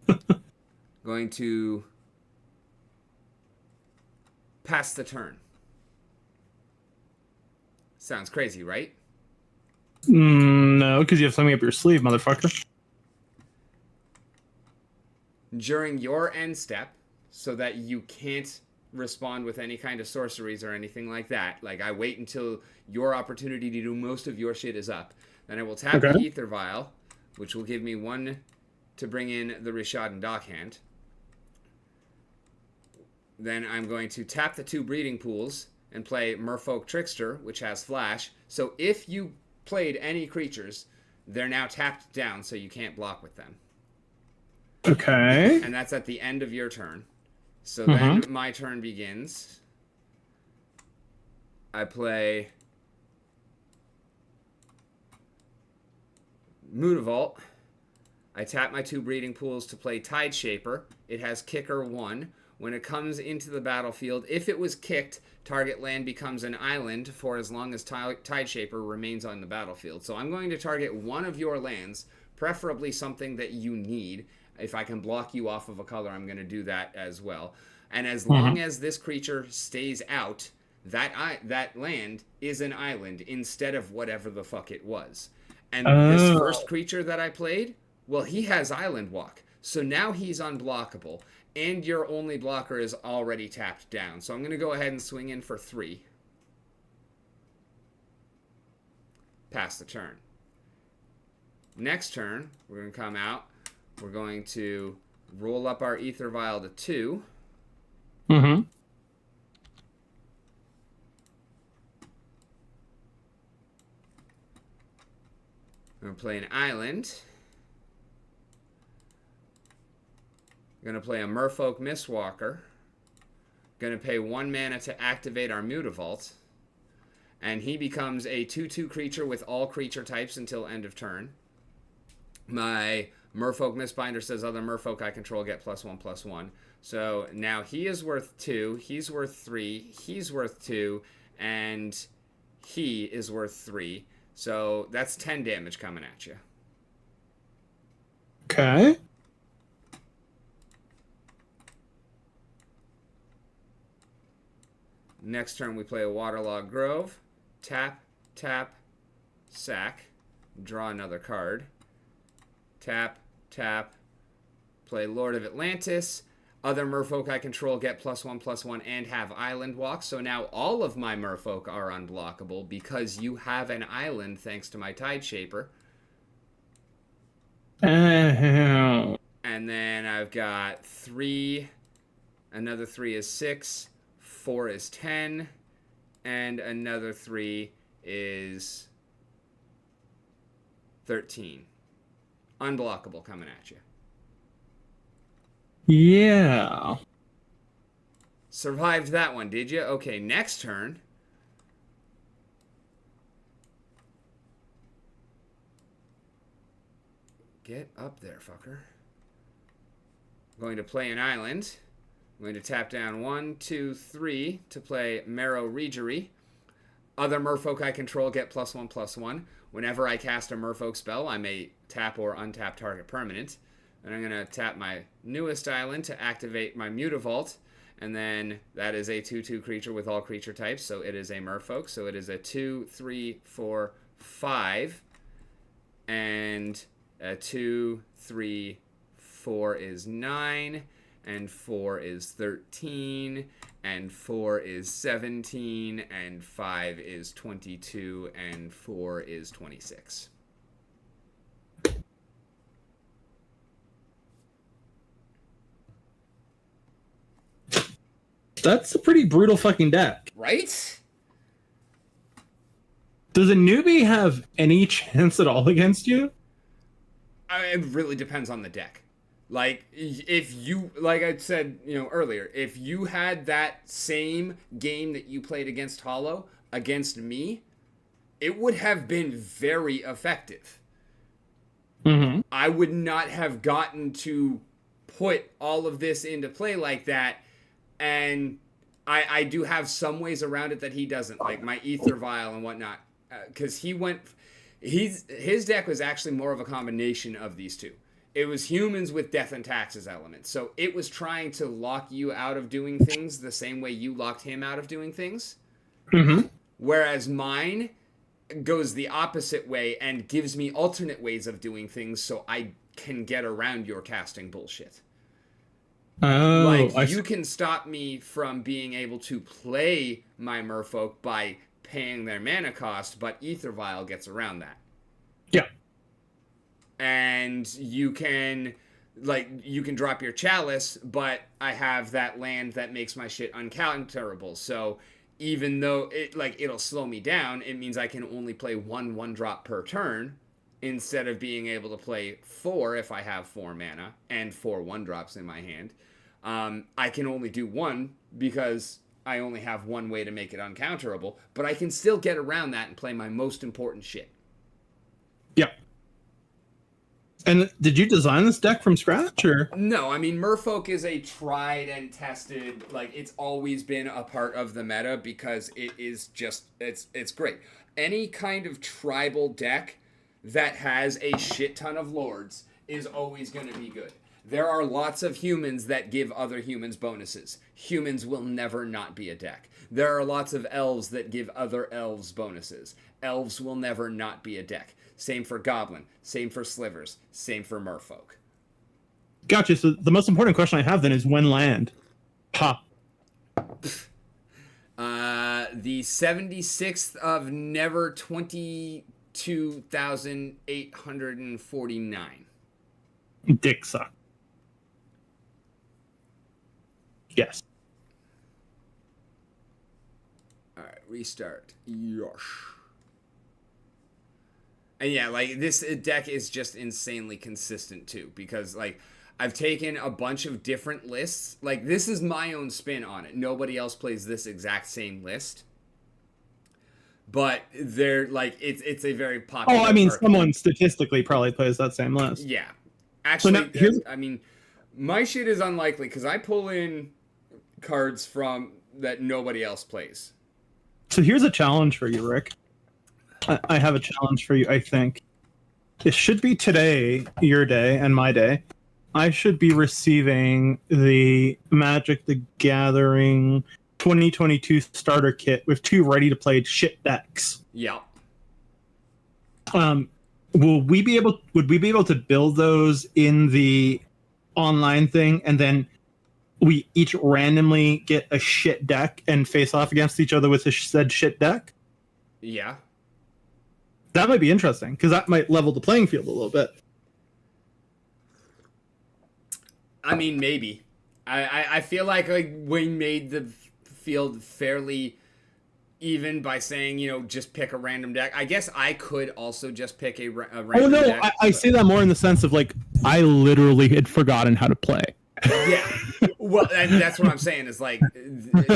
yet. Going to pass the turn. Sounds crazy, right? No, because you have something up your sleeve, motherfucker. During your end step, so that you can't respond with any kind of sorceries or anything like that. Like, I wait until your opportunity to do most of your shit is up. Then I will tap the Ether Vial, which will give me 1 to bring in the Rishad and Dockhand. Then I'm going to tap the 2 Breeding Pools and play Merfolk Trickster, which has Flash. So if you played any creatures, they're now tapped down, so you can't block with them. Okay. And that's at the end of your turn. So then my turn begins. I play Mutavault. I tap my 2 breeding pools to play Tide Shaper. It has kicker 1. When it comes into the battlefield, if it was kicked, target land becomes an island for as long as Tide Shaper remains on the battlefield. So I'm going to target one of your lands, preferably something that you need. If I can block you off of a color, I'm going to do that as well. And as long as this creature stays out, that land is an island instead of whatever the fuck it was. And this first creature that I played, well, he has Island Walk. So now he's unblockable. And your only blocker is already tapped down. So I'm going to go ahead and swing in for 3. Pass the turn. Next turn, we're going to come out. We're going to roll up our Ether Vial to 2. Mm-hmm. I'm going to play an island. I'm going to play a Merfolk Mistwalker. Going to pay 1 mana to activate our Mutavault. And he becomes a 2/2 creature with all creature types until end of turn. My Merfolk Mistbinder says other Merfolk I control get +1/+1. So now he is worth 2, he's worth 3, he's worth 2, and he is worth 3. So that's 10 damage coming at you. Okay. Next turn we play a Waterlogged Grove. Tap, tap, sack. Draw another card. Tap, tap. Play Lord of Atlantis. Other Merfolk I control get +1/+1 and have Island Walk. So now all of my Merfolk are unblockable because you have an island thanks to my Tide Shaper. And then I've got 3. Another 3 is 6. 4 is 10. And another 3 is 13. Unblockable coming at you. Yeah. Survived that one, did you? Okay, next turn. Get up there, fucker. I'm going to play an island. I'm going to tap down 1, 2, 3 to play Marrow Regery. Other Merfolk I control get +1/+1. Whenever I cast a Merfolk spell, I may tap or untap target permanent. And I'm going to tap my newest island to activate my Mutavault. And then that is a 2/2 creature with all creature types. So it is a Merfolk. So it is a 2, 3, 4, 5. And a 2, 3, 4 is 9. And 4 is 13. And 4 is 17. And 5 is 22. And 4 is 26. That's a pretty brutal fucking deck. Right? Does a newbie have any chance at all against you? It really depends on the deck. Like, if you, like I said, earlier, if you had that same game that you played against Hollow against me, it would have been very effective. Mm-hmm. I would not have gotten to put all of this into play like that. And I do have some ways around it that he doesn't, like my Ether Vial and whatnot. Because his deck was actually more of a combination of these two. It was humans with death and taxes elements. So it was trying to lock you out of doing things the same way you locked him out of doing things. Mm-hmm. Whereas mine goes the opposite way and gives me alternate ways of doing things so I can get around your casting bullshit. Oh, like, you can stop me from being able to play my Merfolk by paying their mana cost, but Ether Vial gets around that. Yeah. And you can drop your Chalice, but I have that land that makes my shit uncounterable. So even though it'll slow me down, it means I can only play 1 drop per turn instead of being able to play 4 if I have 4 mana and 4 1-drops in my hand. I can only do 1 because I only have 1 way to make it uncounterable, but I can still get around that and play my most important shit. Yep. And did you design this deck from scratch, or? No, I mean, Merfolk is a tried and tested, like, it's always been a part of the meta because it is just, it's great. Any kind of tribal deck that has a shit ton of lords is always going to be good. There are lots of humans that give other humans bonuses. Humans will never not be a deck. There are lots of elves that give other elves bonuses. Elves will never not be a deck. Same for Goblin. Same for Slivers. Same for Merfolk. Gotcha. So the most important question I have then is when land? Ha. The 76th of Never 22,849. Dick suck. Yes. All right, restart. Yosh. And yeah, like, this deck is just insanely consistent too, because like I've taken a bunch of different lists. Like, this is my own spin on it. Nobody else plays this exact same list. But they're like, it's a very popular. Oh, I mean, someone statistically probably plays that same list. Yeah. Actually, So now, I mean, my shit is unlikely because I pull in cards from that nobody else plays. So here's a challenge for you, Rick. I have a challenge for you, I think. It should be today, your day, and my day. I should be receiving the Magic the Gathering 2022 starter kit with 2 ready-to-play shit decks. Yeah. Would we be able to build those in the online thing, and then we each randomly get a shit deck and face off against each other with a said shit deck? Yeah. That might be interesting, because that might level the playing field a little bit. I mean, maybe. I feel like we made the field fairly even by saying, just pick a random deck. I guess I could also just pick a random deck. I say that more in the sense of, like, I literally had forgotten how to play. Yeah. Well, and that's what I'm saying is, like,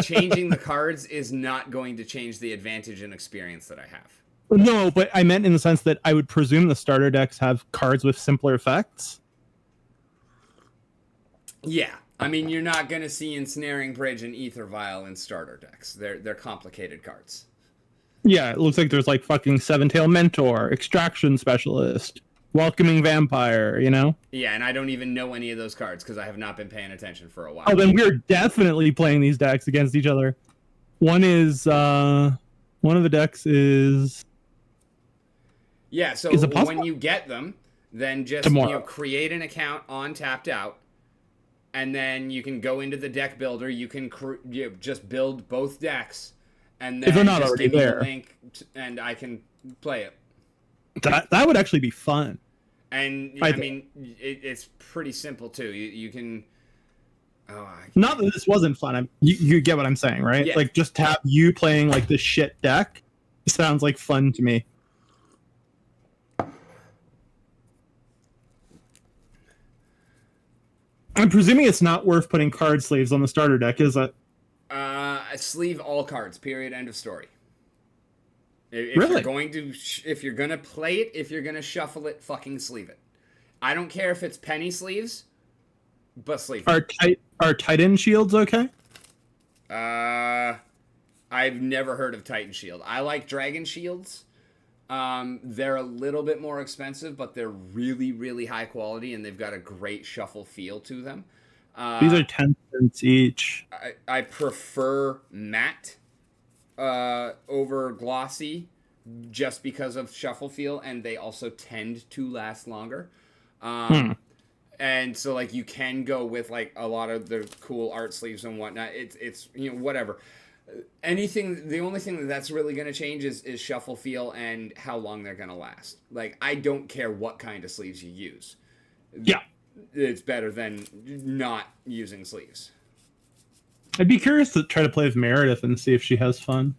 changing the cards is not going to change the advantage and experience that I have. No, but I meant in the sense that I would presume the starter decks have cards with simpler effects. Yeah. I mean, you're not going to see Ensnaring Bridge and Ether Vial in starter decks. They're complicated cards. Yeah, it looks like there's like fucking Seven-Tail Mentor, Extraction Specialist, Welcoming Vampire, Yeah, and I don't even know any of those cards because I have not been paying attention for a while. Oh, then we're definitely playing these decks against each other. One of the decks is... Yeah, so when you get them, then just create an account on Tapped Out, and then you can go into the deck builder. You can just build both decks, and then if they're not just already give me there, the link, and I can play it. That would actually be fun. And I mean, it's pretty simple too. You can. Not that this wasn't fun. You get what I'm saying, right? Yeah. Like, just have you playing like this shit deck sounds like fun to me. I'm presuming it's not worth putting card sleeves on the starter deck, is it? Sleeve all cards. Period. End of story. If Really? you're going to, if you're gonna play it, if you're gonna shuffle it, fucking sleeve it. I don't care if it's penny sleeves, but sleeve it. Are Titan shields okay? I've never heard of Titan Shield. I like Dragon Shields. They're a little bit more expensive, but they're really, really high quality, and they've got a great shuffle feel to them. These are 10 cents each. I prefer matte over glossy just because of shuffle feel, and they also tend to last longer. And so, like, you can go with, like, a lot of the cool art sleeves and whatnot. It's whatever. The only thing that's really going to change is shuffle feel and how long they're going to last. Like, I don't care what kind of sleeves you use. Yeah. It's better than not using sleeves. I'd be curious to try to play with Meredith and see if she has fun.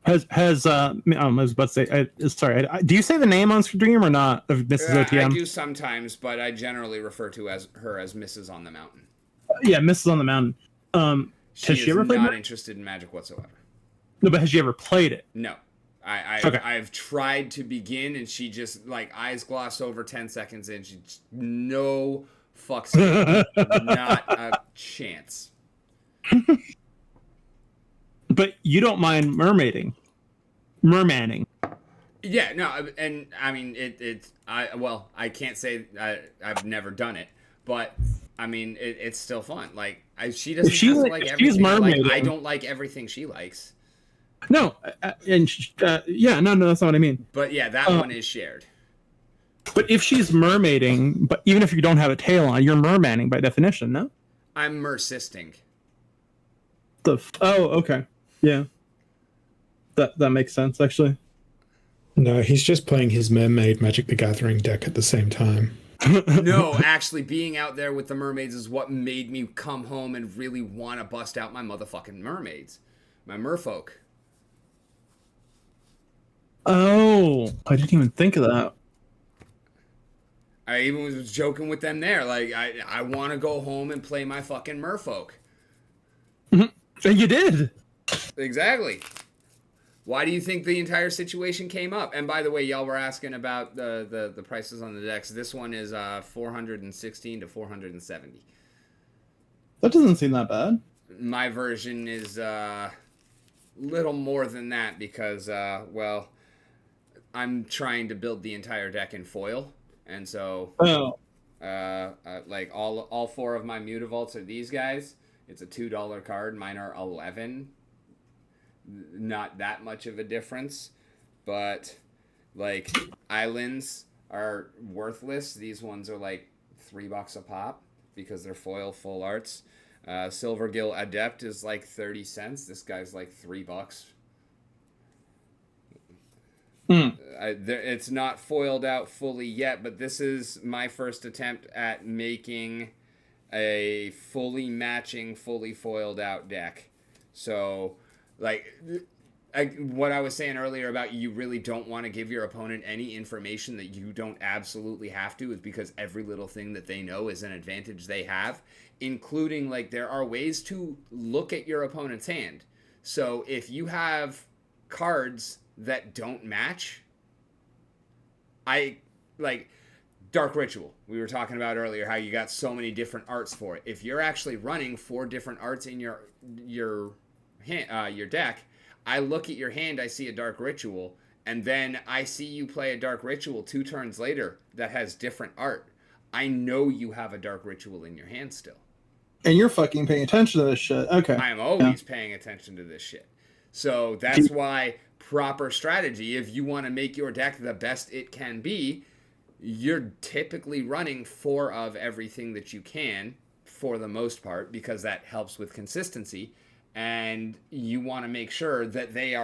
I was about to say, sorry, do you say the name on stream or not of Mrs. OTM? I do sometimes, but I generally refer to her as Mrs. on the Mountain. Yeah, Mrs. on the Mountain. She is not interested in Magic whatsoever. No, but has she ever played it? No. I've tried to begin, and she just, like, eyes gloss over 10 seconds in. She just, no fucks given. Not a chance. But you don't mind mermanning. Yeah, no, and I mean I can't say I've never done it, but I mean it's still fun. Like she doesn't have to like everything. I don't like everything she likes. No, yeah, no, that's not what I mean. But yeah, that one is shared. But if she's mermaiding, but even if you don't have a tail on, you're mermanning by definition, no? I'm mersisting. Okay, yeah, that makes sense actually. No, he's just playing his Mermaid Magic the Gathering deck at the same time. No, actually, being out there with the mermaids is what made me come home and really want to bust out my motherfucking mermaids, my merfolk. Oh, I didn't even think of that. I even was joking with them there. Like, I want to go home and play my fucking merfolk. And you did. Exactly. Why do you think the entire situation came up? And by the way, y'all were asking about the prices on the decks. This one is 416 to 470. That doesn't seem that bad. My version is little more than that because, well, I'm trying to build the entire deck in foil. And so, like all four of my Mutavaults are these guys. It's a $2 card. Mine are 11. Not that much of a difference, but like islands are worthless. These ones are like $3 a pop because they're foil full arts. Silvergill Adept is like 30 cents. This guy's like $3. It's not foiled out fully yet, but this is my first attempt at making a fully matching, fully foiled out deck. So, like, what I was saying earlier about you really don't want to give your opponent any information that you don't absolutely have to is because every little thing that they know is an advantage they have, including, like, there are ways to look at your opponent's hand. So if you have cards that don't match, like Dark Ritual, we were talking about earlier how you got so many different arts for it. If you're actually running 4 different arts in your deck, I look at your hand, I see a Dark Ritual, and then I see you play a Dark Ritual 2 turns later that has different art. I know you have a Dark Ritual in your hand still. And you're fucking paying attention to this shit. Okay. I am always paying attention to this shit. So that's why proper strategy, if you want to make your deck the best it can be, you're typically running 4 of everything that you can for the most part because that helps with consistency. And you want to make sure that they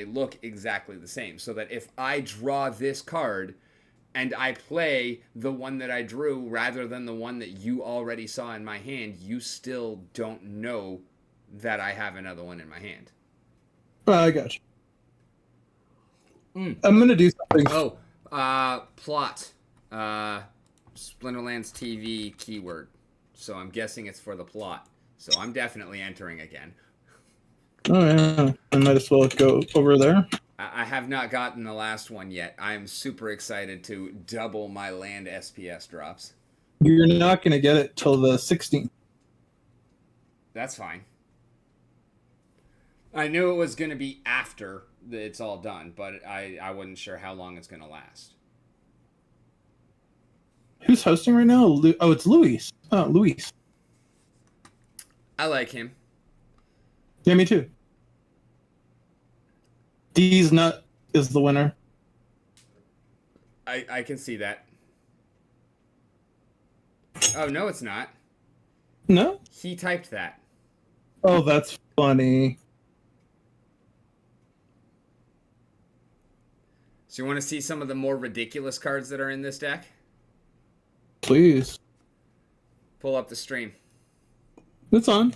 look exactly the same. So that if I draw this card and I play the one that I drew rather than the one that you already saw in my hand, you still don't know that I have another one in my hand. I got you. I'm going to do something. Plot. Splinterlands TV keyword. So I'm guessing it's for the plot. So I'm definitely entering again. Oh, yeah. I might as well go over there. I have not gotten the last one yet. I am super excited to double my land SPS drops. You're not going to get it till the 16th. That's fine. I knew it was going to be after it's all done, but I wasn't sure how long it's going to last. Who's hosting right now? It's Luis. Oh, Luis. I like him. Yeah, me too. D's Nut is the winner. I can see that. Oh, no, it's not. No? He typed that. Oh, that's funny. So you want to see some of the more ridiculous cards that are in this deck? Please. Pull up the stream. It's on.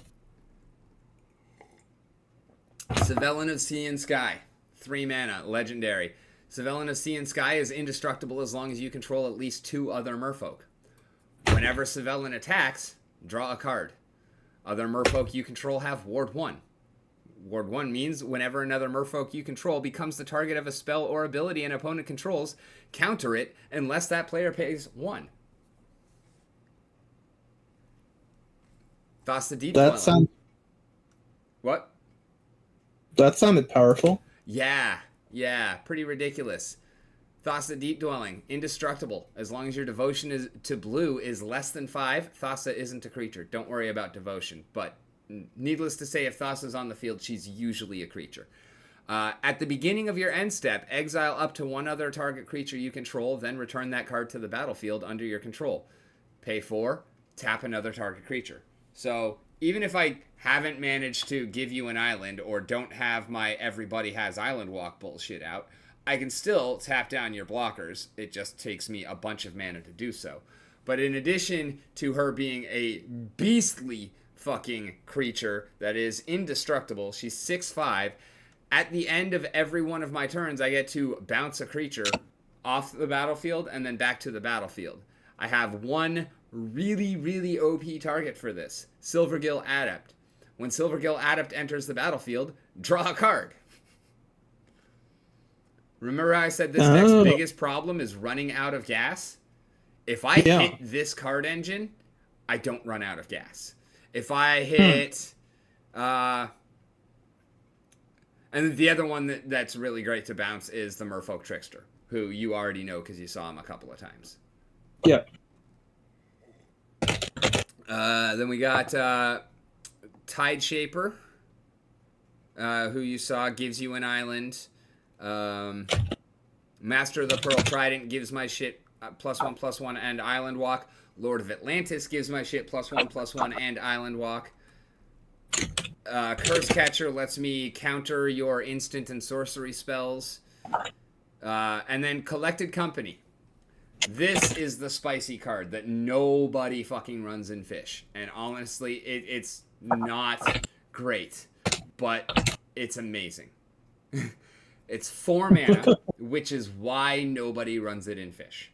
Savellan of Sea and Sky. 3 mana. Legendary. Savellan of Sea and Sky is indestructible as long as you control at least 2 other merfolk. Whenever Savellan attacks, draw a card. Other merfolk you control have Ward 1. Ward 1 means whenever another merfolk you control becomes the target of a spell or ability an opponent controls, counter it unless that player pays 1. Thassa Deep Dwelling. What? That sounded powerful. Yeah, pretty ridiculous. Thassa Deep Dwelling, indestructible. As long as your devotion to blue is less than 5, Thassa isn't a creature. Don't worry about devotion. But needless to say, if Thassa's on the field, she's usually a creature. At the beginning of your end step, exile up to 1 other target creature you control, then return that card to the battlefield under your control. Pay 4, tap another target creature. So even if I haven't managed to give you an island or don't have my everybody has island walk bullshit out, I can still tap down your blockers. It just takes me a bunch of mana to do so. But in addition to her being a beastly fucking creature that is indestructible, she's 6/5. At the end of every one of my turns, I get to bounce a creature off the battlefield and then back to the battlefield. I have one really, really OP target for this. Silvergill Adept. When Silvergill Adept enters the battlefield, draw a card. Remember how I said this deck's biggest problem is running out of gas? If I hit this card engine, I don't run out of gas. If I hit... and the other one that's really great to bounce is the Merfolk Trickster, who you already know because you saw him a couple of times. Yeah. Then we got Tide Shaper, who you saw gives you an island. Master of the Pearl Trident gives my shit +1/+1 and Island Walk. Lord of Atlantis gives my shit +1/+1 and Island Walk. Curse Catcher lets me counter your instant and sorcery spells. And then Collected Company. This is the spicy card that nobody fucking runs in Fish. And honestly, it's not great, but it's amazing. It's 4 mana, which is why nobody runs it in Fish.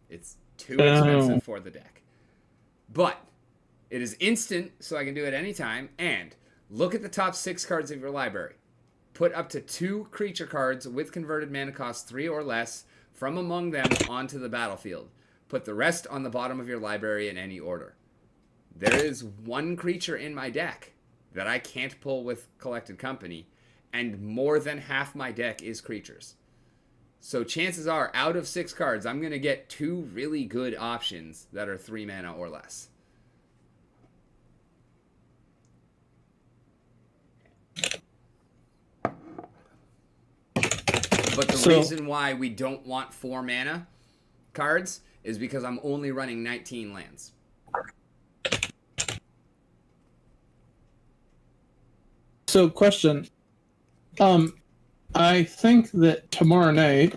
It's too expensive for the deck. But it is instant, so I can do it anytime. And look at the top 6 cards of your library. Put up to 2 creature cards with converted mana cost 3 or less from among them onto the battlefield. Put the rest on the bottom of your library in any order. There is 1 creature in my deck that I can't pull with Collected Company, and more than half my deck is creatures. So chances are, out of 6 cards, I'm going to get 2 really good options that are 3 mana or less. But the reason why we don't want 4 mana cards is because I'm only running 19 lands. So, question. I think that tomorrow night,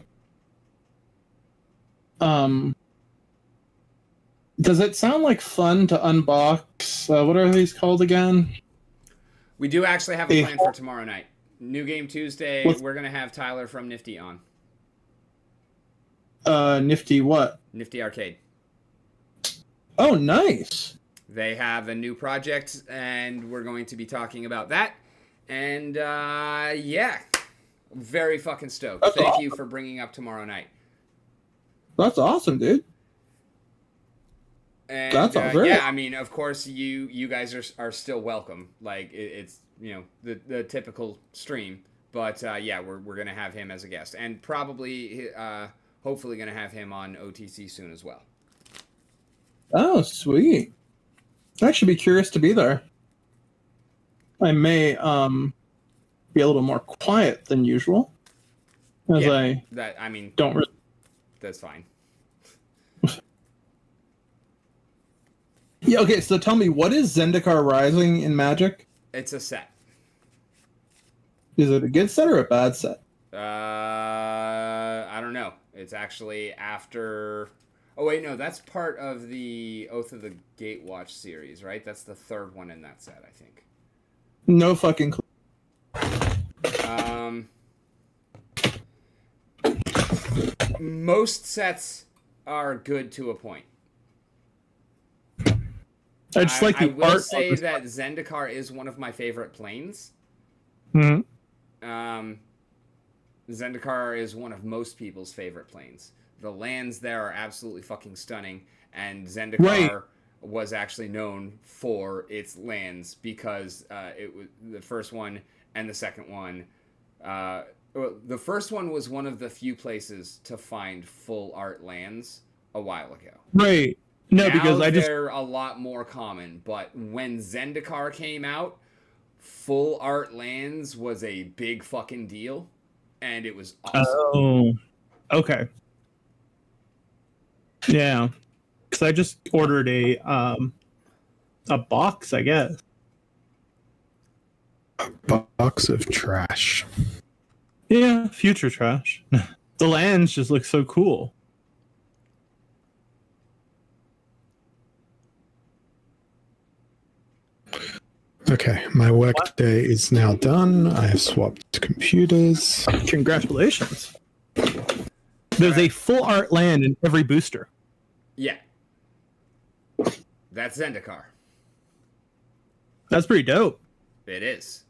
does it sound like fun to unbox, what are these called again? We do actually have a plan for tomorrow night. New Game Tuesday, we're going to have Tyler from Nifty on. Nifty what? Nifty Arcade. Oh, nice. They have a new project, and we're going to be talking about that. And, yeah. Very fucking stoked. That's Thank awesome. you for bringing up tomorrow night. That's awesome, dude. And, That's all right. yeah, I mean, of course, you guys are still welcome. Like, it's, you know, the typical stream. But, yeah, we're going to have him as a guest. And probably, hopefully going to have him on OTC soon as well. Oh, sweet. I should be curious to be there. I may be a little more quiet than usual, as Yeah, I don't really... That's fine. Yeah, okay, so tell me, what is Zendikar Rising in Magic? It's a set. Is it a good set or a bad set? I don't know. It's actually after... Oh, wait, no, that's part of the Oath of the Gatewatch series, right? That's the 3rd one in that set, I think. No fucking clue. Most sets are good to a point. I just like the I will art. say that Zendikar is one of my favorite planes. Zendikar is one of most people's favorite planes. The lands there are absolutely fucking stunning, and Zendikar was actually known for its lands because it was the first one and the second one. The first one was one of the few places to find full art lands a while ago. Right. No, now because they're a lot more common, but when Zendikar came out, full art lands was a big fucking deal, and it was awesome. Oh, okay. Yeah, because I just ordered a box, I guess. A box of trash. Yeah, future trash. The lands just look so cool. Okay, my work day is now done. I have swapped computers. Congratulations. There's a full art land in every booster. Yeah. That's Zendikar. That's pretty dope. It is.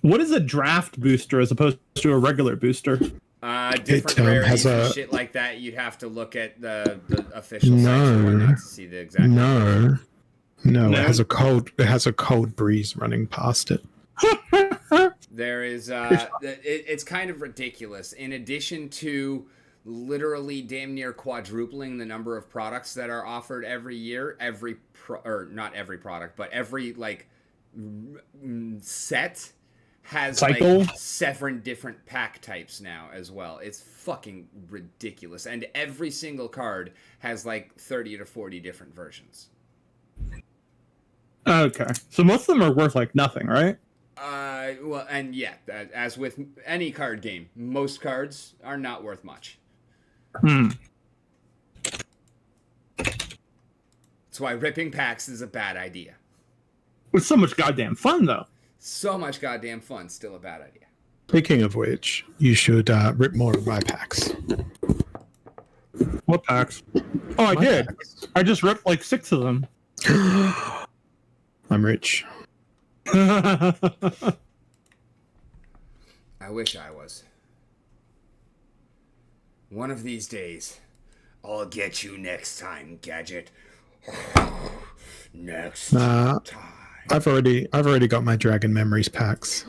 What is a draft booster as opposed to a regular booster? Different It, rarities has and a- shit like that. You'd have to look at the official sites and whatnot to see the exact. No, No? it has a cold breeze running past it. There is it's kind of ridiculous. In addition to literally damn near quadrupling the number of products that are offered every year, not every product, but every set has Cycle? like 7 different pack types now as well. It's fucking ridiculous. And every single card has like 30 to 40 different versions. Okay, so most of them are worth like nothing, right? Well, and yeah, as with any card game, most cards are not worth much. That's why ripping packs is a bad idea. It's so much goddamn fun, though. So much goddamn fun, still a bad idea. Speaking of which, you should rip more of my packs. What packs? Oh, I My did. packs. I just ripped like 6 of them. I'm rich. I wish I was. One of these days, I'll get you next time, Gadget. Next time. I've already got my Dragon Memories packs,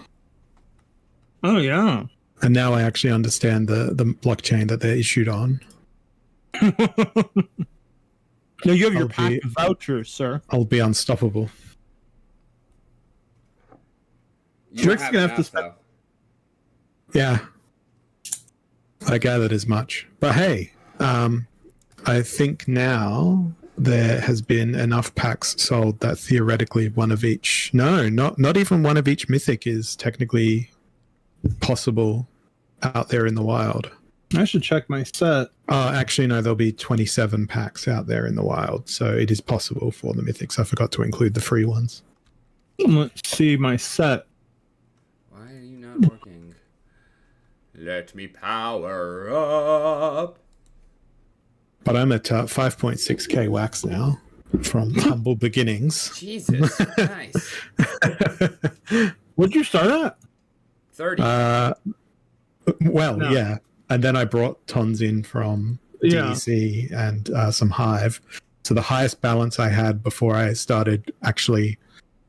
Oh, yeah. and now I actually understand the blockchain that they're issued on. No, you have your I'll pack be- vouchers, sir. I'll be unstoppable. You Rick's don't gonna have to enough, spend- though. Yeah, I gathered as much. But hey, I think now there has been enough packs sold that theoretically one of each. No, not even one of each mythic is technically possible out there in the wild. I should check my set. Oh, actually, no, there'll be 27 packs out there in the wild, so it is possible for the mythics. I forgot to include the free ones. Let's see my set. Why are you not working? Let me power up. But I'm at 5.6k wax now from humble beginnings. Jesus, nice. What'd you start at? 30. Well, No. yeah. And then I brought tons in from Yeah. DEC and some Hive. So the highest balance I had before I started actually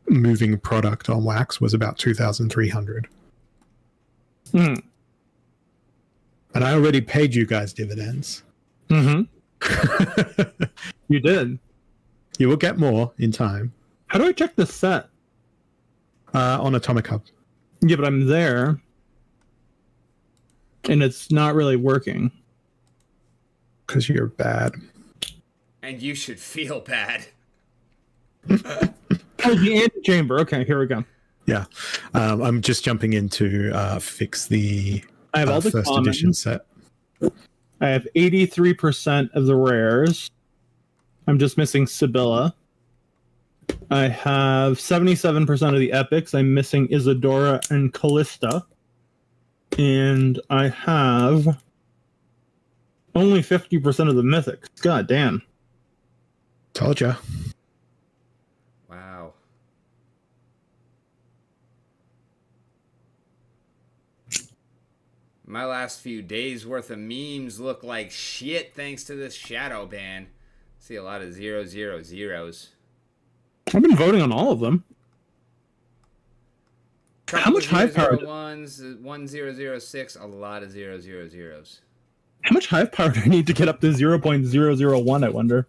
moving product on wax was about 2,300. Hmm. And I already paid you guys dividends. Mm-hmm. You did. You will get more in time How do I check the set? on Atomic Hub. Yeah, but I'm there. And it's not really working. Because you're bad. And you should feel bad. Oh, the antechamber. Okay, here we go. Yeah. I'm just jumping in to fix the I have all the first edition commons. set. I have 83% of the rares. I'm just missing Sibylla. I have 77% of the epics. I'm missing Isadora and Callista. And I have only 50% of the mythics. God damn. Told ya. Wow. My last few days worth of memes look like shit thanks to this shadow ban. See a lot of 000s. I've been voting on all of them. How much hive power? 001s, 1006, a lot of 000s. How much hive power do I need to get up to 0.001? I wonder.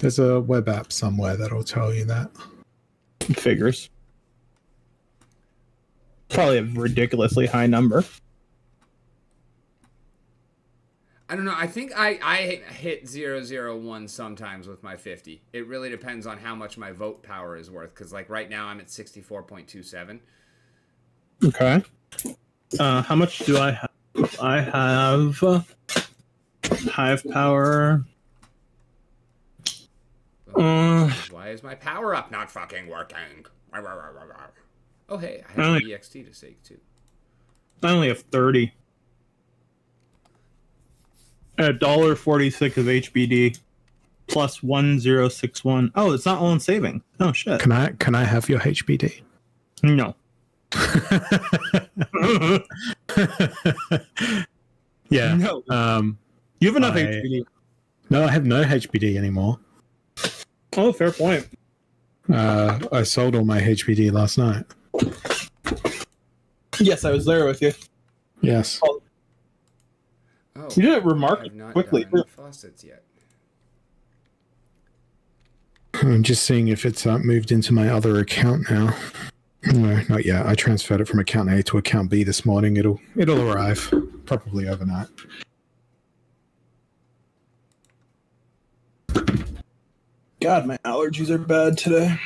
There's a web app somewhere that'll tell you that. Figures. Probably a ridiculously high number. I don't know. I think I hit 001 sometimes with my 50. It really depends on how much my vote power is worth. Because like right now I'm at 64.27. Okay. How much do I have? I have hive power. Why is my power up not fucking working? Oh hey, I have EXT to say too. I only have 30. $1.46 of HBD plus 1061. Oh, it's not loan saving. Oh shit. Can I have your HBD? No. Yeah. No. You have enough I- HBD. No, I have no HBD anymore. Oh, fair point. I sold all my HBD last night. Yes, I was there with you. Yes. Oh, You did it I have remarkably not quickly. done faucets yet. I'm just seeing if it's moved into my other account now. No, not yet. I transferred it from account A to account B this morning. It'll arrive probably overnight. God, my allergies are bad today.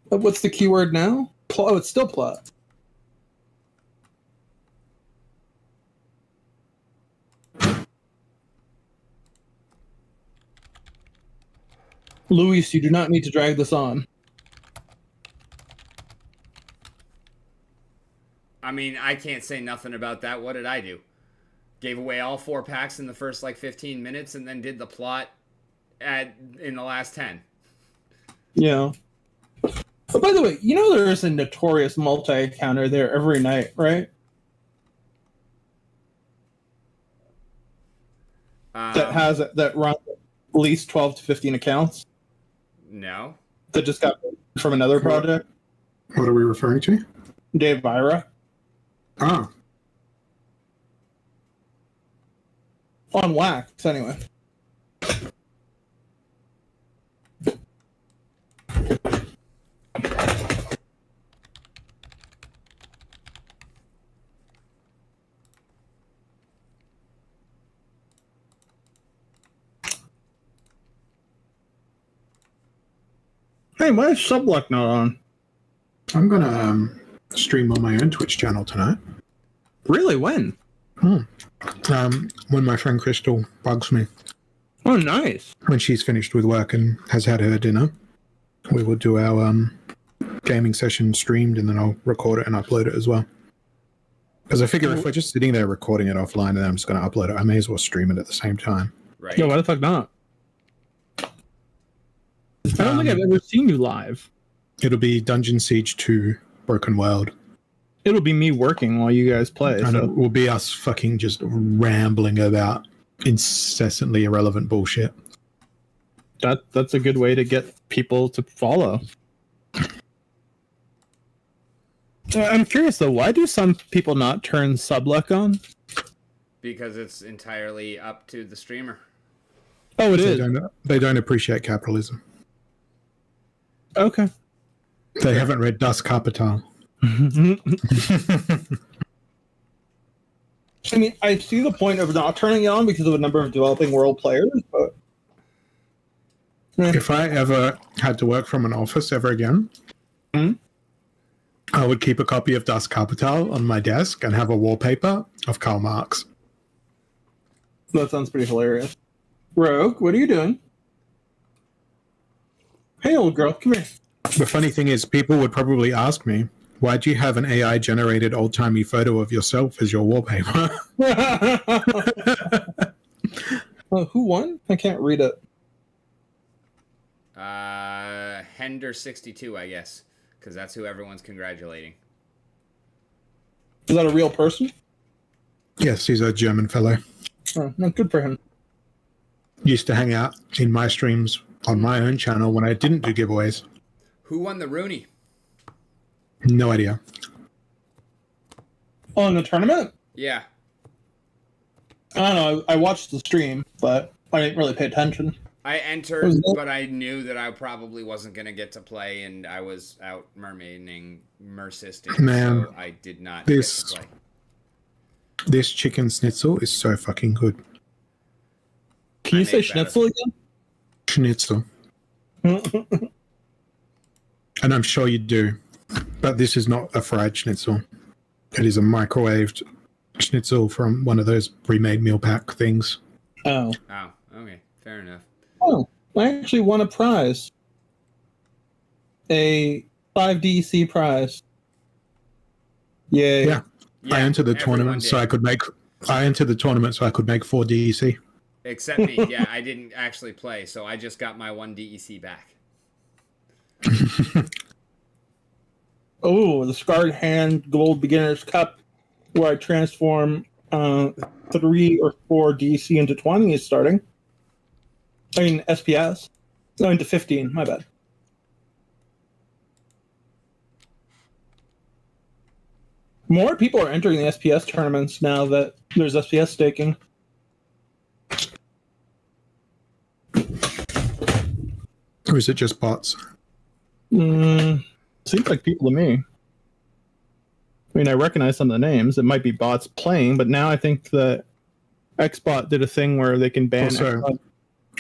But what's the keyword now? Oh, it's still plot. Luis, you do not need to drag this on. I mean, I can't say nothing about that. What did I do? Gave away all 4 packs in the first like 15 minutes and then did the plot in the last 10. Yeah. But by the way, you know there is a notorious multi-accounter there every night, right? That runs at least 12 to 15 accounts No. that just got from another project. What are we referring to? Dave Vira. Oh, On wax, anyway. Hey, why is Subluck not on? I'm gonna stream on my own Twitch channel tonight. Really? When? When my friend Crystal bugs me, Oh, nice. when she's finished with work and has had her dinner, we will do our gaming session streamed, and then I'll record it and upload it as well. Because I figure if we're just sitting there recording it offline and then I'm just going to upload it, I may as well stream it at the same time. Right. Yo, why the fuck not? I don't think I've ever seen you live. It'll be Dungeon Siege 2 Broken World. It'll be me working while you guys play. And So. it will be us fucking just rambling about incessantly irrelevant bullshit. That's a good way to get people to follow. I'm curious though, why do some people not turn Subluck on? Because it's entirely up to the streamer. Oh, it They is. they don't appreciate capitalism. Okay. They haven't read Das Kapital. I mean, I see the point of not turning it on because of a number of developing world players, but If I ever had to work from an office ever again, I would keep a copy of Das Kapital on my desk and have a wallpaper of Karl Marx. that sounds pretty hilarious. Rogue, what are you doing? Hey, old girl, come here. The funny thing is, people would probably ask me, why do you have an AI-generated old-timey photo of yourself as your wallpaper? Who won? I can't read it. Hender 62, I guess, because that's who everyone's congratulating. Is that a real person? Yes, he's a German fellow. Oh, no, good for him. Used to hang out in my streams on my own channel when I didn't do giveaways. Who won the Rooney? No idea. Oh, in the tournament? Yeah. I don't know. I watched the stream, but I didn't really pay attention. I entered, but I knew that I probably wasn't going to get to play, and I was out mermaiding, mercisting, Man, so I did not this- get to play. This chicken schnitzel is so fucking good. Can you I say made better. schnitzel again? Schnitzel. And I'm sure you do. But this is not a fried schnitzel. It is a microwaved schnitzel from one of those pre-made meal pack things. Oh. Oh, okay. Fair enough. Oh, I actually won a prize. A 5DC prize. Yay. Yeah. I entered the everyone tournament did. so I could make 4 DEC. Except me. Yeah, I didn't actually play, so I just got my 1 DEC back. Oh, the Scarred Hand Gold Beginner's Cup, where I transform 3 or 4 DC into 20 is starting. I mean, SPS. No, into 15. My bad. More people are entering the SPS tournaments now that there's SPS staking. Or is it just bots? Seems like people to me. I mean, I recognize some of the names. It might be bots playing, but now I think that Xbot did a thing where they can ban. Also, Xbot.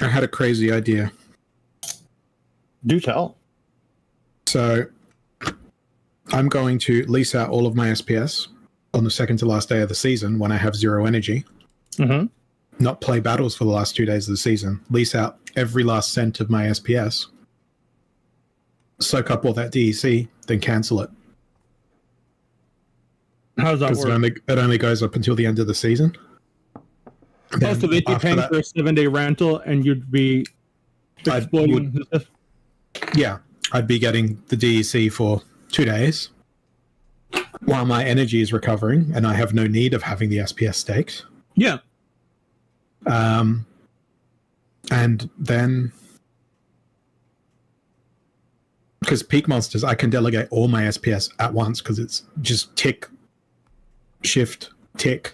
I had a crazy idea. Do tell. So I'm going to lease out all of my SPS on the second to last day of the season when I have 0 energy. Mm-hmm. Not play battles for the last 2 days of the season. Lease out every last cent of my SPS. Soak up all that DEC, then cancel it. How does that Because work? it only goes up until the end of the season. Oh, so they'd be after paying that- for a 7-day rental, and you'd be exploiting. Yeah, I'd be getting the DEC for 2 days while my energy is recovering and I have no need of having the SPS staked. Yeah. And then, because Peak Monsters, I can delegate all my SPS at once because it's just tick, shift, tick,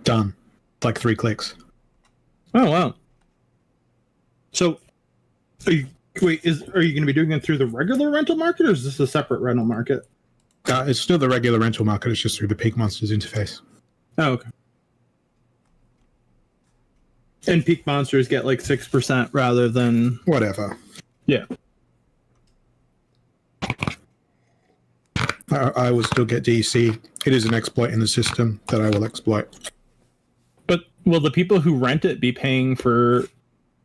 done. Like 3 clicks. Oh wow. So, are you going to be doing it through the regular rental market, or is this a separate rental market? It's still the regular rental market. It's just through the Peak Monsters interface. Oh, okay. And Peak Monsters get like 6% rather than Whatever. yeah. I will still get DEC. It is an exploit in the system that I will exploit. But will the people who rent it be paying for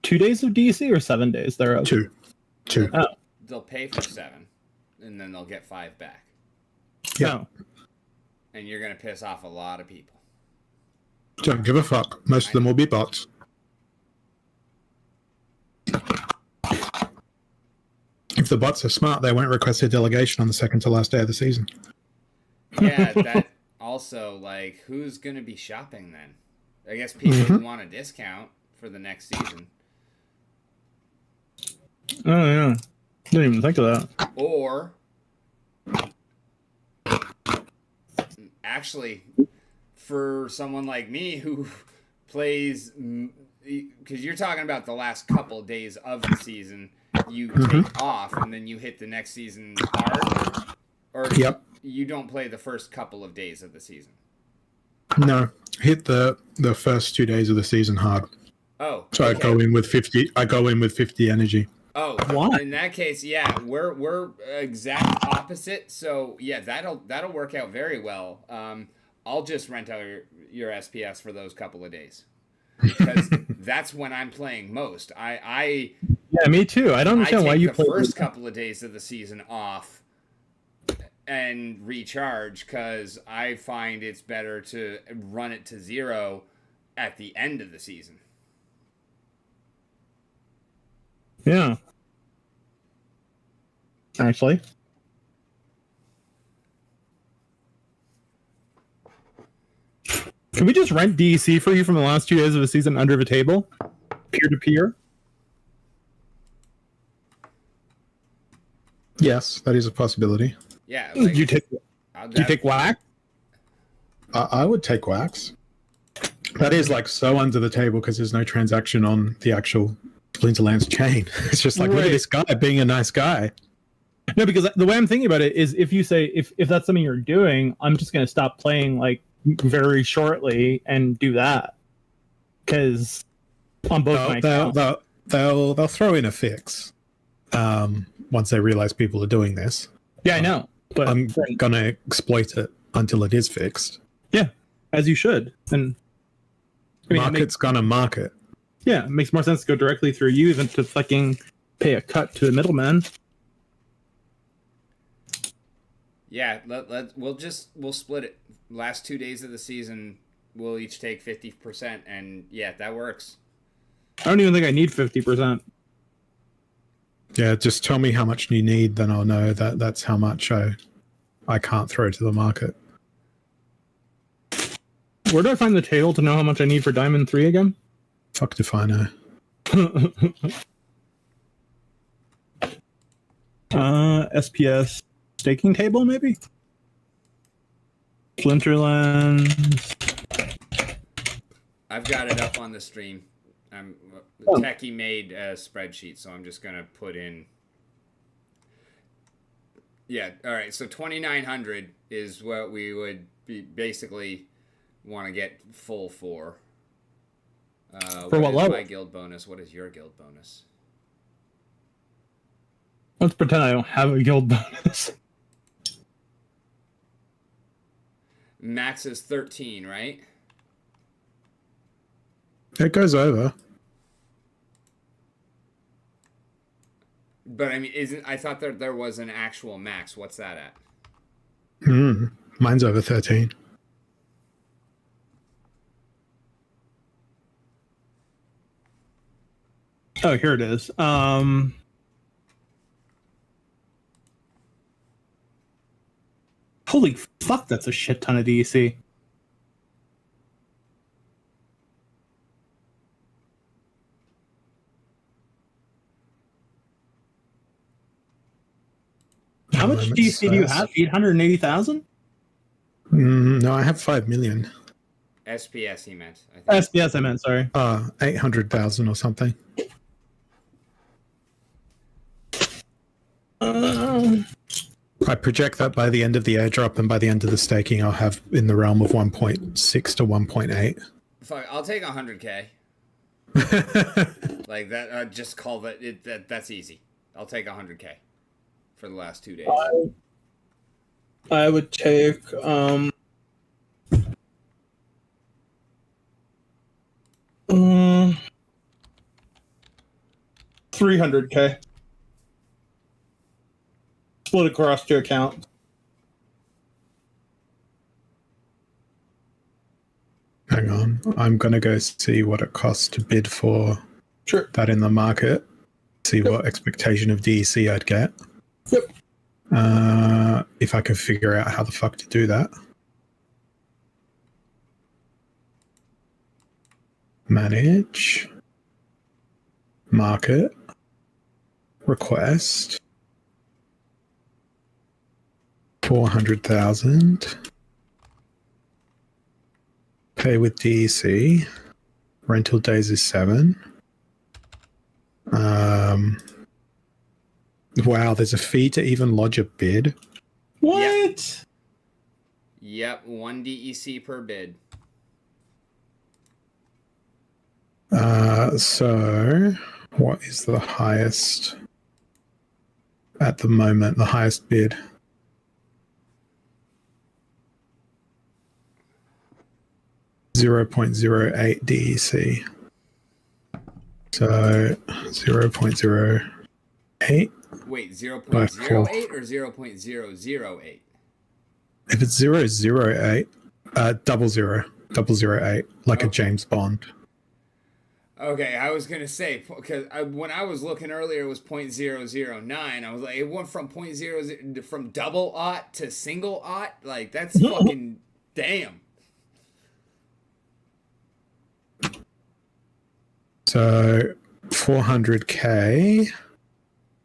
2 days of DC or 7 days thereof? 2. Oh. They'll pay for 7, and then they'll get 5 back. Yeah. Oh. And you're going to piss off a lot of people. Don't give a fuck. Most of them will be bots. If the bots are smart, they won't request a delegation on the second to last day of the season. Yeah, that also, like, who's going to be shopping then? I guess people who want a discount for the next season. Oh yeah. Didn't even think of that. Or, actually, for someone like me who plays, because you're talking about the last couple of days of the season, you take off and then you hit the next season hard? Or Yep. you don't play the first couple of days of the season? No, hit the first 2 days of the season hard. Oh, So okay. I go in with 50. I go in with 50 energy. Oh, What? in that case, yeah, we're exact opposite. So yeah, that'll work out very well. I'll just rent out your SPS for those couple of days because that's when I'm playing most. I Yeah, me too. I don't understand take why you the play first couple of days of the season off and recharge because I find it's better to run it to 0 at the end of the season. Yeah. Actually. Can we just rent DEC for you from the last 2 days of the season under the table? Peer to peer? Yes, that is a possibility. Yeah. Do you take whack? I would take wax. That is like so under the table because there's no transaction on the actual Splinterlands chain. It's just like, look at this guy being a nice guy. No, because the way I'm thinking about it is if you say, if that's something you're doing, I'm just going to stop playing like very shortly and do that. Because on both my accounts. They'll throw in a fix once they realize people are doing this. Yeah, I know. But I'm going to exploit it until it is fixed. Yeah, as you should. And I mean, market's gonna market. Yeah, it makes more sense to go directly through you than to fucking pay a cut to the middleman. Yeah, we'll split it. Last 2 days of the season, we'll each take 50%, and yeah, that works. I don't even think I need 50%. Yeah, just tell me how much you need, then I'll know that that's how much I can't throw to the market. Where do I find the table to know how much I need for Diamond 3 again? Fuck if I know. SPS staking table, maybe? Splinterlands. I've got it up on the stream. Techie made a spreadsheet, so I'm just gonna put in. Yeah, all right. So 2,900 is what we would be basically want to get full for. For what level? My guild bonus. What is your guild bonus? Let's pretend I don't have a guild bonus. Max is 13, right? It goes over. But I mean, I thought that there was an actual max. What's that at? Mine's over 13. Oh, here it is. Holy fuck, that's a shit ton of DEC. How much DEC do you have? 880,000? No, I have 5 million. SPS, he meant. SPS, I meant, sorry. 800,000 or something. I project that by the end of the airdrop and by the end of the staking, I'll have in the realm of 1.6 to 1.8. Fuck, I'll take 100K. Like that. Just call that. That's easy. I'll take 100K for the last 2 days. I would take 300K. Split across 2 accounts. Hang on. I'm going to go see what it costs to bid for Sure. that in the market. See what expectation of DEC I'd get. Yep. If I can figure out how the fuck to do that. Manage. Market. Request. 400,000. Pay with DEC. Rental days is 7. Wow, there's a fee to even lodge a bid. What? Yep, 1 DEC per bid. So what is the highest at the moment? The highest bid. .08 DEC. So 0.08. Wait, 0.08 or 0.008? If it's 008, 008, like a James Bond. Okay, I was gonna say because when I was looking earlier, it was 0.009. I was like, it went from from double aught to single aught. Like that's fucking damn. So 400k.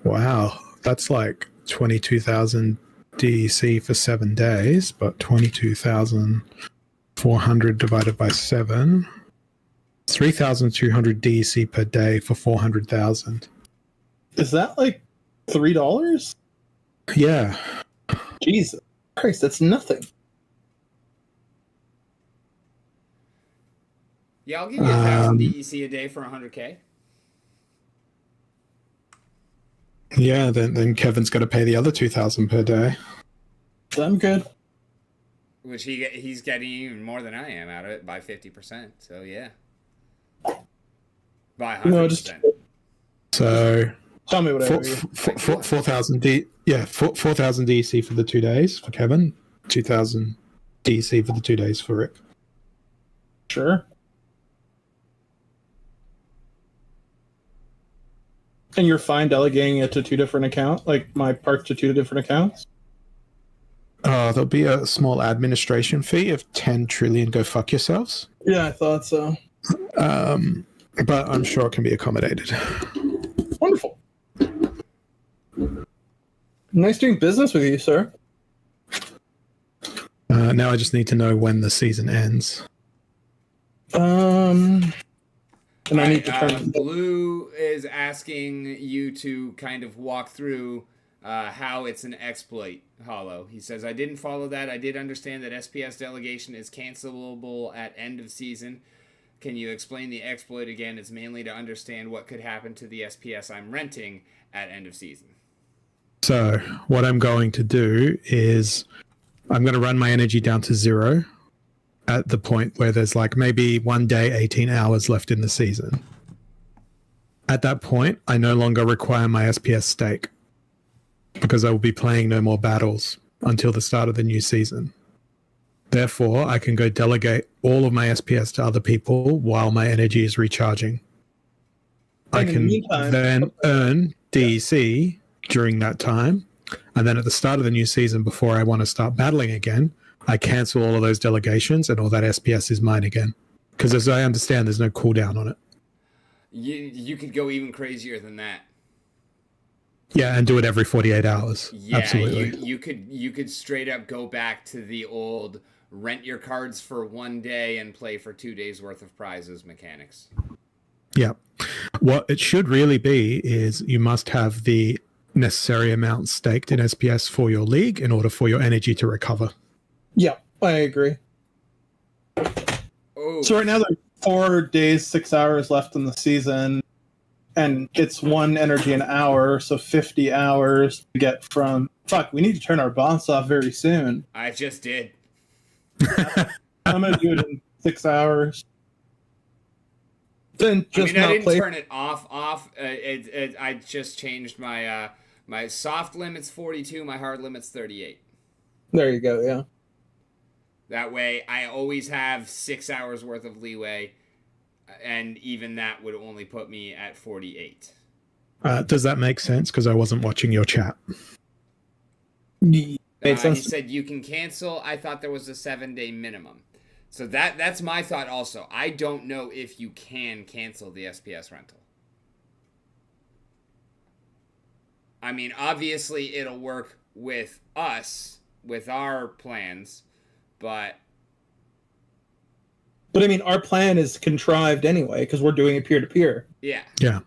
Wow, that's like 22,000 DEC for 7 days, but 22,400 divided by 7. 3,200 DEC per day for 400,000. Is that like $3? Yeah. Jesus Christ, that's nothing. Yeah, I'll give you 1,000 DEC a day for 100K. Yeah, then Kevin's got to pay the other 2,000 per day. I'm good. Which he's getting even more than I am out of it by 50%. So yeah, by 100%. No, just So tell me what I owe you. 4,000 4,000 DEC for the 2 days for Kevin. 2,000 DEC for the 2 days for Rick. Sure. And you're fine delegating it to 2 different accounts, like my parts to 2 different accounts? There'll be a small administration fee of 10 trillion. Go fuck yourselves. Yeah, I thought so. But I'm sure it can be accommodated. Wonderful. Nice doing business with you, sir. Now I just need to know when the season ends. And I need to turn. Blue is asking you to kind of walk through how it's an exploit, Hollow. He says, I didn't follow that. I did understand that SPS delegation is cancelable at end of season. Can you explain the exploit again? It's mainly to understand what could happen to the SPS I'm renting at end of season. So what I'm going to do is I'm going to run my energy down to 0 at the point where there's like maybe 1 day, 18 hours left in the season. At that point, I no longer require my SPS stake because I will be playing no more battles until the start of the new season. Therefore, I can go delegate all of my SPS to other people while my energy is recharging. I can then earn DEC during that time, and then at the start of the new season, before I want to start battling again, I cancel all of those delegations and all that SPS is mine again. Because as I understand, there's no cooldown on it. You could go even crazier than that. Yeah, and do it every 48 hours. Yeah, absolutely. You could straight up go back to the old rent your cards for 1 day and play for 2 days worth of prizes mechanics. Yeah. What it should really be is you must have the necessary amount staked in SPS for your league in order for your energy to recover. Yeah, I agree. Oh. So right now there's 4 days, 6 hours left in the season, and it's 1 energy an hour, so 50 hours to get from... Fuck, we need to turn our boss off very soon. I just did. I'm going to do it in 6 hours. Then just I not didn't play... turn it off. I just changed my my soft limit's 42, my hard limit's 38. There you go, yeah. That way, I always have 6 hours worth of leeway, and even that would only put me at 48. Does that make sense? Because I wasn't watching your chat. He said you can cancel. I thought there was a 7-day minimum. So that's my thought also. I don't know if you can cancel the SPS rental. I mean, obviously it'll work with us, with our plans, but I mean, our plan is contrived anyway, because we're doing it peer-to-peer. Yeah. Yeah.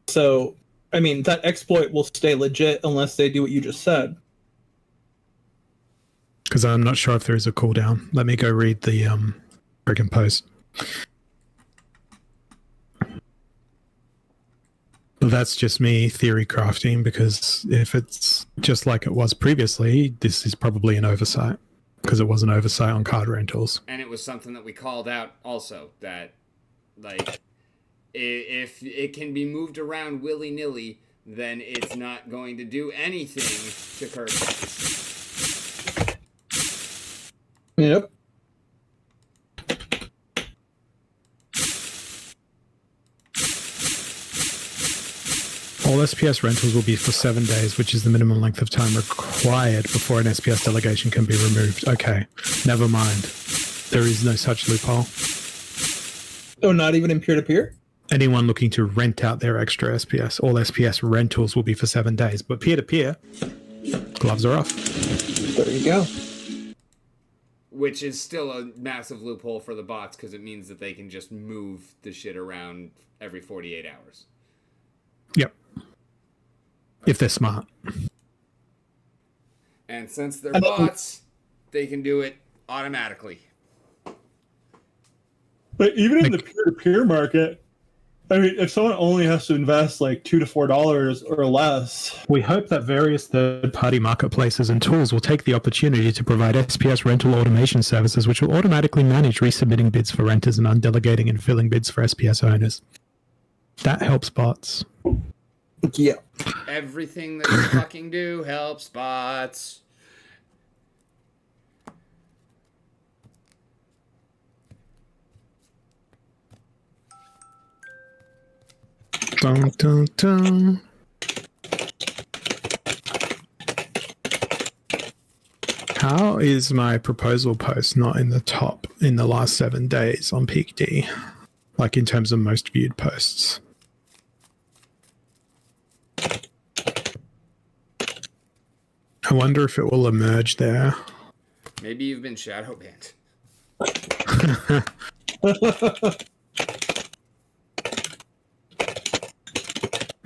So, I mean, that exploit will stay legit unless they do what you just said. Because I'm not sure if there is a cooldown. Let me go read the friggin' post. But that's just me theory crafting, because if it's just like it was previously, this is probably an oversight. Because it was an oversight on card rentals. And it was something that we called out also, that, like, if it can be moved around willy-nilly, then it's not going to do anything to curb it. Yep. All SPS rentals will be for 7 days, which is the minimum length of time required before an SPS delegation can be removed. Okay, never mind. There is no such loophole. Oh, not even in peer-to-peer? Anyone looking to rent out their extra SPS, all SPS rentals will be for 7 days. But peer-to-peer, gloves are off. There you go. Which is still a massive loophole for the bots because it means that they can just move the shit around every 48 hours. Yep. If they're smart. And since they're bots, they can do it automatically. But even in the peer-to-peer market, I mean, if someone only has to invest like $2 to $4 or less, We hope that various third-party marketplaces and tools will take the opportunity to provide SPS rental automation services, which will automatically manage resubmitting bids for renters and undelegating and filling bids for SPS owners. That helps bots. yeah. Everything that you fucking do helps bots. Dun, dun, dun. How is my proposal post not in the top in the last 7 days on Peak D? Like in terms of most viewed posts. I wonder if it will emerge there. Maybe you've been shadow banned.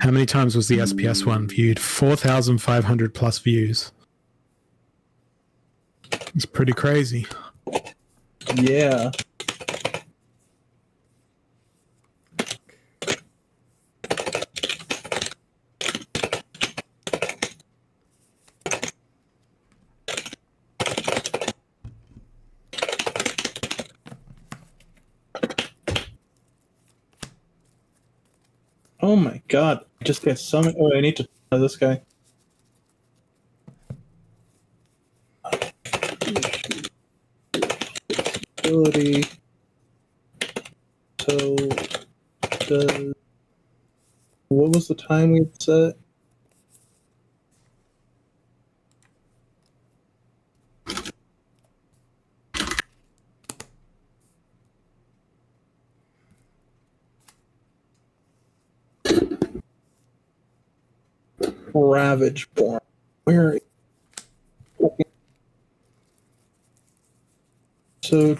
How many times was the SPS one viewed? 4,500 plus views. It's pretty crazy. Yeah. Oh my god. I just got so many. Oh, I need to try this guy. Ability. So, what was the time we set? Ravage born. Where? So,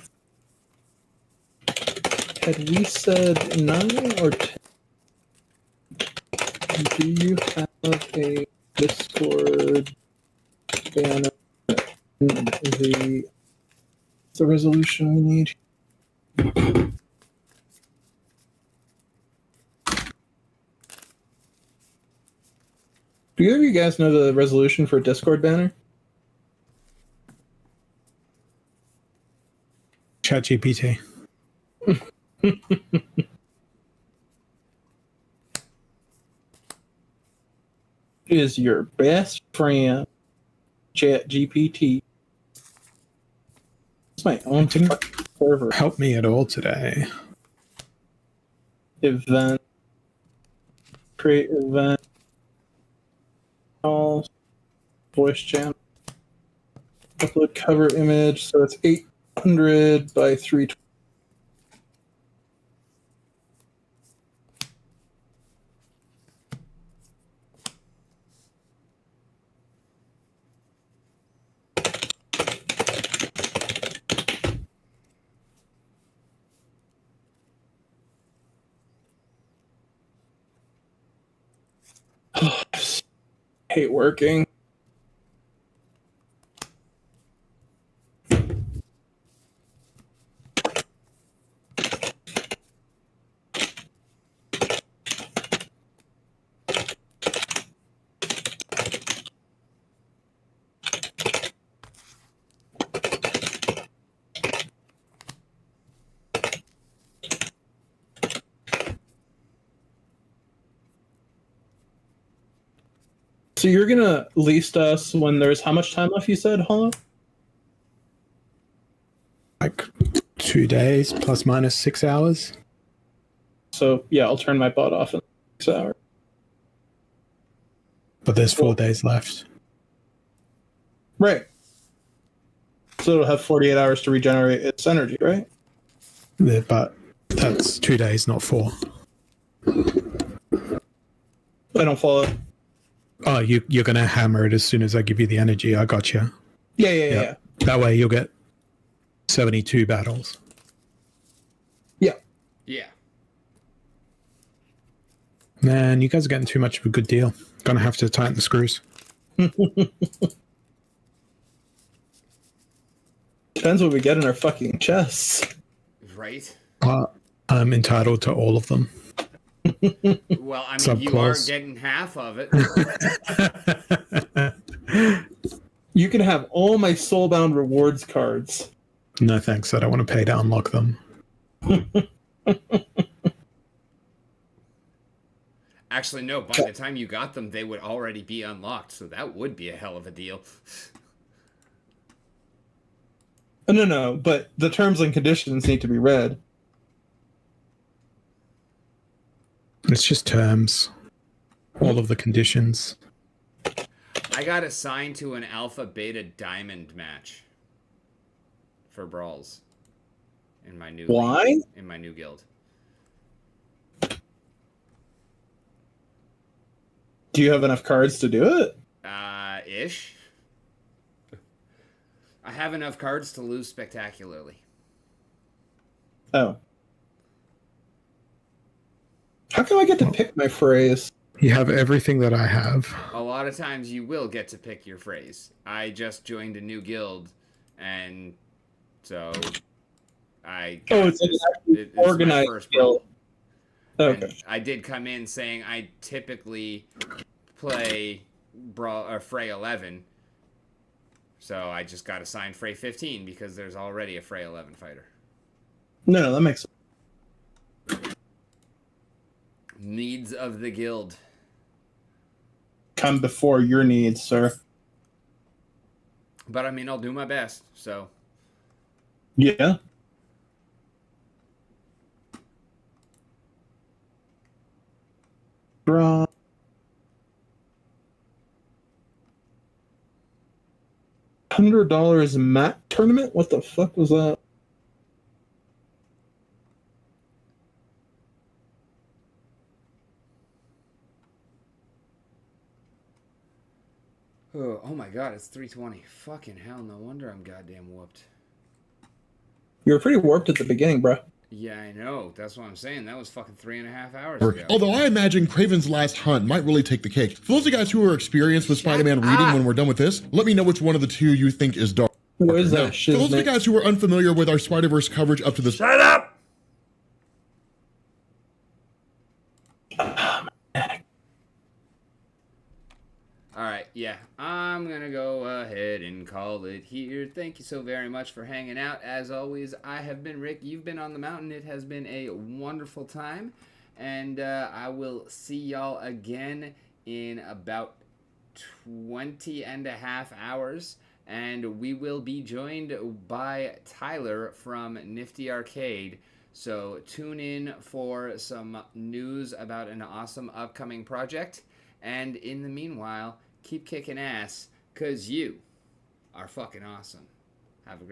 had we said 9 or 10? Do you have a Discord banner? The resolution we need. Do either of you guys know the resolution for a Discord banner? ChatGPT. Is your best friend ChatGPT? It's my own server. Help me at all today. Event. Create event. Calls. Voice channel. Upload cover image. So it's 800 by 320. Hate working. So you're gonna lease us when there's how much time left? You said, Hollow? Like 2 days plus minus 6 hours. So yeah, I'll turn my bot off in 6 hours. But there's 4 days left. Right. So it'll have 48 hours to regenerate its energy, right? But That's 2 days, not 4. I don't follow. Oh, you're going to hammer it as soon as I give you the energy. I got you. Yeah. Yep. That way you'll get 72 battles. Yeah. Man, you guys are getting too much of a good deal. Gonna have to tighten the screws. Depends what we get in our fucking chests. Right? I'm entitled to all of them. Well, I mean, you are Subclause. getting half of it. You can have all my Soulbound rewards cards. No thanks, I don't want to pay to unlock them. Actually, no. By the time you got them, they would already be unlocked, so that would be a hell of a deal. No, but the terms and conditions need to be read. It's just terms. All of the conditions. I got assigned to an alpha beta diamond match for brawls in my new Why? league, in my new guild. Do you have enough cards to do it? Ish. I have enough cards to lose spectacularly. Oh. How come I get to pick my phrase? You have everything that I have. A lot of times you will get to pick your phrase. I just joined a new guild, and so I Oh, it's an it's my organized first guild. brawl. Okay. And I did come in saying I typically play Brawl or Fray 11, so I just got assigned Fray 15 because there's already a Fray 11 fighter. No, that makes sense. Needs of the guild. Come before your needs, sir. But I mean, I'll do my best, so. Yeah. Draw. $100 mat tournament? What the fuck was that? Oh my god, it's 3:20. Fucking hell, no wonder I'm goddamn whooped. You were pretty warped at the beginning, bro. Yeah, I know. That's what I'm saying. That was fucking 3.5 hours Or- ago. Although I imagine Craven's Last Hunt might really take the cake. For those of you guys who are experienced with Spider-Man reading when we're done with this, let me know which one of the two you think is dark. What is Now, that for those of you shit? guys who are unfamiliar with our Spider-Verse coverage up to this Shut up! Alright, yeah. I'm gonna go ahead and call it here. Thank you so very much for hanging out. As always, I have been Rick. You've been on the mountain. It has been a wonderful time. And I will see y'all again in about 20 and a half hours. And we will be joined by Tyler from Nifty Arcade. So tune in for some news about an awesome upcoming project. And in the meanwhile, keep kicking ass, because you are fucking awesome. Have a great